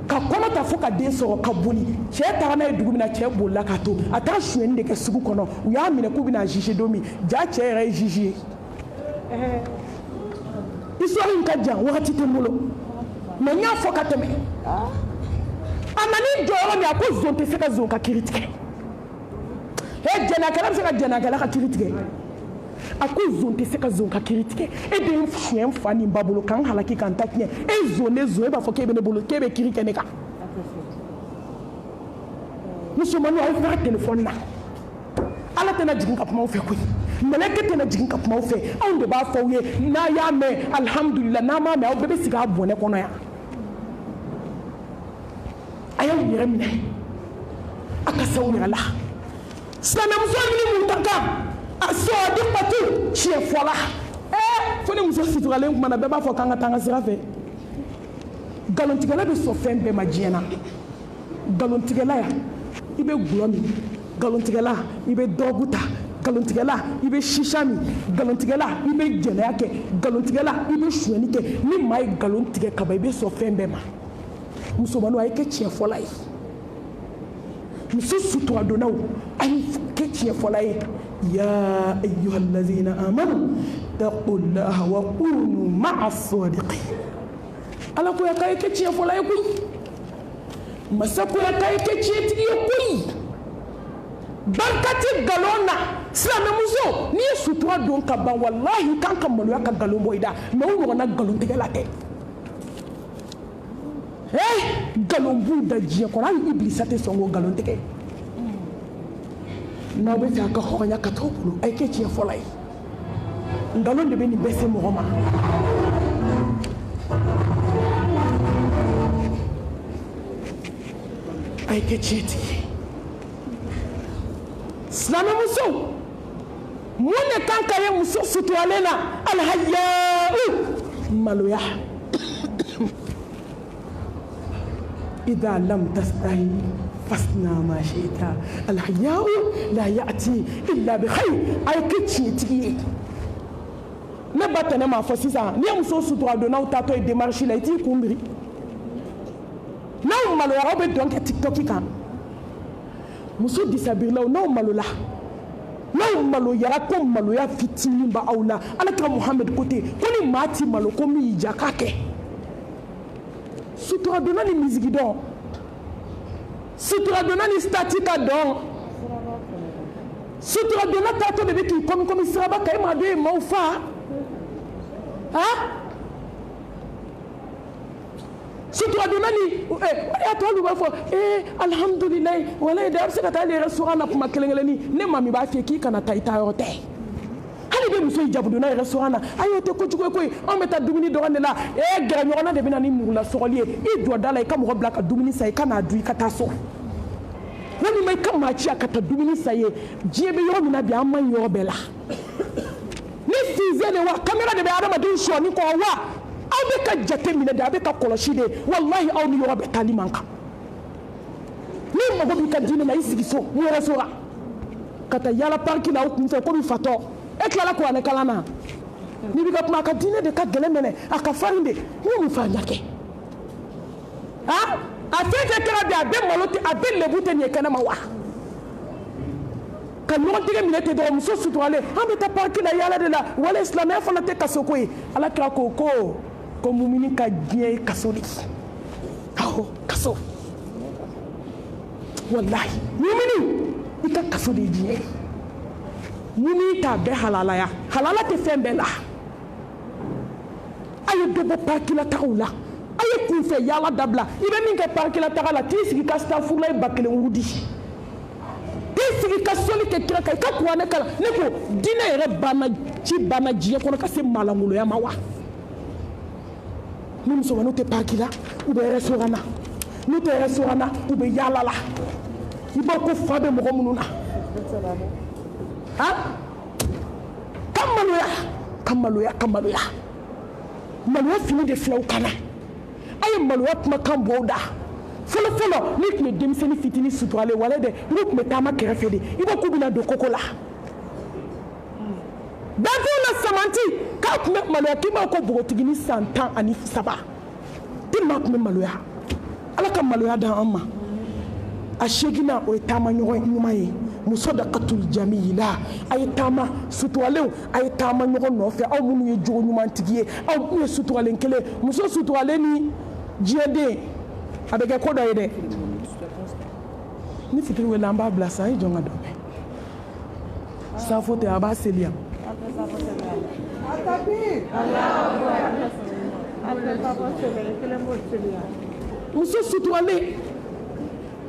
ka fo ka den sɔrɔ ka boli cɛ taara n'a ye dugu min na cɛ bolila k'a to a taara suyɛni de kɛ sugu kɔnɔ u y'a minɛ k'u bɛna juge don min ja cɛ yɛrɛ ye juge ye histoire in ka jan wagati tɛ n bolo mais n y'a fɔ ka tɛmɛ a nani jɔyɔrɔ min a ko zon tɛ se ka zon ka kiri tigɛ jɛnɛkɛla bɛ se ka jɛnɛkɛla ka kiri tigɛ a ko zon tɛ se ka zon ka kiri tigɛ e de ye suyɛn fa nin ba bolo k'an halaki k'an ta tiɲɛ e zon ne zon e b'a fɔ k'e bɛ ne bolo k'e bɛ kiri kɛ ne kan musomaninw aw fana telefɔni na ala tɛna jigin ka kuma aw fɛ koyi mɛlɛkɛ tɛna jigin ka kuma aw fɛ anw de b'a fɔ aw ye n'a y'a mɛn alihamudulila n'a m'a mɛn aw bɛɛ bɛ sigi a bɔnɛ kɔnɔ yan a y'aw yɛrɛ minɛ a ka se aw yɛrɛ la silamɛmuso ni mun ka kan a sɔrɔ de patu tiɲɛ fɔla fo ni muso suturalen kuma na bɛɛ b'a fɔ k'an ka taa an ka sira fɛ nkalontigɛla bɛ sɔn fɛn bɛɛ ma diɲɛ na nkalontigɛla yan i bɛ gulɔ min nkalontigɛla i bɛ dɔrɔgu ta nkalontigɛla i bɛ sisa min nkalontigɛla i bɛ jɛnɛya kɛ nkalontigɛla i bɛ suyɛni kɛ ni maa ye nkalon tigɛ ka ban i bɛ sɔn fɛn bɛɛ ma musomaninw a ye kɛ tiɲɛ fɔla ye muso suturadonnaw a ye kɛ tiɲɛ fɔla ye ya ayyuhallazina amanu taqullaha wa kunu ma'a sadiqin ala ko ya k'a ye kɛ tiɲɛ fɔla ye koyi masa ko ya k'a ye kɛ tiɲɛtigi ye koyi barika tɛ nkalon na silamɛmuso n'i ye sutura don ka ban walahi i kan ka maloya ka nkalon bɔ i da mais o ɲɔgɔnna nkalontigɛla tɛ nkalon b'u da diɲɛ kɔnɔ hali ibilisa tɛ sɔn k'o nkalon tigɛ n'aw bɛ fɛ a ka hɔrɔnya ka t'aw bolo a ye kɛ tiɲɛ fɔla ye nkalon de bɛ nin bɛɛ se mɔgɔ ma a ye kɛ tiɲɛtigi ye silamɛmuso mun de kan ka ye muso suturalen na alhayau maloya إذا لم تستحي فاصنع ما شئت الحياء لا يأتي إلا بخير أي كتشي ne ba tɛnɛ ma fɔ sisan ni ye muso sutura don n'aw taatɔ ye démarche la i t'i kun biri n'aw maloyara aw bɛ dɔn kɛ tiktok kan muso disabirilaw n'aw malola n'aw maloyara ko maloya fitinin b'aw la alakira muhamɛdi ko ten ko ni maa ti malo ko min y'i ja k'a kɛ sutura donna ni misigi dɔn sutura donna ni stati ka dɔn sutura donna taatɔ de bɛ k'i komi siraba kan e m'a dɔn e maaw fa sutura donna ni o de y'a to olu b'a fɔ alihamudulilayi walayi de a bɛ se ka taa ale yɛrɛ sɔrɔ na kuma kelen-kelenni ne maa min b'a f'i ye k'i kana taa i taa yɔrɔ tɛ hali bɛ muso hijabu donna yɛrɛ sɔrɔ na a y'o tɛ kojugu ye koyi anw bɛ taa dumuni dɔrɔn de la gɛrɛ ɲɔgɔnna de bɛ na ni murula sɔgɔli ye i jɔ da la i ka mɔgɔ bila ka dumuni san i ka n'a dun i ka taa so walima i ka maa ci a ka taa dumuni san ye diɲɛ bɛ yɔrɔ min na bi an man ɲi yɔrɔ bɛɛ la ni fize de wa kamera de bɛ adamadenw sɔni kɔ wa aw bɛ ka jate minɛ de a bɛ ka kɔlɔsi de walahi aw ni yɔrɔ bɛ taali man kan ni mago b'i ka diinɛ na i sigi so i yɛrɛ so la ka taa yala pariki la aw kunfɛ komi fatɔ e tilala kuranɛ kalan na n'i bɛ ka kuma a ka diinɛ de ka gɛlɛn minɛ a ka farin de n ye mun fɔ a ɲɛ kɛ a fɛn fɛn kɛra bi a bɛɛ malo tɛ a bɛɛ lebu tɛ nin ye kɛnɛ ma wa ka ɲɔgɔn tigɛ minɛ ten dɔrɔn muso suturalen an bɛ taa pariki la yala de la wala silamɛya fana tɛ kaso ko ye ala kira ko mumini ka diɲɛ ye kaso de awɔ kaso walahi mumini i ka kaso de ye diɲɛ ye mumini t'a bɛɛ halalaya halala tɛ fɛn bɛɛ la a ye dɔ bɔ pariki la tagaw la a ye kunfɛ yala dabila i bɛ min kɛ pariki la taga la t'i sigi ka sitafurula ye 1000 wurudi t'i sigi ka soli kɛ kira kan i ka kuranɛ kalan ne ko diinɛ yɛrɛ banna diɲɛ kɔnɔ ka se malangoloya ma wa ni musomaninw tɛ pariki la u bɛ restaurant na n'u tɛ restaurant na u bɛ yala la i b'a ko fa bɛ mɔgɔ minnu na ka maloya maloya fini de filaw kana a ye maloya kumakan bɔ aw da fɔlɔ n'i tun bɛ denmisɛnnin fitinin suturalen wala dɛ n'u tun bɛ taama kɛrɛfɛ de i b'a k'u bɛna don koko la danfɛnw la samanti k'a tun bɛ maloya k'i b'a ko npogotiginin san 13 tellement tun bɛ maloya ala ka maloya dan an ma a segina o ye taama ɲɔgɔn ɲuman ye musadaqatul jamila a ye taama suturalew a ye taama ɲɔgɔn nɔfɛ aw minnu ye jogo ɲumantigi ye aw minnu ye suturalen kelen muso suturalen ni diɲɛden a bɛ kɛ ko dɔ ye dɛ ni fitiri wele an b'a bila sa an ye jɔn ka dɔ mɛn safo tɛ a b'a seli yan muso suturalen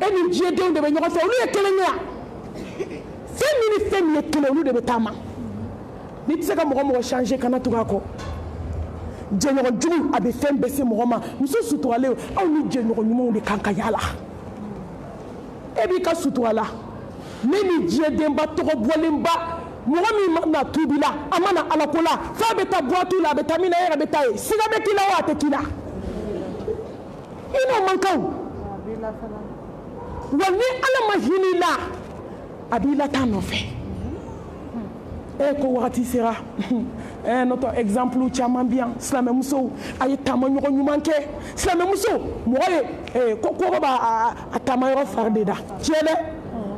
e ni diɲɛdenw de bɛ ɲɔgɔn fɛ olu ye kelen ye fɛn min ni fɛn min ye kelen olu de bɛ taama n'i tɛ se ka mɔgɔ changer kana tugu a kɔ jɛɲɔgɔn jugu a bɛ fɛn bɛɛ se mɔgɔ ma muso suturalen aw ni jɛɲɔgɔn ɲumanw de kan ka yaala e b'i ka sutura la ne ni diɲɛdenba tɔgɔ bɔlenba mɔgɔ min mana tuubi la a mana alako la f'a bɛ taa boîte la a bɛ taa min na e yɛrɛ bɛ taa ye siga bɛ k'i la wa a tɛ k'i la i n'o man kan wa ni ala ma hinɛ i la a b'i la taa nɔfɛ ko wagati sera n'o exemple caman bɛ yan silamɛmusow a ye taama ɲɔgɔn ɲuman kɛ silamɛmuso mɔgɔ ye ko b'a a taama yɔrɔ fari de da tiɲɛ dɛ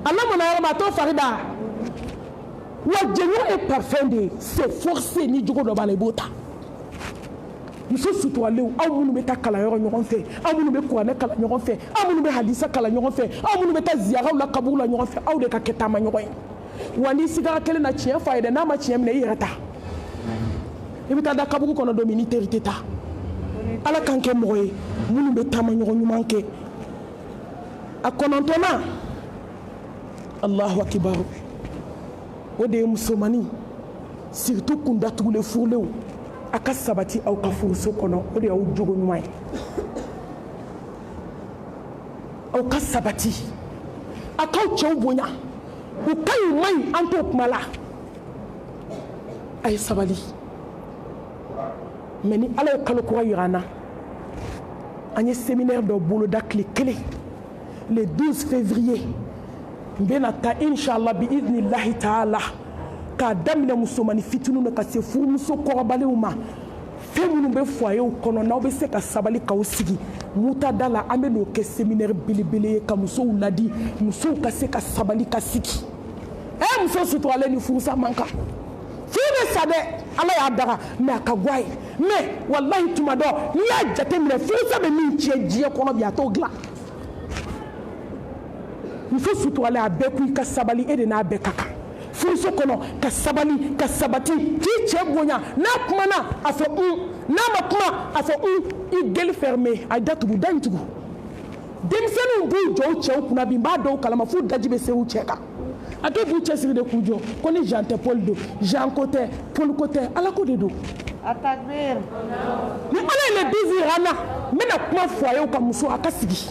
a lamɔna yɔrɔ ma a t'o fari da wa jɛɲɔgɔn ye parfum de ye c'est forcé ni jogo dɔ b'a la i b'o ta muso suturalew aw minnu bɛ taa kalanyɔrɔ ɲɔgɔn fɛ aw minnu bɛ kuranɛ kalan ɲɔgɔn fɛ aw minnu bɛ hadisa kalan ɲɔgɔn fɛ aw minnu bɛ taa ziyaraw la kaburu la ɲɔgɔn fɛ aw de ka kɛ taama ɲɔgɔn ye wa n'i sigara kelen na tiɲɛ f'a ye dɛ n'a ma tiɲɛ minɛ i yɛrɛ ta i bɛ taa da kaburu kɔnɔ don min n'i teri tɛ taa ala k'an kɛ mɔgɔ ye minnu bɛ taama ɲɔgɔn ɲuman kɛ a kɔnɔntɔnna Allahu akibaru o de ye musomanin surtout kun datugulen furulenw a ka sabati aw ka furuso kɔnɔ o de y'aw jogo ɲuman ye aw ka sabati a k'aw cɛw bonya u ka ɲi u ma ɲi an t'o kuma la a ye sabali mais ni ala ye kalo kura yira an na an ye séminaire dɔ boloda tile kelen le 12 février n bɛna taa inshallah bi idnillahi taala k'a daminɛ musomani fitininw na ka se furumuso kɔrɔbalenw ma fɛn minnu bɛ foyew kɔnɔ n'aw bɛ se ka sabali k'aw sigi mutada la an bɛ n'o kɛ séminaire belebele ye ka musow ladi musow ka se ka sabali ka sigi muso suturalen ni furusa man kan furu bɛ sa dɛ ala y'a daga mais a ka go a ye mais walahi tuma dɔ n'i y'a jateminɛ furusa bɛ min tiɲɛ diɲɛ kɔnɔ bi a t'o dilan muso suturalen a bɛɛ ko i ka sabali e de n'a bɛɛ ka kan furuso kɔnɔ ka sabali ka sabati k'i cɛ bonya n'a kumana a fɔ n'a ma kuma a fɔ i gueule fermée a datugu da in tugu denmisɛnninw b'u jɔ u cɛw kunna bi n b'a dɔw kalama f'u daji bɛ se u cɛ kan a dɔw b'u cɛsiri de k'u jɔ ko ni Jean tɛ Paul don Jean ko tɛ Paul ko tɛ ala ko de don ni ala ye le 12 yira an na n bɛna kuma foyew ka muso a ka sigi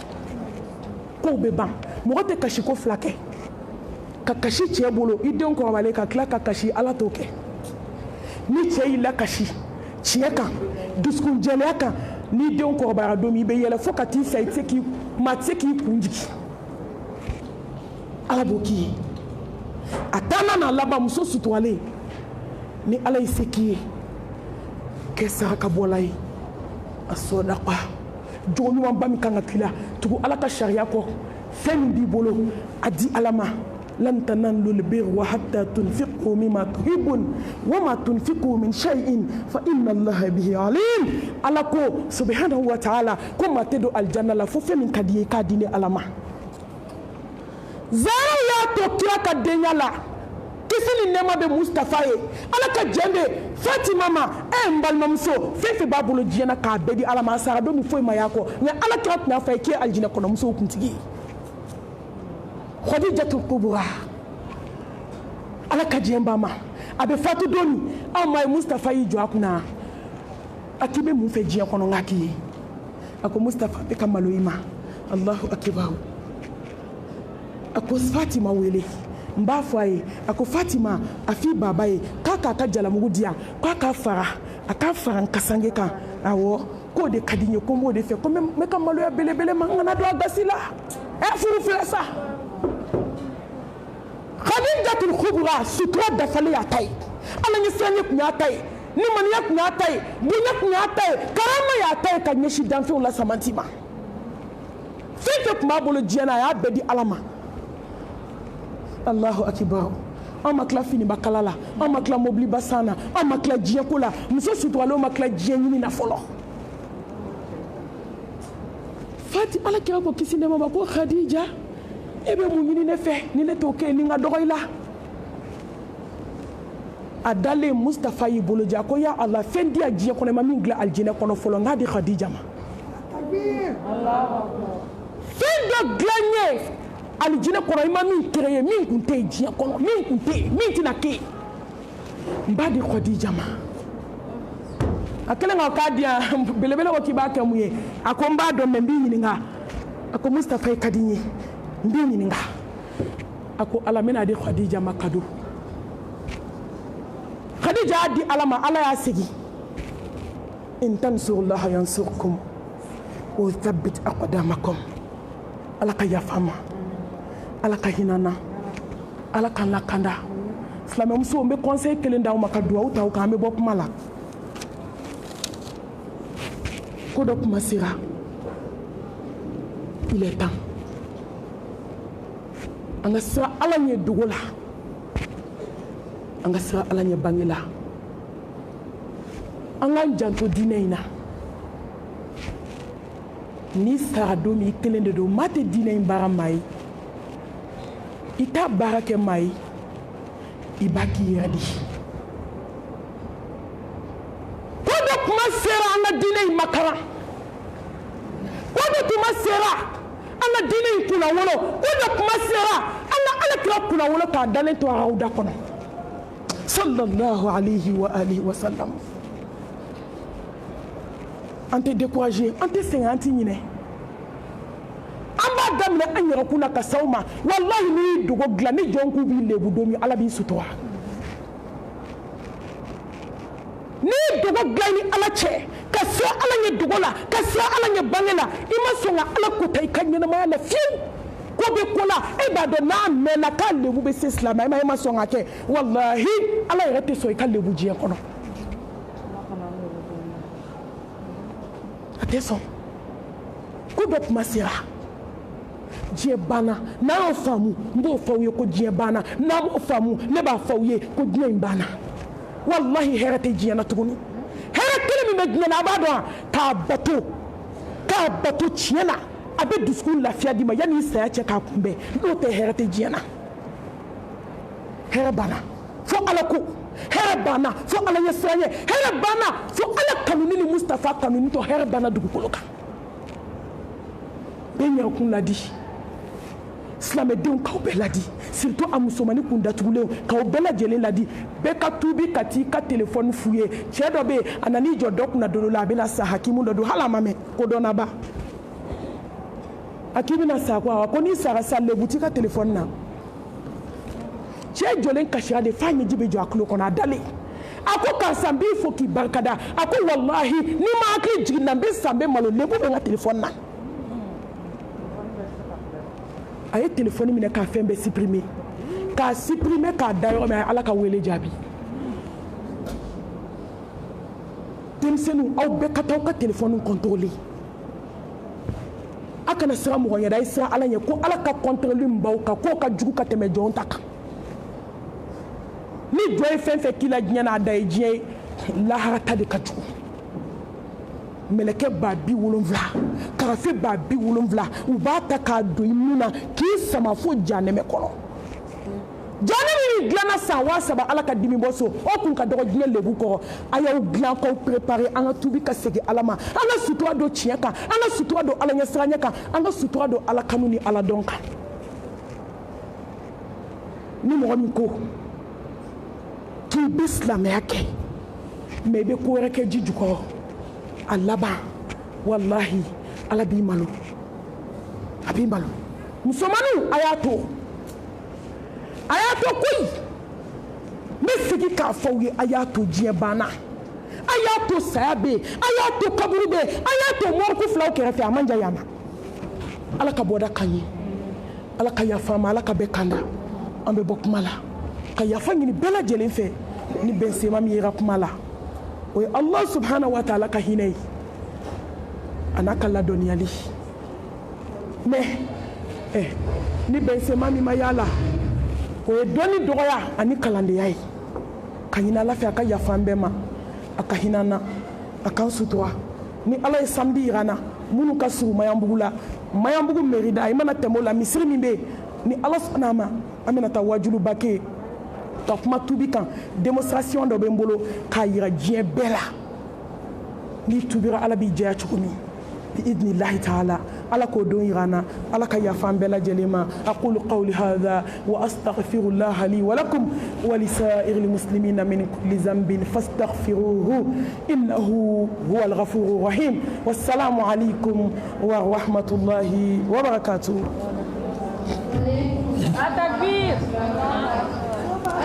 kow bɛ ban mɔgɔ tɛ kasi ko fila kɛ ka kasi cɛ bolo i denw kɔrɔbalen ka tila ka kasi ala t'o kɛ ni cɛ y'i la kasi tiɲɛ kan dusukun jɛlenya kan ni denw kɔrɔbayara don min i bɛ yɛlɛ fo ka t'i sa maa tɛ se k'i kun jigi ala b'o k'i ye a taama n'a laban muso suturalen ni ala y'i se k'i ye kɛ sarakabɔla ye a sɔdaqa jogo ɲumanba min kan ka k'i la tugu ala ka sariya kɔ fɛn min b'i bolo a di ala ma lan tanallu albirra hatta tunfiqu mimma tuhibbun wa ma tunfiqu min shay'in fa inna allaha bihi alim ala ko subhanahu wa ta'ala ko ma te do aljanna la fo fɛn min ka di ye k'a di ni ala ma zara y'a to kira ka denya la kisi ni nɛɛma bɛ Mustafa ye ala ka jɛn bɛ Fatima ma n balimamuso fɛn fɛn b'a bolo diɲɛ na k'a bɛɛ di ala ma a sara don min foyi ma y'a kɔ nka ala kira tun y'a fɔ a ye k'e aljinɛ kɔnɔ musow kuntigi ye Khadijatul Kubra ala ka jɛn ba ma a bɛ fatu don min anw ma ye Mustafa y'i jɔ a kunna a k'i bɛ mun fɛ diɲɛ kɔnɔ nka k'i ye a ko Mustafa bɛ ka malo i ma Allahu akibaru a ko Fatima wele n b'a fɔ a ye a ko Fatima a f'i baba ye k'a k'a ka jalamugu di yan k'a k'a fara a k'a fara n kasange kan awɔ k'o de ka di n ye ko n b'o de fɛ ko n bɛ ka maloya belebele ma n kana don a gasi la furu filɛ sa Khadijatul Kubra sutura dafalen y'a ta ye ala ɲɛsiranɲɛ tun y'a ta ye nimaniya tun y'a ta ye bonya tun y'a ta ye karama y'a ta ye ka ɲɛsin danfɛnw la samanti ma fɛn tun b'a bolo diɲɛ na a y'a bɛɛ di ala ma Allahu akibar an ma tila finibakala la an ma tila mobiliba san na an ma tila diɲɛko la muso suturalen ma tila diɲɛ ɲini na fɔlɔ Fati ala kira ko kisi nɛma ma ko Khadija e bɛ mun ɲini ne fɛ ni ne t'o kɛ ni n ka dɔgɔ i la a dalen Mustafa y'i bolo ja ko ya Allah fɛn di yan diɲɛ kɔnɔ ma min dilan aljinɛ kɔnɔ fɔlɔ n k'a di Khadija ma fɛn dɔ dilan ye aljinɛ kɔnɔ i ma min créé min tun tɛ yen diɲɛ kɔnɔ min tun tɛ yen min tɛna kɛ yen n b'a di Khadija ma a kɛlen k'a di yan belebele ko k'i b'a kɛ mun ye a ko n b'a dɔn mɛ n b'i ɲininka a ko Mustafa ka di n ye n b'i ɲininka a ko ala n bɛna di Khadija ma kado Khadija y'a di ala ma ala y'a segin in tansurullaha yansurkum wa yuthabbit aqdamakum ala ka yafa n ma ala ka hinɛ n na ala ka n lakanda silamɛmusow n bɛ conseil kelen d'aw ma ka dugawu ta aw kan an bɛ bɔ kuma la ko dɔ kuma sera il est temps an ka siran ala ɲɛ dogo la an ka siran ala ɲɛ bange la an k'an janto diinɛ in na n'i sara don min i kelen de don maa tɛ diinɛ in baara maa ye i t'a baara kɛ maa ye i b'a k'i yɛrɛ de ko dɔ kuma sera an ka diinɛ in makaran ko dɔ tuma sera an ka diinɛ in kunnawolo ko dɔ kuma sera an ka alakira kunnawolo k'a dalen to arawuda kɔnɔ sallallahu alayhi wa alihi wa sallam an tɛ découragé an tɛ sɛgɛn an tɛ ɲinɛ an b'a daminɛ an yɛrɛ kun na ka s'aw ma wallahi n'i y'i dogo dilan ni jɔn k'u b'i lebu don min ala b'i sutura n'i y'i dogo dilan ni ala cɛ ka se ala ɲɛ dogo la ka se ala ɲɛ bange la i ma sɔn ka ala kota i ka ɲɛnamaya la fiyewu ko bɛ ko la e b'a dɔn n'a mɛnna k'a lebu bɛ se silamɛya ma e ma sɔn ka kɛ wallahi ala yɛrɛ tɛ sɔn i ka lebu diɲɛ kɔnɔ a tɛ sɔn ko dɔ kuma sera diɲɛ banna n'an y'o faamu n b'o fɔ aw ye ko diɲɛ banna n'an m'o faamu ne b'a fɔ aw ye ko diɲɛ in banna wallahi hɛrɛ tɛ diɲɛ na tuguni hɛrɛ kelen min bɛ diɲɛ na a b'a dɔn k'a bato tiɲɛ na a bɛ dusukun lafiya d'i ma yanni i saya cɛ k'a kunbɛn n'o tɛ hɛrɛ tɛ diɲɛ na hɛrɛ banna fo ala ko hɛrɛ banna fo ala ɲɛ siran ye hɛrɛ banna fo ala kanuni ni Mustafa kanuni to hɛrɛ banna dugukolo kan bɛɛ ɲɛrɛ kun ladi silamɛdenw k'aw bɛɛ ladi surtout a musomani kun datugulenw k'aw bɛɛ lajɛlen ladi bɛɛ ka tuubi ka t'i ka telefɔni f'u ye cɛ dɔ bɛ yen a nan'i jɔ dɔ kunna don dɔ la a bɛna sa hakimu dɔ don hali a ma mɛn ko dɔnnaba a k'i bɛna sa ko awɔ ko n'i sara sa lebu t'i ka telefɔni na cɛ jɔlen kasira de f'a ɲɛji bɛ jɔ a tulo kɔnɔ a dalen a ko karisa n b'i fo k'i barikada a ko wallahi n'i ma hakili jigin na n bɛ sa n bɛ malo lebu bɛ n ka telefɔni na a ye telefɔni minɛ k'a fɛn bɛɛ supprimer k'a da yɔrɔ min a ye ala ka wele jaabi denmisɛnninw aw bɛɛ ka taa aw ka telefɔni contrôler a kana siran mɔgɔ ɲɛ dɛ a ye siran ala ɲɛ ko ala ka contrôle min b'aw kan k'o ka jugu ka tɛmɛ jɔn ta kan ni jɔn ye fɛn fɛn k'i la diɲɛ na a da ye diɲɛ ye lahara ta de ka jugu mɛlɛkɛ ba 70 karafe ba 70 u b'a ta k'a don i nun na k'i sama fo janɛmɛ kɔnɔ janɛmɛ min dilanna san 3000 ala ka dimi bɔ so o kun ka dɔgɔ diɲɛ lebu kɔrɔ a y'aw dilan k'aw préparer an ka tubi ka segin ala ma an ka sutura don tiɲɛ kan an ka sutura don ala ɲɛ siranɲɛ kan an ka sutura don ala kanu ni ala dɔn kan ni mɔgɔ min ko k'i bɛ silamɛya kɛ mɛ i bɛ ko wɛrɛ kɛ ji jukɔrɔ a laban wallahi ala b'i malo a b'i malo musomaninw a y'a to koyi n bɛ segin k'a fɔ aw ye a y'a to diɲɛ banna a y'a to saya bɛ yen a y'a to kaburu bɛ yen a y'a to mɔriku filaw kɛrɛfɛ a man jan yan na ala ka bɔda ka ɲi ala ka yafa an ma ala ka bɛɛ kanda an bɛ bɔ kuma la ka yafa ɲini bɛɛ lajɛlen fɛ ni bɛnsema min yera kuma la o ye Allah subhanahu wa ta'ala ka hinɛ ye a n'a ka ladɔnniyali mais ni bɛnsɛma min ma y'a la o ye dɔnni dɔgɔya ani kalandenya ye ka ɲini ala fɛ a ka yafa an bɛɛ ma a ka hinɛ an na a k'an sutura ni ala ye samedi yira an na minnu ka surun Mayanbugu la Mayanbugu mairie da i mana tɛmɛ o la misiri min bɛ yen ni ala sɔnna a ma an bɛna taa wajuluba kɛ yen ka kuma tubi kan démonstration dɔ bɛ n bolo k'a yira diɲɛ bɛɛ la n'i tubira ala b'i jɛya cogo min بإذن الله تعالى على كودون يغانا على كيافان بلا جليما أقول قولي هذا وأستغفر الله لي ولكم ولسائر المسلمين من كل ذنب فاستغفروه إنه هو الغفور الرحيم والسلام عليكم ورحمة الله وبركاته. التكبير Ala